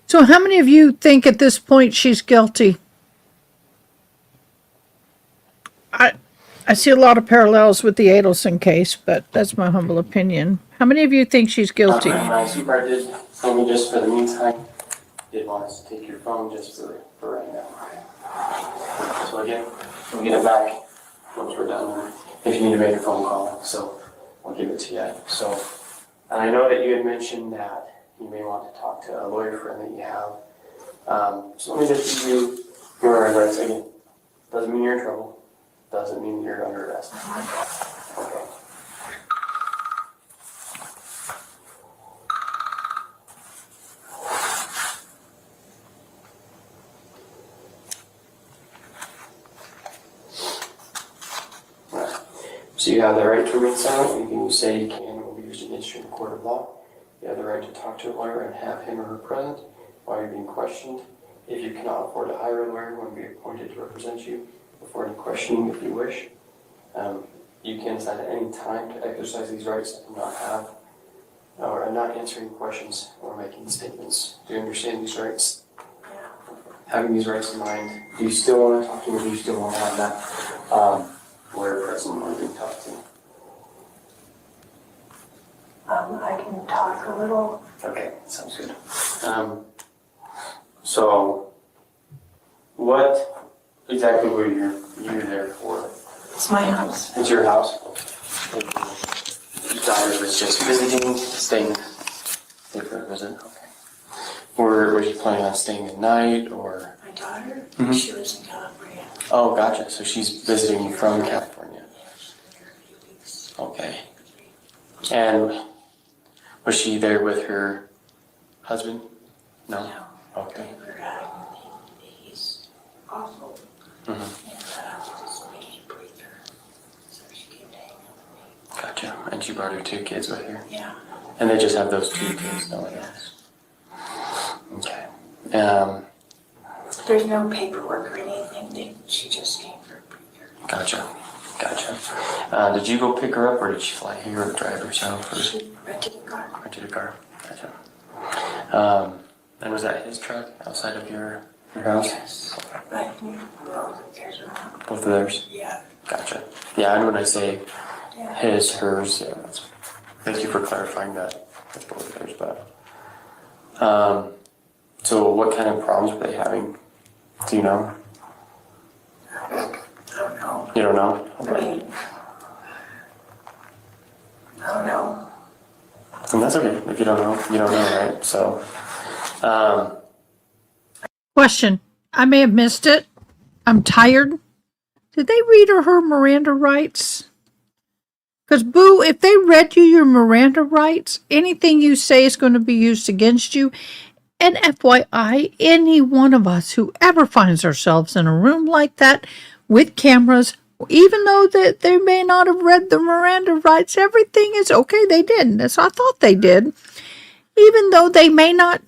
So how many of you think at this point she's guilty? I see a lot of parallels with the Adelson case, but that's my humble opinion. How many of you think she's guilty? My supervisor did tell me just for the meantime, did want us to take your phone just for right now. So again, we'll get it back once we're done, if you need to make a phone call, so I'll give it to you. So, and I know that you had mentioned that you may want to talk to a lawyer friend that you have. So let me just give you your rights again. Doesn't mean you're in trouble. Doesn't mean you're under arrest. Okay. So you have the right to remain silent. Anything you say can and will be used against you in a court of law. You have the right to talk to a lawyer and have him or her present while you're being questioned. If you cannot afford to hire a lawyer, one will be appointed to represent you before any questioning if you wish. You can decide at any time to exercise these rights and not have, or not answering questions or making statements. Do you understand these rights? Having these rights in mind, do you still want to talk to me, or do you still want to have that lawyer present or being talked to? I can talk a little. Okay, sounds good. So, what exactly were you there for? It's my house. It's your house? Your daughter was just visiting, staying for a visit? Okay. Was you planning on staying the night, or? My daughter, she lives in California. Oh, gotcha. So she's visiting from California. Okay. And was she there with her husband? No? Okay. He's awful. Gotcha. And she brought her 2 kids with her? Yeah. And they just have those 2 kids, no one else? Okay. There's no paperwork or anything. She just came for a breather. Gotcha. Did you go pick her up, or did she fly here or drive herself? Or? She rented a car. Rented a car. Gotcha. And was that his truck outside of your house? Yes. But both of theirs were not. Both of theirs? Yeah. Gotcha. Yeah, and when I say his, hers, thank you for clarifying that. It's both of theirs, but. So what kind of problems were they having? Do you know? I don't know. You don't know? Okay. I don't know. And that's okay. If you don't know, you don't know, right? So, Question. I may have missed it. I'm tired. Did they read her Miranda rights? Because, Boo, if they read you your Miranda rights, anything you say is going to be used against you. And FYI, any one of us who ever finds ourselves in a room like that with cameras, even though that they may not have read the Miranda rights, everything is okay. They did. So I thought they did. Even though they may not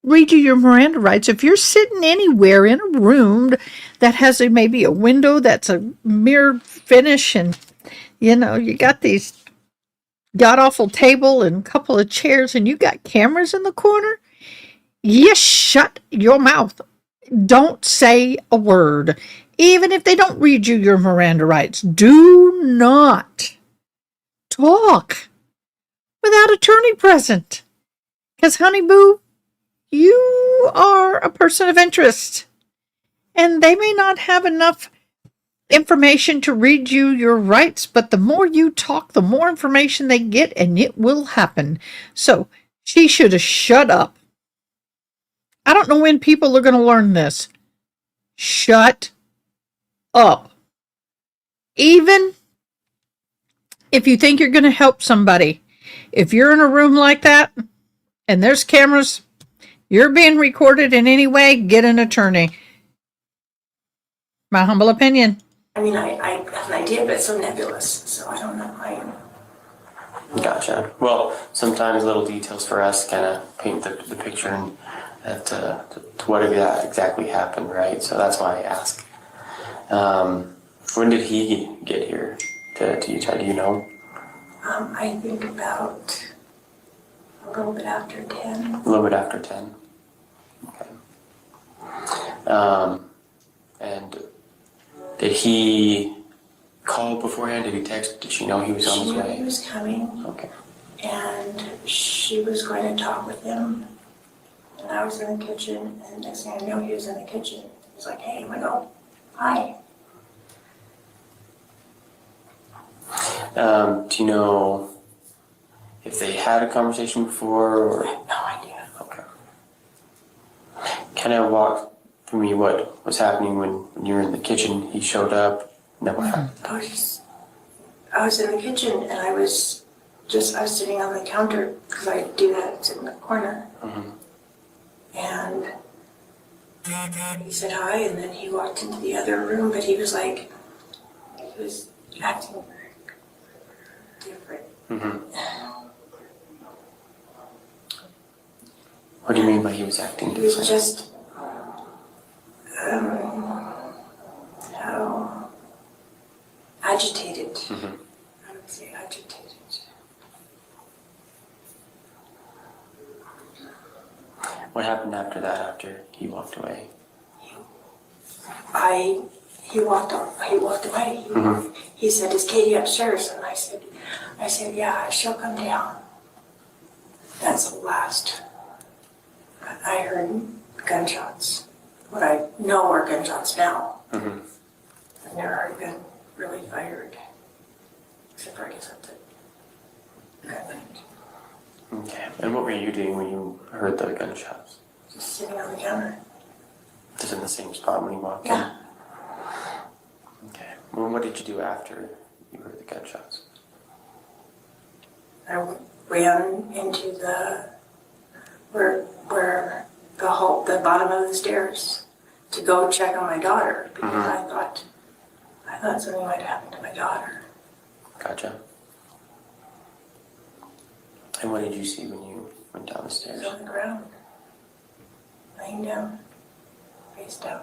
read you your Miranda rights, if you're sitting anywhere in a room that has maybe a window that's a mirror finish and, you know, you got these god-awful table and a couple of chairs and you got cameras in the corner, you shut your mouth. Don't say a word. Even if they don't read you your Miranda rights, do not talk without attorney present. Because, honey boo, you are a person of interest. And they may not have enough information to read you your rights, but the more you talk, the more information they get, and it will happen. So, she should have shut up. I don't know when people are going to learn this. Shut up. Even if you think you're going to help somebody, if you're in a room like that and there's cameras, you're being recorded in any way, get an attorney. My humble opinion. I mean, I have an idea, but it's so nebulous, so I don't know. Gotcha. Well, sometimes little details for us kind of paint the picture and to what exactly happened, right? So that's why I ask. When did he get here to Utah? Do you know? I think about a little bit after 10. A little bit after 10. Okay. And did he call beforehand? Did he text? Did she know he was on his way? She knew he was coming. Okay. And she was going to talk with him. And I was in the kitchen, and next thing I know, he was in the kitchen. He was like, hey, Michael, hi. Do you know if they had a conversation before? Or? I have no idea. Okay. Kind of walk through me what was happening when you were in the kitchen. He showed up. And then what happened? I was in the kitchen, and I was sitting on the counter, because I do that, sit in the corner. Mm-hmm. And he said hi, and then he walked into the other room, but he was acting very different. Mm-hmm. What do you mean by he was acting different? He was just, how agitated. Mm-hmm. I would say agitated. What happened after that, after he walked away? He walked away. Mm-hmm. He said, is Katie upstairs? And I said, yeah, she'll come down. That's the last. I heard gunshots. What I know are gunshots now. Mm-hmm. I've never heard a gun really fired. Except for I guess at the gun night. Okay. And what were you doing when you heard the gunshots? Just sitting on the counter. Just in the same spot when you walked in? Yeah. Okay. Well, what did you do after you heard the gunshots? I ran into where the bottom of the stairs to go check on my daughter because I thought something might happen to my daughter. Gotcha. And what did you see when you went down the stairs? She was on the ground, laying down, face down.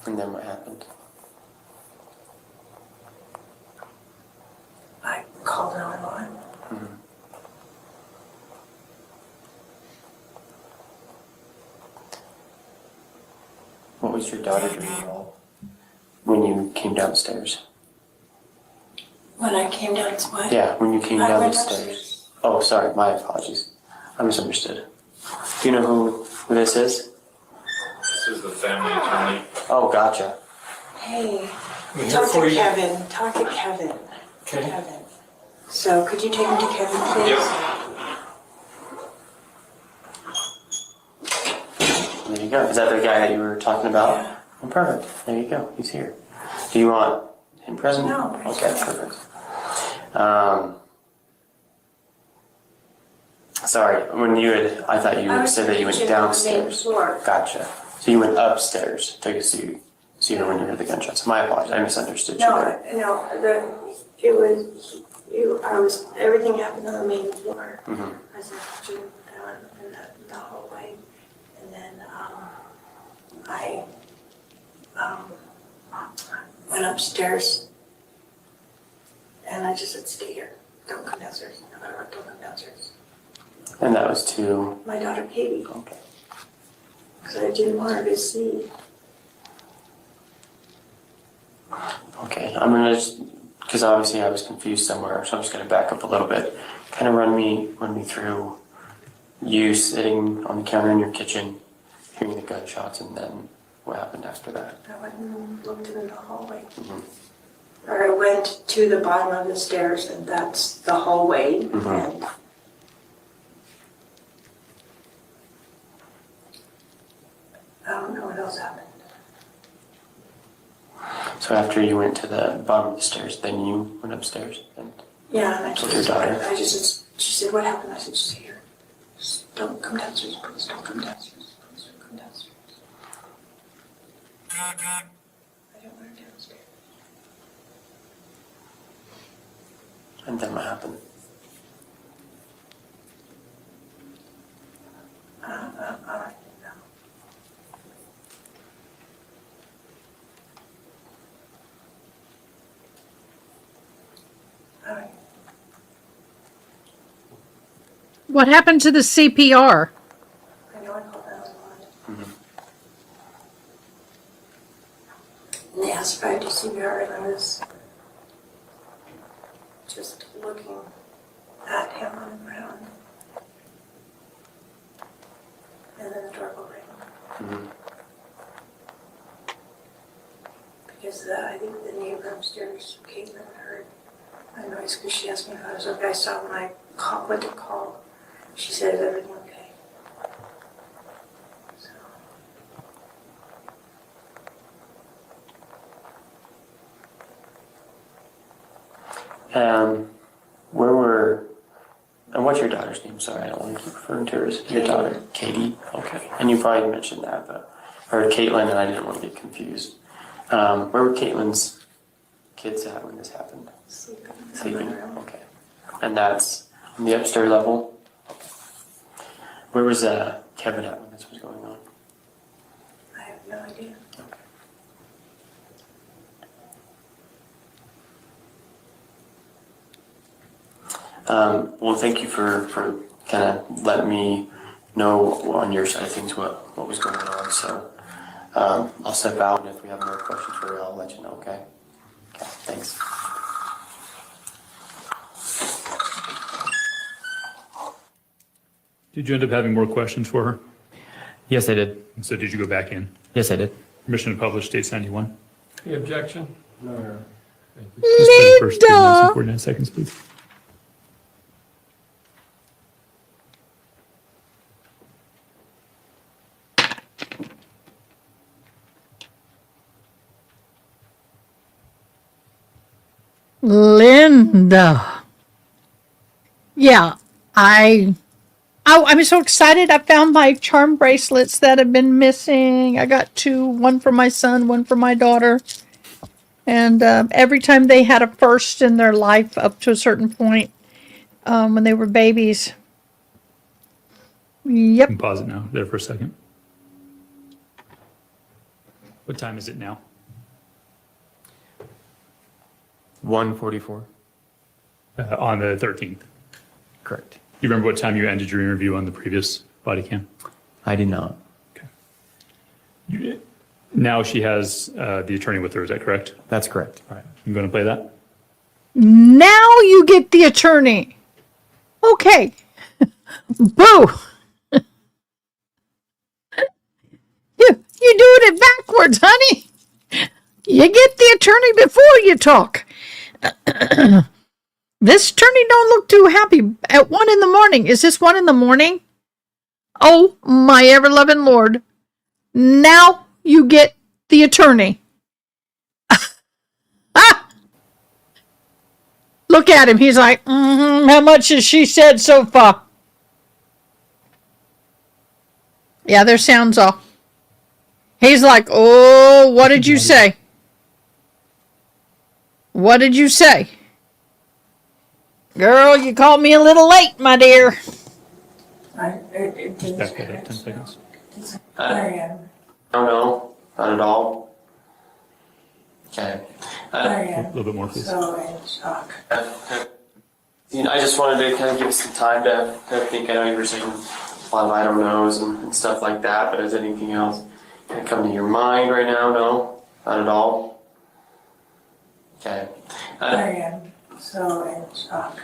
And then what happened? I called 911. Mm-hmm. What was your daughter doing when you came downstairs? When I came down to what? Yeah, when you came I down the went stairs. upstairs. Oh, sorry, my apologies. I misunderstood. Do you know who this is? This is the family attorney. Oh, gotcha. Hey, We're talk here for to you. Kevin. Talk to Kevin. Okay. Kevin. So could you take him to Kevin, please? There you go. Is that the guy that you were talking about? Yeah. Oh, perfect. There you go. He's here. Do you want him present? No. Okay, perfect. Sorry, when you had, I thought you I had was said that you went kitchen on the main downstairs. floor. Gotcha. So you went upstairs, took a seat, when you heard the gunshots. My apologies, I misunderstood you No, there. Everything happened on the main floor. Mhm. I was in the kitchen, down in the hallway, and then, I, went upstairs, and I just said, stay here, don't come downstairs, no matter what, don't come downstairs. And that was to, My daughter Katie, okay. because I didn't want her to see. Okay, I'm gonna just, because obviously I was confused somewhere, so I'm just gonna back up a little bit. Kind of run me through you sitting on the counter in your kitchen, hearing the gunshots, and then what happened after that. I went and looked in the hallway. Mhm. Or I went to the bottom of the stairs, and that's the hallway, Mhm. and I don't know what else happened. So after you went to the bottom of the stairs, then you went upstairs and Yeah, and I told your daughter. she said, what happened? I said, just here. Just don't come downstairs, please don't come downstairs. Please don't come downstairs. I don't want her downstairs. And then what happened? I don't know. All right. What happened to the CPR? I know I called 911. Mhm. And they asked if I do CPR, and I was just looking at him on the ground. And then the doorbell rang. Mhm. Because I think the neighbor upstairs, Caitlin, heard a noise because she asked me if I was okay. I saw when I went to call. She said, is everything okay? So. And what's your daughter's name? Sorry, I don't want to keep referring to her as your daughter, Katie. Okay, and you probably mentioned that, but or Caitlin, and I didn't want to get confused. Where were Caitlin's kids at when this happened? Sleeping. Okay, and that's on the upstairs level. Okay. Where was Kevin at when this was going on? I have no idea. Well, thank you for kind of letting me know on your side of things what was going on. So I'll step out, and if we have more questions for you, I'll let you know, okay? Okay, thanks. Did you end up having more questions for her? Yes, I did. So did you go back in? Yes, I did. Permission to publish states 91? Any objection? No. Just for the first 2 minutes and 49 seconds, please. Linda. Yeah, I'm so excited. I found my charm bracelets that have been missing. I got two, one for my son, one for my daughter. And every time they had a first in their life up to a certain point, when they were babies. Yep. You can pause it now, there for a second. What time is it now? 1:44. On the 13th. Correct. You remember what time you ended your interview on the previous body cam? I did not. Now she has the attorney with her, is that correct? That's correct. All right, I'm going to play that. Now you get the attorney. Okay. Boo. You're doing it backwards, honey. You get the attorney before you talk. This attorney don't look too happy at 1 a.m. Is this 1 a.m? Oh, my ever-loving Lord. Now you get the attorney. Look at him. He's like, how much has she said so far? Yeah, their sound's off. He's like, oh, what did you say? What did you say? Girl, you called me a little late, my dear. Just back that up 10 seconds. I don't know, not at all. Okay. A little bit more, please. So in shock. You know, I just wanted to kind of give some time to think. I know you were saying a lot of I don't knows and stuff like that, but is anything else kind of come to your mind right now? No, not at all. Okay. I am so in shock.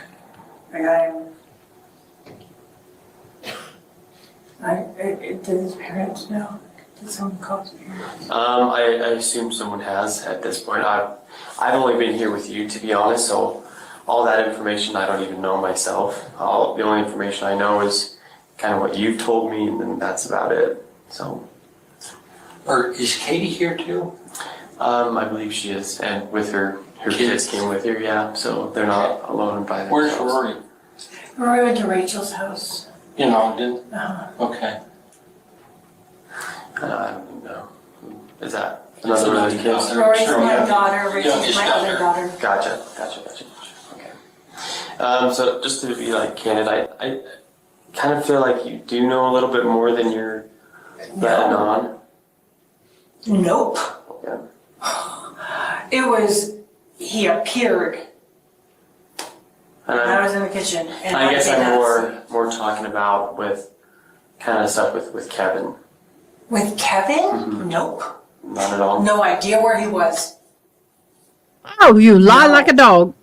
Like did his parents know? Did someone call his parents? I assume someone has at this point. I've only been here with you, to be honest, so all that information I don't even know myself. The only information I know is kind of what you've told me, and then that's about it. So. Or is Katie here too? I believe she is, and with her kids came with her, yeah, so they're not alone by themselves. Where's Rory? Rory went to Rachel's house. In Ogden? Uh-huh. Okay. I don't even know. Is that another one of the kids? Rory's my daughter, Rachel's my other daughter. Gotcha. Okay. So just to be like candid, I kind of feel like you do know a little bit more than you're letting on. Nope. Yeah. It was, he appeared. And I was in the kitchen. And I guess did I'm not more talking about with kind of stuff with Kevin. With Kevin? Mm-hmm. Nope. Not at all. No idea where he was. Oh, you lie like a dog.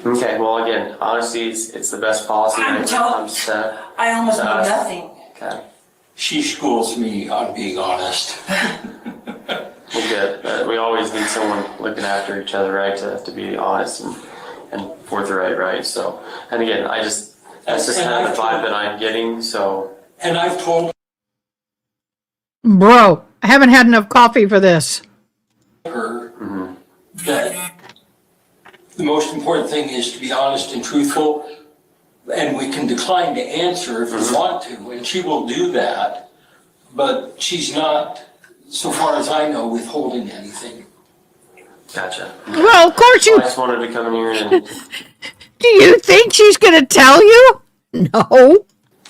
Okay, well, again, honesty it's the best policy when it comes to. I almost know nothing. Okay. She schools me on being honest. Well, good. We always need someone looking after each other, right? To be honest and forthright, right? So, and again, that's just kind of the vibe that I'm getting. So. And I've told Bro, I haven't had enough coffee for this. her that the most important thing is to be honest and truthful, and we can decline to answer if we want to, and she will do that, but she's not, so far as I know, withholding anything. Gotcha. Well, of course you. I just wanted to come in here and Do you think she's going to tell you? No.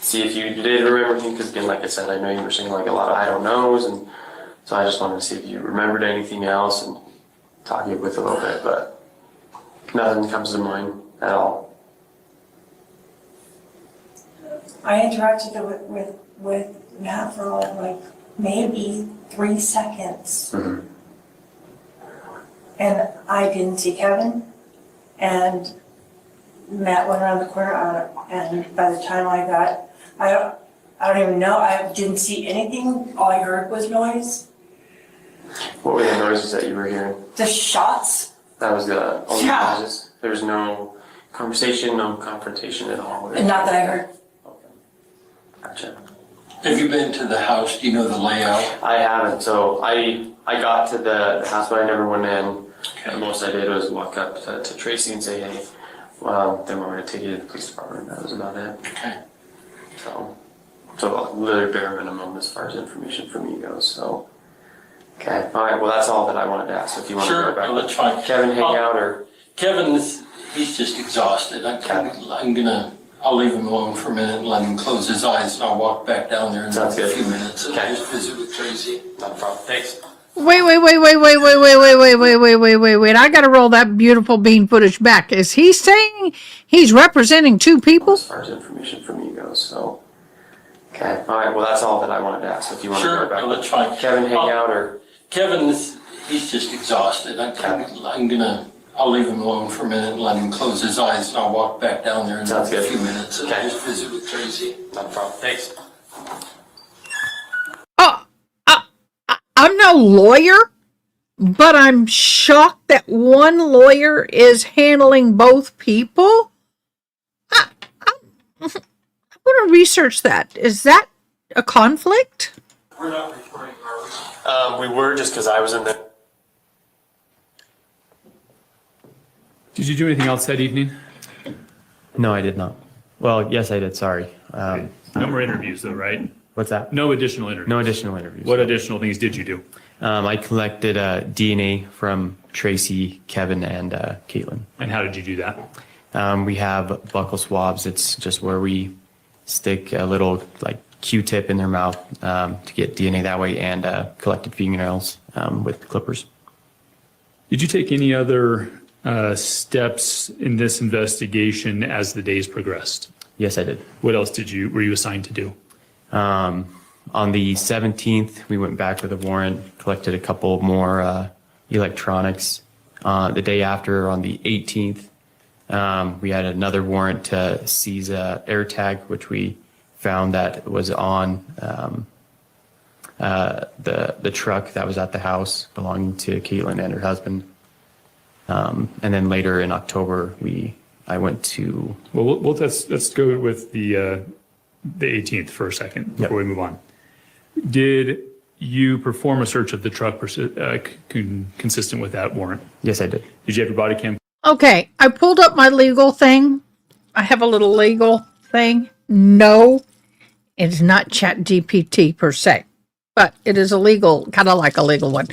see if you did remember anything, because again, like I said, I know you were saying like a lot of I don't knows, and so I just wanted to see if you remembered anything else and talk you with a little bit, but nothing comes to mind at all. I interacted with Matt for like maybe 3 seconds. Mm-hmm. And I didn't see Kevin. And Matt went around the corner and by the time I got, I don't even know, I didn't see anything. All I heard was noise. What were the noises that you were hearing? The shots. That was the only Yeah. noises? There was no conversation, no confrontation at all? Not that I heard. Gotcha. Have you been to the house? Do you know the layout? I haven't, so I got to the house, but I never went in. The most I did was walk up to Tracey and say, hey, well, they want me to take you to the police department. That was about it. Okay. So literally bare minimum as far as information from you goes, so. Okay, all right, well, that's all that I wanted to ask. If you want to Sure, go back, no, that's fine. Kevin, hang out, or? Kevin, he's just exhausted. I'll leave him alone for a minute and let him close his eyes, and I'll walk back down there in a few minutes and just visit with Tracy. Not a problem, thanks. Wait. I got to roll that beautiful bean footage back. Is he saying he's representing two people? As far as information from you goes, so. Okay, all right, well, that's all that I wanted to ask. If you want to go back. Sure, no, that's fine. Kevin, hang out, or? Kevin, he's just exhausted. I'll leave him alone for a minute and let him close his eyes, and I'll walk back down there in a few minutes and just visit with Tracy. Not a problem, thanks. I'm no lawyer, but I'm shocked that one lawyer is handling both people. I'm going to research that. Is that a conflict? We're not recording, are we? We were just because I was in there. Did you do anything else that evening? No, I did not. Well, yes, I did. Sorry. No more interviews though, right? What's that? No additional interviews? No additional interviews. What additional things did you do? I collected DNA from Tracey, Kevin, and Caitlin. And how did you do that? We have buccal swabs. It's just where we stick a little like Q-tip in their mouth to get DNA that way, and collected fingernails with clippers. Did you take any other steps in this investigation as the days progressed? Yes, I did. What else were you assigned to do? On the 17th, we went back with a warrant, collected a couple more electronics. The day after, on the 18th, we had another warrant to seize a AirTag, which we found that was on the truck that was at the house belonging to Caitlin and her husband. And then later in October, I went to. Well, let's go with the 18th for a second before we move on. Did you perform a search of the truck consistent with that warrant? Yes, I did. Did you have your body cam? Okay, I pulled up my legal thing. I have a little legal thing. No, it's not ChatGPT per se, but it is a legal, kind of like a legal one.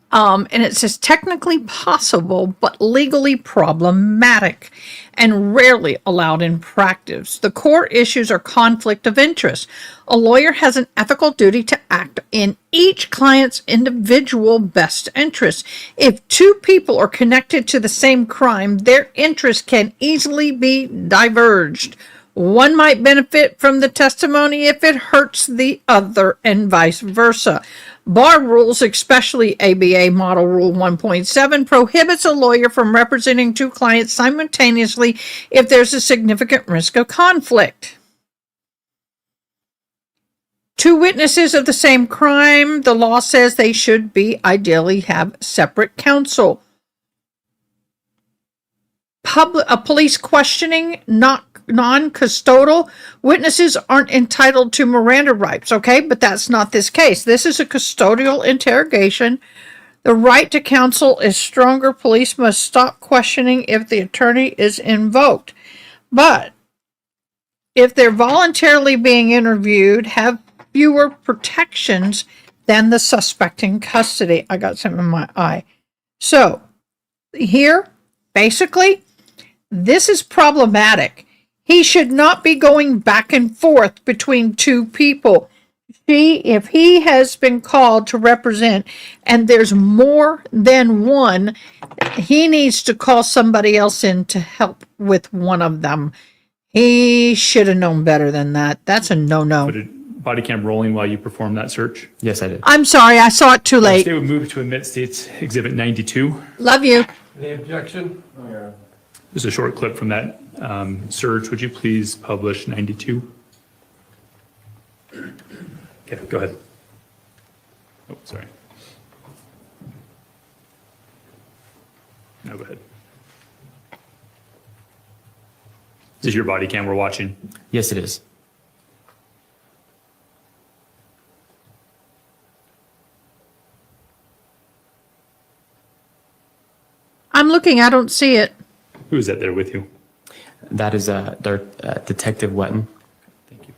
And it says technically possible, but legally problematic and rarely allowed in practice. The core issues are conflict of interest. A lawyer has an ethical duty to act in each client's individual best interest. If two people are connected to the same crime, their interests can easily be diverged. One might benefit from the testimony if it hurts the other, and vice versa. Bar rules, especially ABA Model Rule 1.7, prohibits a lawyer from representing two clients simultaneously if there's a significant risk of conflict. Two witnesses of the same crime, the law says they should ideally have separate counsel. A police questioning, non-custodial witnesses aren't entitled to Miranda rights, okay? But that's not this case. This is a custodial interrogation. The right to counsel is stronger. Police must stop questioning if the attorney is invoked. But if they're voluntarily being interviewed, have fewer protections than the suspect in custody. I got something in my eye. So here, basically, this is problematic. He should not be going back and forth between two people. If he has been called to represent and there's more than one, he needs to call somebody else in to help with one of them. He should have known better than that. That's a no-no. Did body cam rolling while you performed that search? Yes, I did. I'm sorry, I saw it too late. They would move to admit States Exhibit 92. Love you. Any objection? There's a short clip from that search. Would you please publish 92? Okay, go ahead. Oh, sorry. No, go ahead. Is this your body cam we're watching? Yes, it is. I'm looking, I don't see it. Who is that there with you? That is Detective Wetton. Thank you.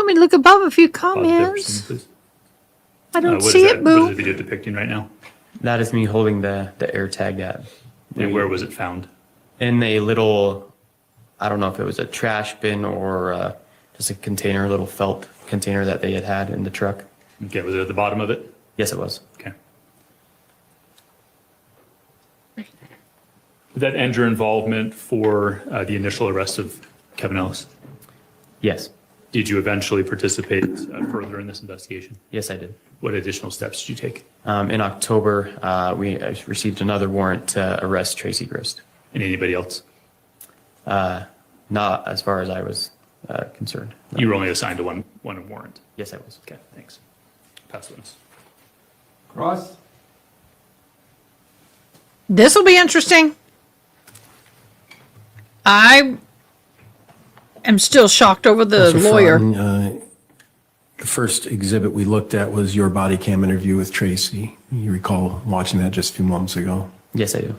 me to look above a few Pause there for a second, comments. please. I don't What see is it, that? What is boo. the video depicting right now? That is me holding the air tag at. And where was it found? In a little, I don't know if it was a trash bin or just a container, a little felt container that they had in the truck. Okay, was it at the bottom of it? Yes, it was. Okay. Did that end your involvement for the initial arrest of Kevin Ellis? Yes. Did you eventually participate further in this investigation? Yes, I did. What additional steps did you take? In October, we received another warrant to arrest Tracey Grist. And anybody else? Not as far as I was concerned. No. You were only assigned to one warrant? Yes, I was. Okay, thanks. Pass witness. Cross? This will be interesting. I am still shocked over the Counselor lawyer. Fromm, the first exhibit we looked at was your body cam interview with Tracey. You recall watching that just a few moments ago. Yes, I do.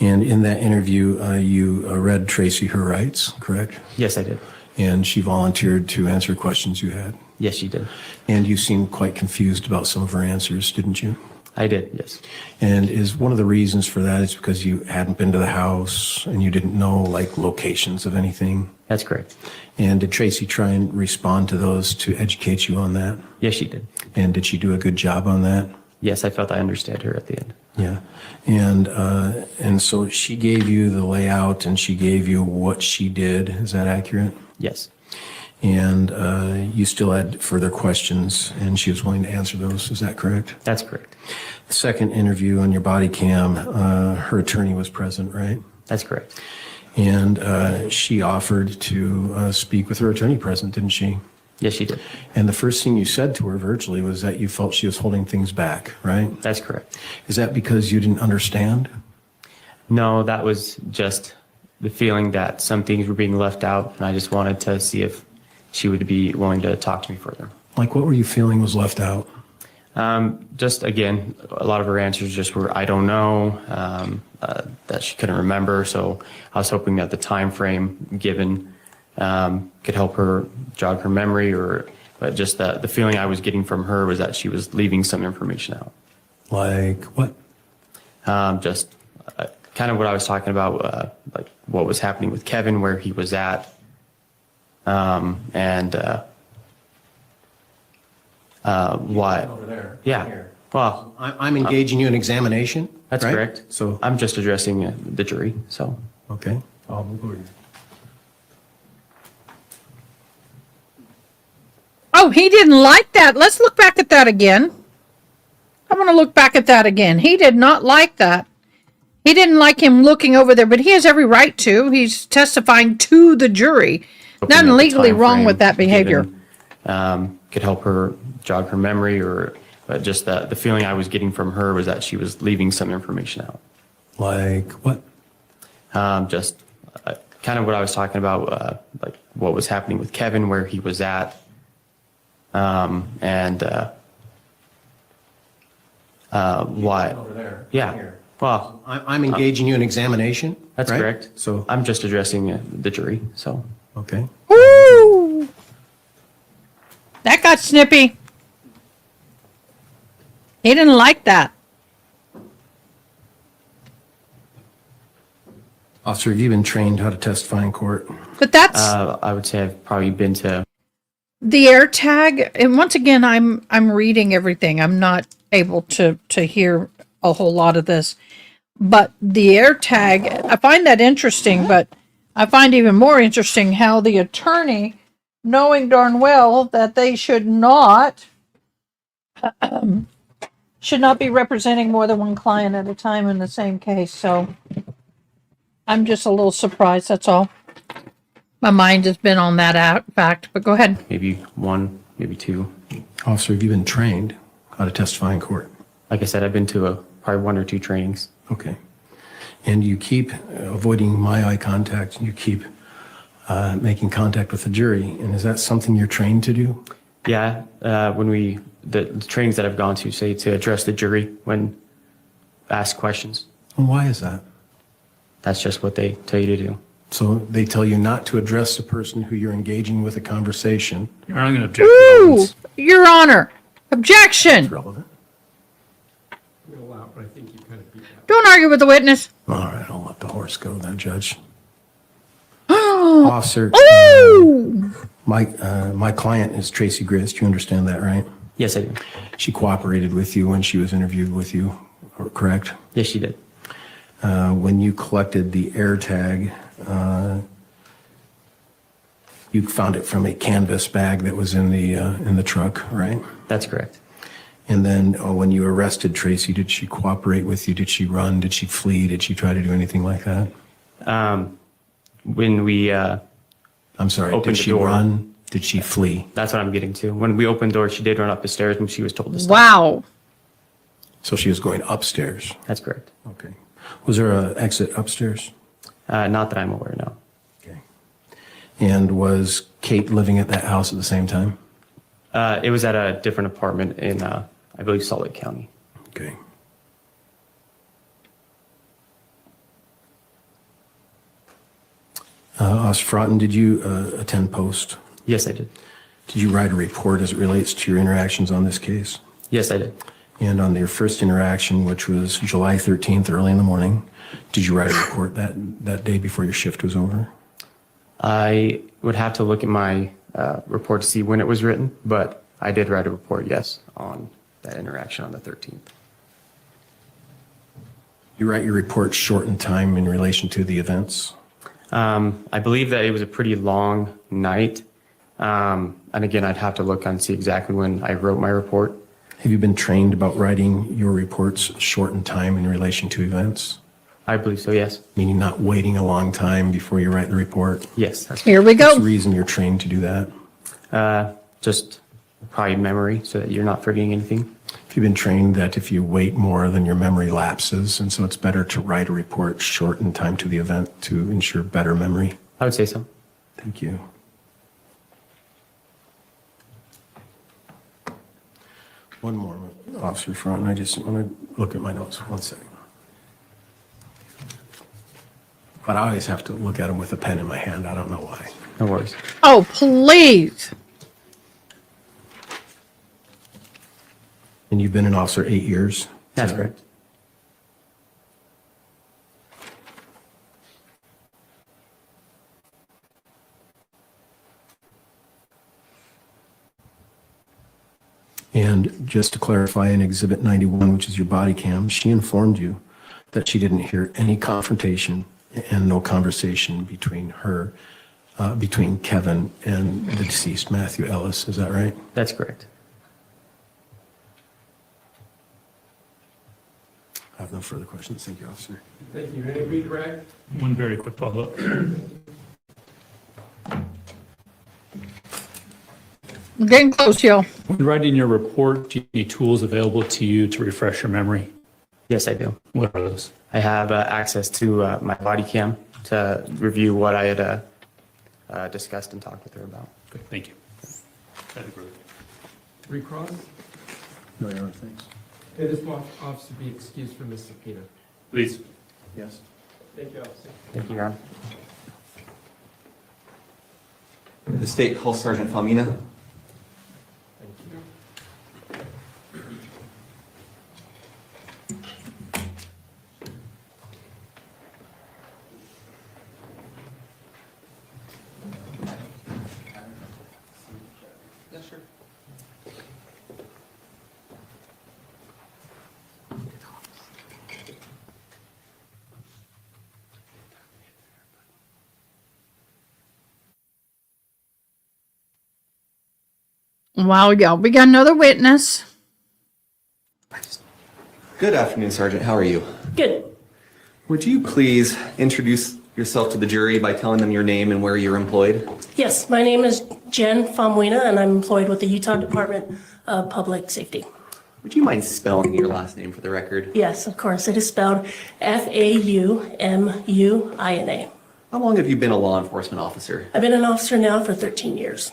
And in that interview, you read Tracey her rights, correct? Yes, I did. And she volunteered to answer questions you had. Yes, she did. And you seemed quite confused about some of her answers, didn't you? I did, yes. And is one of the reasons for that is because you hadn't been to the house and you didn't know like locations of anything? That's correct. And did Tracey try and respond to those to educate you on that? Yes, she did. And did she do a good job on that? Yes, I felt I understood her at the end. Yeah. And so she gave you the layout and she gave you what she did. Is that accurate? Yes. And you still had further questions and she was willing to answer those. Is that correct? That's correct. The second interview on your body cam, her attorney was present, right? That's correct. And she offered to speak with her attorney present, didn't she? Yes, she did. And the first thing you said to her virtually was that you felt she was holding things back, right? That's correct. Is that because you didn't understand? No, that was just the feeling that some things were being left out, and I just wanted to see if she would be willing to talk to me further. Like what were you feeling was left out? Just, again, a lot of her answers just were, I don't know, that she couldn't remember, so I was hoping that the time frame given could help her jog her memory, but just the feeling I was getting from her was that she was leaving some information out. Like what? Just kind of what I was talking about, like what was happening with Kevin, where he was at, and why. Over there. Yeah. Here. Well, I'm engaging you in examination. that's right? correct. So, I'm just addressing the jury, so. okay. I'll move over. Oh, he didn't like that. Let's look back at that again. I want to look back at that again. He did not like that. He didn't like him looking over there, but he has every right to. He's testifying to the jury. Nothing legally wrong with that behavior. Could help her jog her memory, but just the feeling I was getting from her was that she was leaving some information out. Like what? Just kind of what I was talking about, like what was happening with Kevin, where he was at, and why. Over there. Yeah. Here. Well, I'm engaging you in examination. that's right? correct. So, I'm just addressing the jury, so. okay. Woo! That got snippy. He didn't like that. Officer, have you been trained how to testify in court? But that's I would say I've probably been to. the air tag. And once again, I'm reading everything. I'm not able to hear a whole lot of this. But the air tag, I find that interesting, but I find even more interesting how the attorney, knowing darn well that they should not be representing more than one client at a time in the same case. So I'm just a little surprised, that's all. My mind has been on that fact, but go ahead. Maybe one, maybe two. Officer, have you been trained how to testify in court? Like I said, I've been to probably one or two trainings. Okay. And you keep avoiding my eye contact, and you keep making contact with the jury. And is that something you're trained to do? Yeah, when the trainings that I've gone to say to address the jury when asked questions. And why is that? That's just what they tell you to do. So they tell you not to address the person who you're engaging with a conversation. Your Honor, I'm going to object to Ooh, relevance. Your Honor, objection. Relevant. We'll allow, but I think you kind of beat that. Don't argue with the witness. All right, I'll let the horse go then, Judge. Officer, Ooh. my client is Tracey Grist. You understand that, right? Yes, I do. She cooperated with you when she was interviewed with you, correct? Yes, she did. When you collected the air tag, you found it from a canvas bag that was in the truck, right? That's correct. And then when you arrested Tracey, did she cooperate with you? Did she run? Did she flee? Did she try to do anything like that? When we I'm sorry, opened did the she door. run? Did she flee? That's what I'm getting to. When we opened the door, she did run up the stairs and she was told to stop. Wow. So she was going upstairs. That's correct. Okay. Was there an exit upstairs? Not that I'm aware, no. Okay. And was Kate living at that house at the same time? It was at a different apartment in, I believe, Salt Lake County. Okay. Officer Fraughton, did you attend post? Yes, I did. Did you write a report as it relates to your interactions on this case? Yes, I did. And on your first interaction, which was July 13th, early in the morning, did you write a report that day before your shift was over? I would have to look at my report to see when it was written, but I did write a report, yes, on that interaction on the 13th. You write your report short in time in relation to the events? I believe that it was a pretty long night. And again, I'd have to look and see exactly when I wrote my report. Have you been trained about writing your reports short in time in relation to events? I believe so, yes. Meaning not waiting a long time before you write the report? Yes. Here we What's go. the reason you're trained to do that? Just probably memory so that you're not forgetting anything. Have you been trained that if you wait more, then your memory lapses, and so it's better to write a report short in time to the event to ensure better memory? I would say so. Thank you. One more, Officer Front, and I just want to look at my notes. 1 second. But I always have to look at them with a pen in my hand. I don't know why. No worries. Oh, please. And you've been an officer 8 years? That's correct. And just to clarify, in Exhibit 91, which is your body cam, she informed you that she didn't hear any confrontation and no conversation between her, between Kevin and the deceased Matthew Ellis. Is that right? That's correct. I have no further questions. Thank you, officer. Thank you. Any redirect? One very quick follow-up. I'm getting close, yo. When writing your report, do you need tools available to you to refresh your memory? Yes, I do. What are those? I have access to my body cam to review what I had discussed and talked with her about. Good, thank you. That'd be great. Recross? No, Your Honor, thanks. May this officer be excused from this subpoena? Please. Yes. Thank you, officer. Thank you, Your Honor. The State Health Sergeant Falmina. Thank you. Yeah, sure. Wow, y'all. We got another witness. Good afternoon, Sergeant. How are you? Good. Would you please introduce yourself to the jury by telling them your name and where you're employed? Yes, my name is Jen Famuina, and I'm employed with the Utah Department of Public Safety. Would you mind spelling your last name for the record? Yes, of course. It is spelled Faumuina. How long have you been a law enforcement officer? I've been an officer now for 13 years.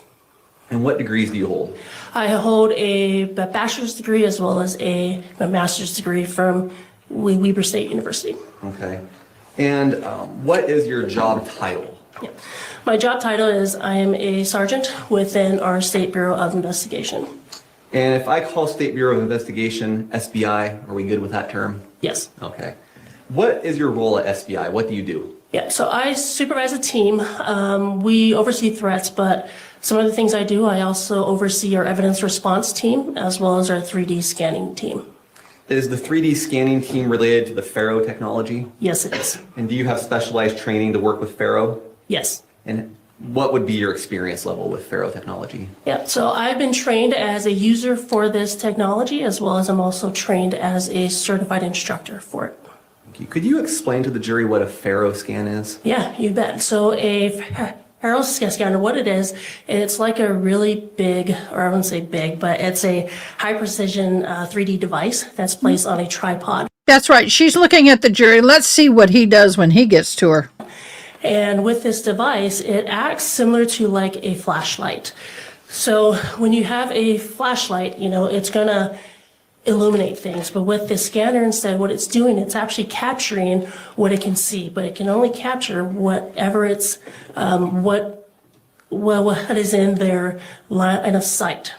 And what degrees do you hold? I hold a bachelor's degree as well as a master's degree from Weber State University. Okay. And what is your job title? My job title is I am a sergeant within our State Bureau of Investigation. And if I call State Bureau of Investigation SBI, are we good with that term? Yes. Okay. What is your role at SBI? What do you do? Yeah, so I supervise a team. We oversee threats, but some of the things I do, I also oversee our evidence response team as well as our 3D scanning team. Is the 3D scanning team related to the Faro technology? Yes, it is. And do you have specialized training to work with Faro? Yes. And what would be your experience level with Faro technology? Yeah, so I've been trained as a user for this technology as well as I'm also trained as a certified instructor for it. Thank you. Could you explain to the jury what a Faro scan is? Yeah, you bet. So a Faro scanner, what it is, it's like a really big, or I wouldn't say big, but it's a high precision 3D device that's placed on a tripod. That's right. She's looking at the jury. Let's see what he does when he gets to her. And with this device, it acts similar to like a flashlight. So when you have a flashlight, you know, it's going to illuminate things. But with this scanner, instead, what it's doing, it's actually capturing what it can see. But it can only capture whatever it's, what is in their line of sight.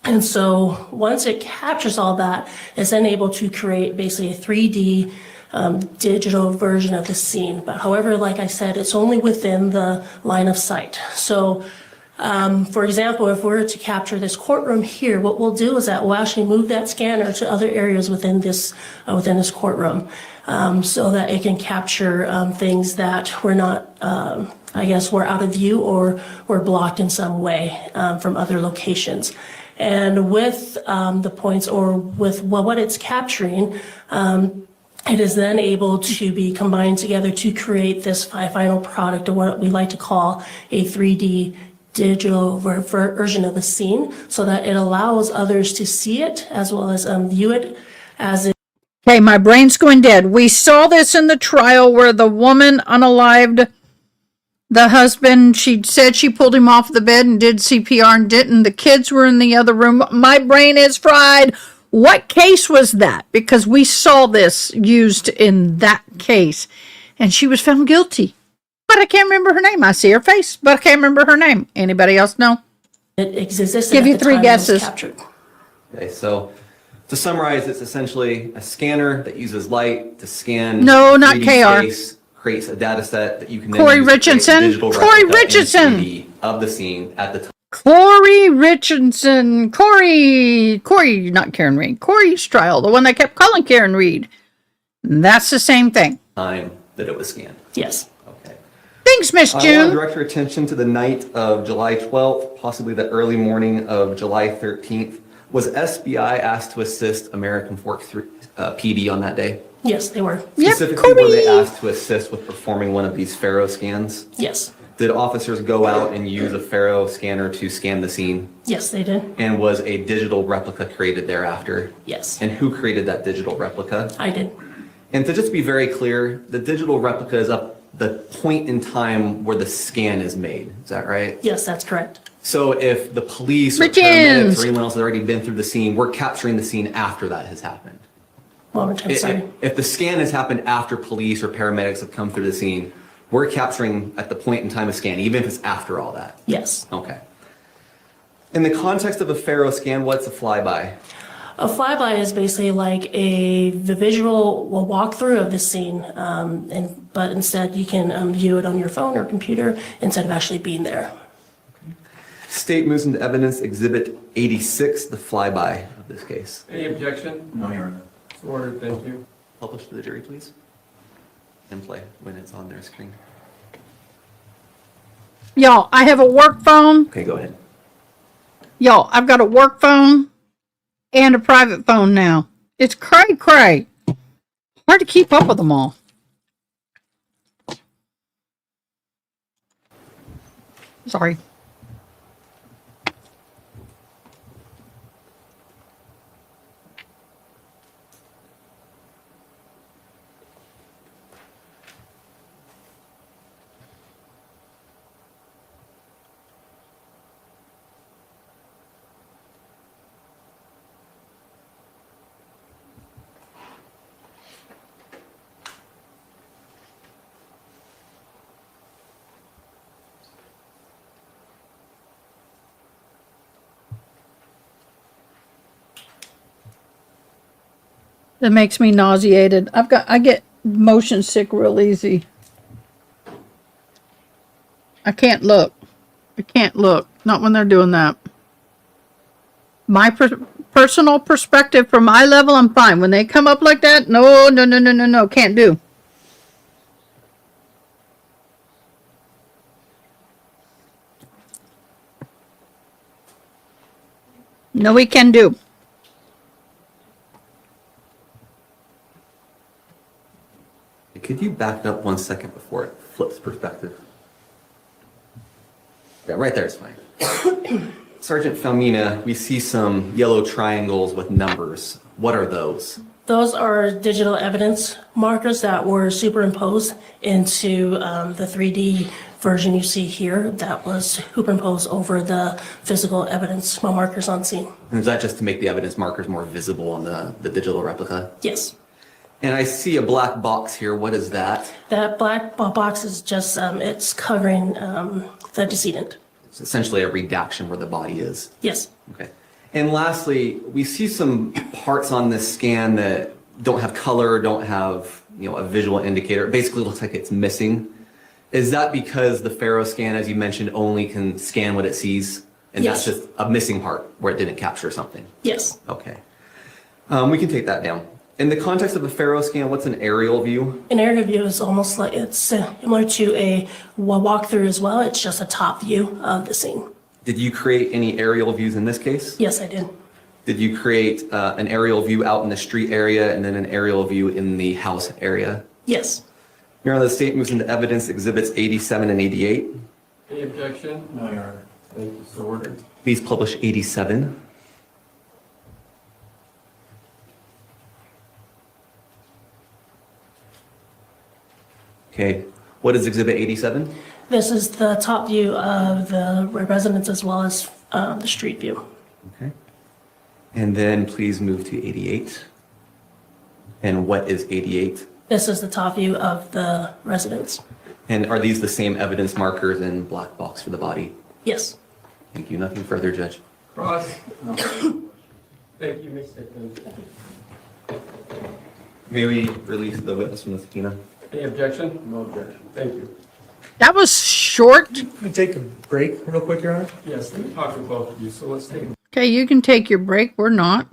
And so once it captures all that, it's then able to create basically a 3D digital version of the scene. But however, like I said, it's only within the line of sight. So for example, if we're to capture this courtroom here, what we'll do is that we'll actually move that scanner to other areas within this courtroom so that it can capture things that were not, I guess, were out of view or were blocked in some way from other locations. And with the points or with what it's capturing, it is then able to be combined together to create this final product, or what we like to call a 3D digital version of the scene, so that it allows others to see it as well as view it as it. Okay, my brain's going dead. We saw this in the trial where the woman unalived the husband. She said she pulled him off the bed and did CPR and didn't. The kids were in the other room. My brain is fried. What case was that? Because we saw this used in that case, and she was found guilty. But I can't remember her name. I see her face, but I can't remember her name. Anybody else know? It existed. Give you 3 guesses. Okay, so to summarize, it's essentially a scanner that uses light to scan. No, not 3D KR. space, creates a data set that you can then Corey use to create a Richardson. digital Corey replica in Richardson. 3D of the scene at the time. Corey Richardson. Corey, not Karen Reed. Corey Stryle, the one that kept calling Karen Reed. That's the same thing. Time that it was scanned. Yes. Okay. Thanks, Miss I want to June. direct your attention to the night of July 12th, possibly the early morning of July 13th. Was SBI asked to assist American Fork PD on that day? Yes, they were. Specifically, were they asked to assist with performing one of these Faro scans? Yes. Did officers go out and use a Faro scanner to scan the scene? Yes, they did. And was a digital replica created thereafter? Yes. And who created that digital replica? I did. And to just be very clear, the digital replica is up the point in time where the scan is made. Is that right? Yes, that's correct. So if the police or Richens. paramedics or anyone else has already been through the scene, we're capturing the scene after that has happened. One more time, sorry. If the scan has happened after police or paramedics have come through the scene, we're capturing at the point in time of scan, even if it's after all that. Yes. Okay. In the context of a Faro scan, what's a flyby? A flyby is basically like the visual walkthrough of the scene, but instead you can view it on your phone or computer instead of actually being there. State moves into evidence exhibit 86, the flyby of this case. Any objection? No, Your Honor. So ordered, thank you. Publish to the jury, please. And play when it's on their screen. Y'all, I have a work phone. Okay, go ahead. Y'all, I've got a work phone and a private phone now. It's cray. Hard to keep up with them all. Sorry. that makes me nauseated. I get motion sick real easy. I can't look. Not when they're doing that. My personal perspective from my level, I'm fine. When they come up like that, no, can't do. No, we can do. Could you back up 1 second before it flips perspective? Yeah, right there is fine. Sergeant Falmina, we see some yellow triangles with numbers. What are those? Those are digital evidence markers that were superimposed into the 3D version you see here that was superimposed over the physical evidence markers on scene. And is that just to make the evidence markers more visible on the digital replica? Yes. And I see a black box here. What is that? That black box is just, it's covering the decedent. It's essentially a redaction where the body is. Yes. Okay. And lastly, we see some parts on this scan that don't have color, don't have, a visual indicator. It basically looks like it's missing. Is that because the Faro scan, as you mentioned, only can scan what it sees? And Yes. that's just a missing part where it didn't capture something? Yes. Okay. We can take that down. In the context of a Faro scan, what's an aerial view? An aerial view is almost like, it's similar to a walkthrough as well. It's just a top view of the scene. Did you create any aerial views in this case? Yes, I did. Did you create an aerial view out in the street area and then an aerial view in the house area? Yes. Your Honor, the state moves into evidence exhibits 87 and 88. Any objection? No, Your Honor. Thank you. So ordered. Please publish 87. Okay, what is exhibit 87? This is the top view of the residence as well as the street view. Okay. And then please move to 88. And what is 88? This is the top view of the residence. And are these the same evidence markers in black box for the body? Yes. Thank you. Nothing further, Judge. Cross. Thank you, Mr. May we release the witness from the subpoena? Any objection? No objection. Thank you. That was short. Can we take a break real quick, Your Honor? Yes, let me talk to both of you, so let's take a Okay, you can take your break. We're not.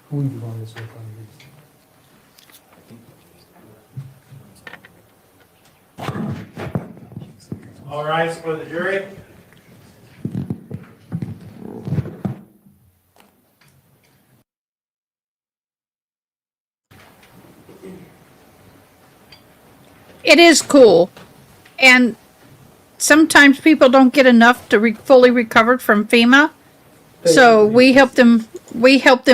Who do you want this with on? All right, for the jury. It is cool. And sometimes people don't get enough to fully recovered from FEMA. So we help them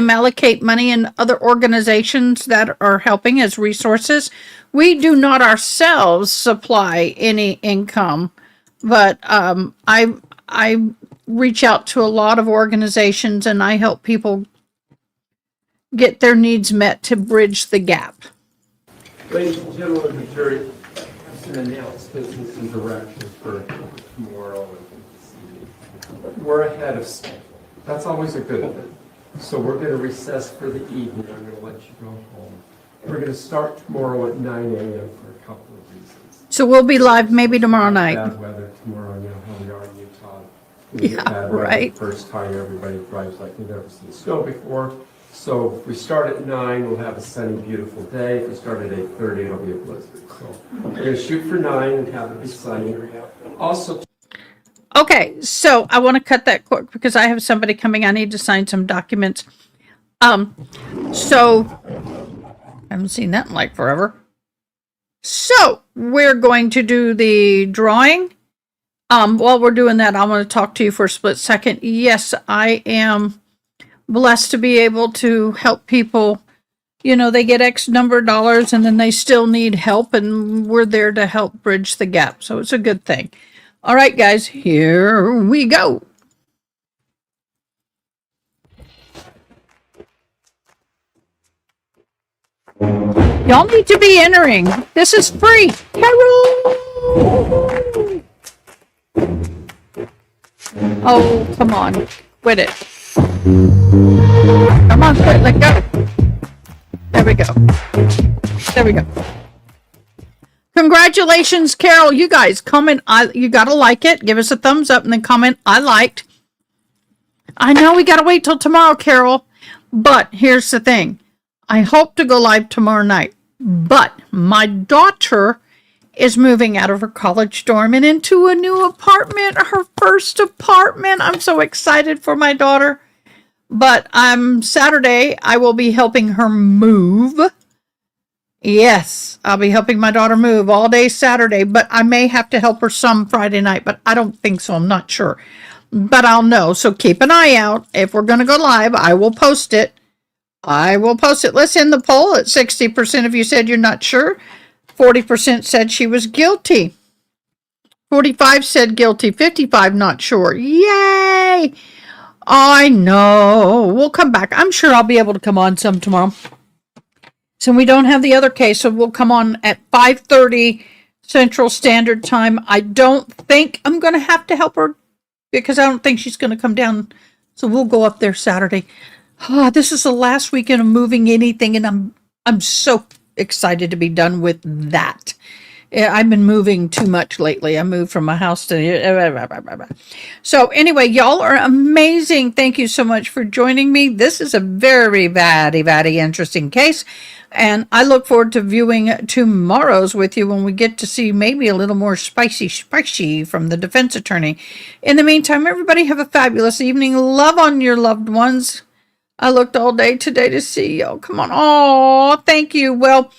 allocate money in other organizations that are helping as resources. We do not ourselves supply any income, but I reach out to a lot of organizations and I help people get their needs met to bridge the gap. Ladies and gentlemen of the jury, I'm going to announce business and direction for tomorrow and this evening. We're ahead of schedule. That's always a good thing. So we're going to recess for the evening. I'm going to let you go home. We're going to start tomorrow at 9 a.m. for a couple of reasons. So we'll be live maybe tomorrow night. Bad weather tomorrow, you know how we are in Utah. We get Yeah, bad weather right. the first time, everybody drives like they've never seen snow before. So if we start at 9, we'll have a sunny, beautiful day. If we start at 8:30, it'll be a blizzard. So we're going to shoot for 9 and have it be sunny. Also, Okay, so I want to cut that quick because I have somebody coming. I need to sign some documents. So I haven't seen that in like forever. So we're going to do the drawing. While we're doing that, I want to talk to you for a split second. Yes, I am blessed to be able to help people. You know, they get X number of dollars and then they still need help, and we're there to help bridge the gap. So it's a good thing. All right, guys, here we go. Y'all need to be entering. This is free. Carol! Oh, come on. Quit it. Come on, quit, let go. There we go. There we go. Congratulations, Carol. You guys comment. You got to like it. Give us a thumbs up and then comment, I liked. I know we got to wait till tomorrow, Carol. But here's the thing. I hope to go live tomorrow night. But my daughter is moving out of her college dorm and into a new apartment, her first apartment. I'm so excited for my daughter. But Saturday, I will be helping her move. Yes, I'll be helping my daughter move all day Saturday, but I may have to help her some Friday night, but I don't think so. I'm not sure. But I'll know. So keep an eye out. If we're going to go live, I will post it. Let's end the poll at 60% of you said you're not sure. 40% said she was guilty. 45 said guilty. 55 not sure. Yay! I know. We'll come back. I'm sure I'll be able to come on some tomorrow. So we don't have the other case, so we'll come on at 5:30 Central Standard Time. I don't think I'm going to have to help her because I don't think she's going to come down. So we'll go up there Saturday. This is the last weekend of moving anything, and I'm so excited to be done with that. I've been moving too much lately. I moved from my house to... So anyway, y'all are amazing. Thank you so much for joining me. This is a very, very interesting case. And I look forward to viewing tomorrow's with you when we get to see maybe a little more spicy from the defense attorney. In the meantime, everybody have a fabulous evening. Love on your loved ones. I looked all day today to see you. Come on. Oh, thank you. Well,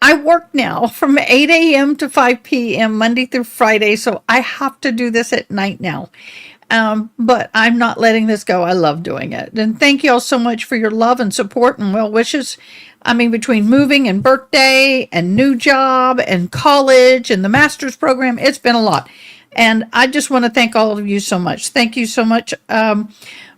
I work now from 8 a.m. to 5 p.m. Monday through Friday, so I have to do this at night now. But I'm not letting this go. I love doing it. And thank you all so much for your love and support and well wishes. I mean, between moving and birthday and new job and college and the master's program, it's been a lot. And I just want to thank all of you so much. Thank you so much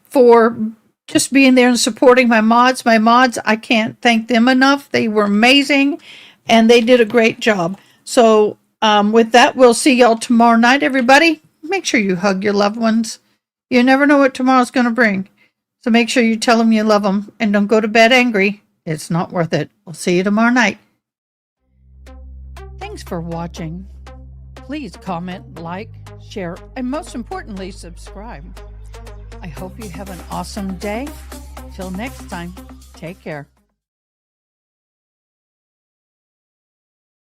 for just being there and supporting my mods. My mods, I can't thank them enough. They were amazing. And they did a great job. So with that, we'll see y'all tomorrow night, everybody. Make sure you hug your loved ones. You never know what tomorrow's going to bring. So make sure you tell them you love them. And don't go to bed angry. It's not worth it. We'll see you tomorrow night. Thanks for watching. Please comment, like, share, and most importantly, subscribe. I hope you have an awesome day. Till next time, take care.